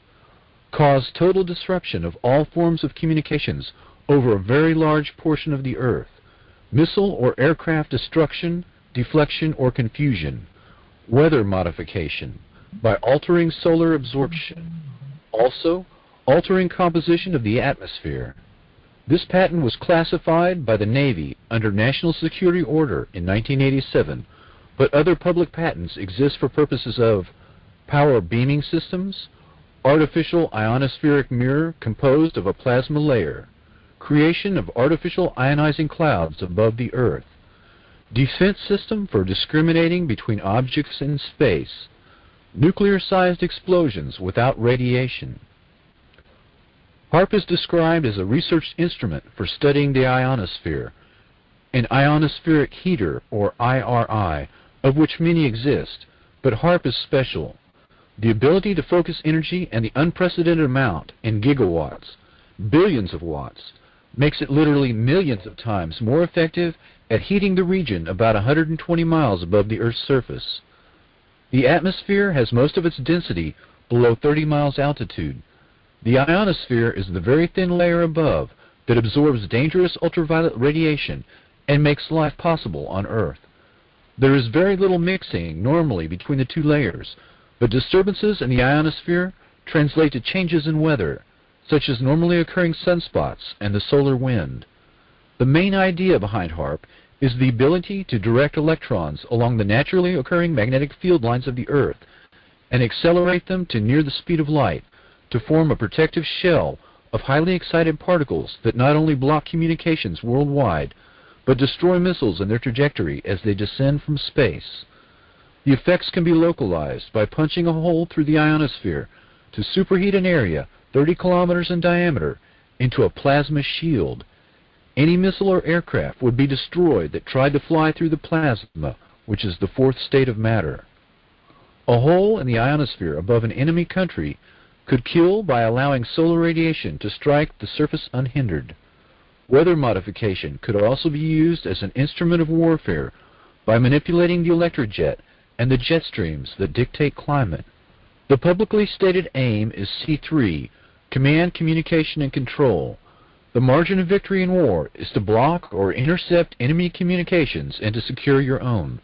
cause total disruption of all forms of communications over a very large portion of the Earth, missile or aircraft destruction, deflection, or confusion, weather modification, by altering solar absorption, also altering composition of the atmosphere. This patent was classified by the Navy under National Security Order in 1987, but other public patents exist for purposes of power beaming systems, artificial ionospheric mirror composed of a plasma layer, creation of artificial ionizing clouds above the Earth, defense system for discriminating between objects in space, nuclear-sized explosions without radiation. HAARP is described as a research instrument for studying the ionosphere, an ionospheric heater, or IRI, of which many exist, but HAARP is special. The ability to focus energy and the unprecedented amount in gigawatts, billions of watts, makes it literally millions of times more effective at heating the region about 120 miles above the Earth's surface. The atmosphere has most of its density below 30 miles altitude. The ionosphere is the very thin layer above that absorbs dangerous ultraviolet radiation and makes life possible on Earth. There is very little mixing normally between the two layers, but disturbances in the ionosphere translate to changes in weather, such as normally occurring sunspots and the solar wind. The main idea behind HAARP is the ability to direct electrons along the naturally occurring magnetic field lines of the Earth and accelerate them to near the speed of light to form a protective shell of highly excited particles that not only block communications worldwide, but destroy missiles in their trajectory as they descend from space. The effects can be localized by punching a hole through the ionosphere to superheat an area 30 kilometers in diameter into a plasma shield. Any missile or aircraft would be destroyed that tried to fly through the plasma, which is the fourth state of matter. A hole in the ionosphere above an enemy country could kill by allowing solar radiation to strike the surface unhindered. Weather modification could also be used as an instrument of warfare by manipulating the electric jet and the jet streams that dictate climate. The publicly stated aim is C3, Command, Communication, and Control. The margin of victory in war is to block or intercept enemy communications and to secure your own.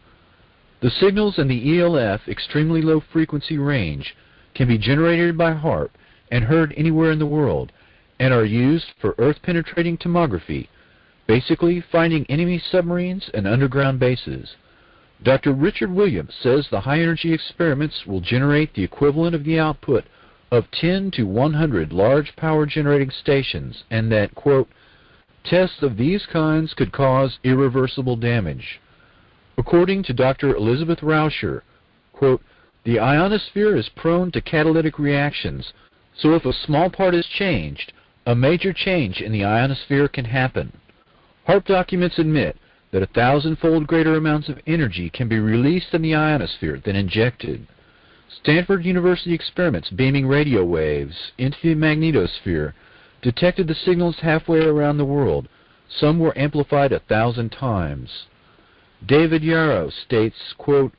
The signals in the ELF, extremely low frequency range, can be generated by HAARP and heard anywhere in the world, and are used for Earth-penetrating tomography, basically finding enemy submarines and underground bases. Dr. Richard Williams says the high-energy experiments will generate the equivalent of the output of 10 to 100 large power-generating stations, and that, quote, tests of these kinds could cause irreversible damage. According to Dr. Elizabeth Rauscher, quote, the ionosphere is prone to catalytic reactions, so if a small part is changed, a major change in the ionosphere can happen. HAARP documents admit that 1,000-fold greater amounts of energy can be released in the ionosphere than injected. Stanford University experiments beaming radio waves into the magnetosphere detected the signals halfway around the world. Some were amplified 1,000 times. David Yarrow states, quote,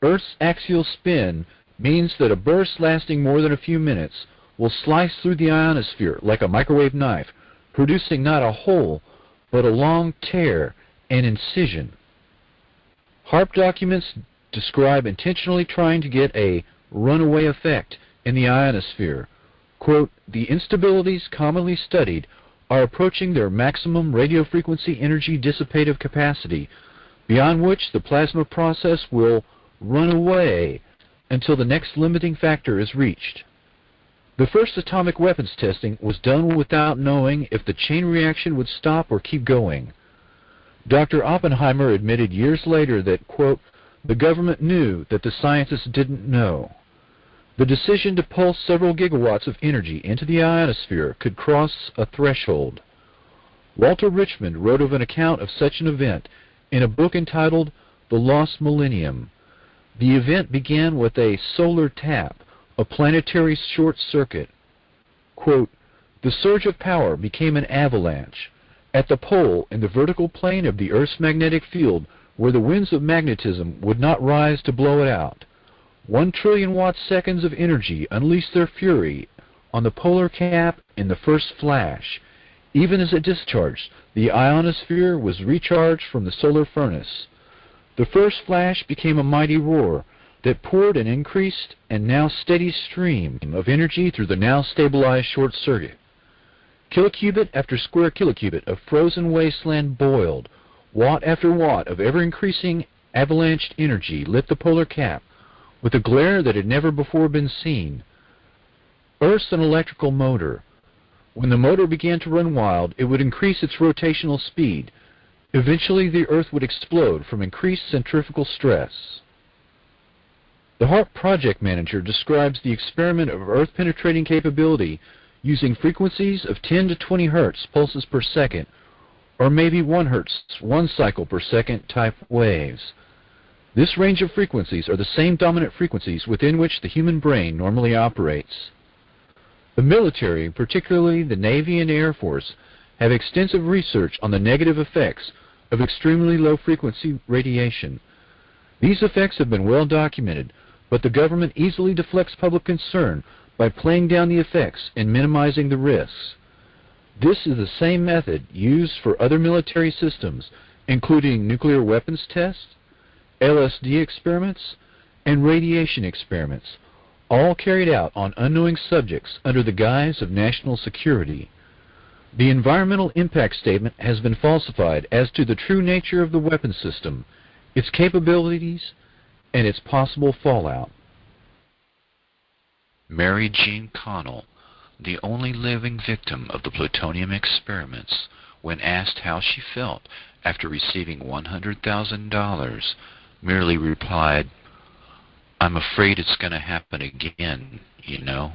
Earth's axial spin means that a burst lasting more than a few minutes will slice through the ionosphere like a microwave knife, producing not a hole, but a long tear and incision. HAARP documents describe intentionally trying to get a runaway effect in the ionosphere. Quote, the instabilities commonly studied are approaching their maximum radio frequency energy dissipative capacity, beyond which the plasma process will run away until the next limiting factor is reached. The first atomic weapons testing was done without knowing if the chain reaction would stop or keep going. Dr. Oppenheimer admitted years later that, quote, the government knew that the scientists didn't know. The decision to pulse several gigawatts of energy into the ionosphere could cross a threshold. Walter Richmond wrote of an account of such an event in a book entitled The Lost Millennium. The event began with a solar tap, a planetary short circuit. Quote, the surge of power became an avalanche. At the pole in the vertical plane of the Earth's magnetic field, where the winds of magnetism would not rise to blow it out, 1 trillion watt-seconds of energy unleashed their fury on the polar cap in the first flash. Even as it discharged, the ionosphere was recharged from the solar furnace. The first flash became a mighty roar that poured an increased and now steady stream of energy through the now stabilized short circuit. Kilocubit after square kilocubit of frozen wasteland boiled. Watt after watt of ever-increasing avalanched energy lit the polar cap with a glare that had never before been seen. Earth's an electrical motor. When the motor began to run wild, it would increase its rotational speed. Eventually, the Earth would explode from increased centrifugal stress. The HARP project manager describes the experiment of Earth-penetrating capability using frequencies of 10 to 20 Hertz pulses per second, or maybe 1 Hertz, 1 cycle per second type waves. This range of frequencies are the same dominant frequencies within which the human brain normally operates. The military, particularly the Navy and Air Force, have extensive research on the negative effects of extremely low-frequency radiation. These effects have been well documented, but the government easily deflects public concern by playing down the effects and minimizing the risks. This is the same method used for other military systems, including nuclear weapons tests, LSD experiments, and radiation experiments, all carried out on unknowing subjects under the guise of national security. The environmental impact statement has been falsified as to the true nature of the weapon system, its capabilities, and its possible fallout. Mary Jean Connell, the only living victim of the plutonium experiments, when asked how she felt after receiving $100,000, merely replied, "I'm afraid it's going to happen again, you know."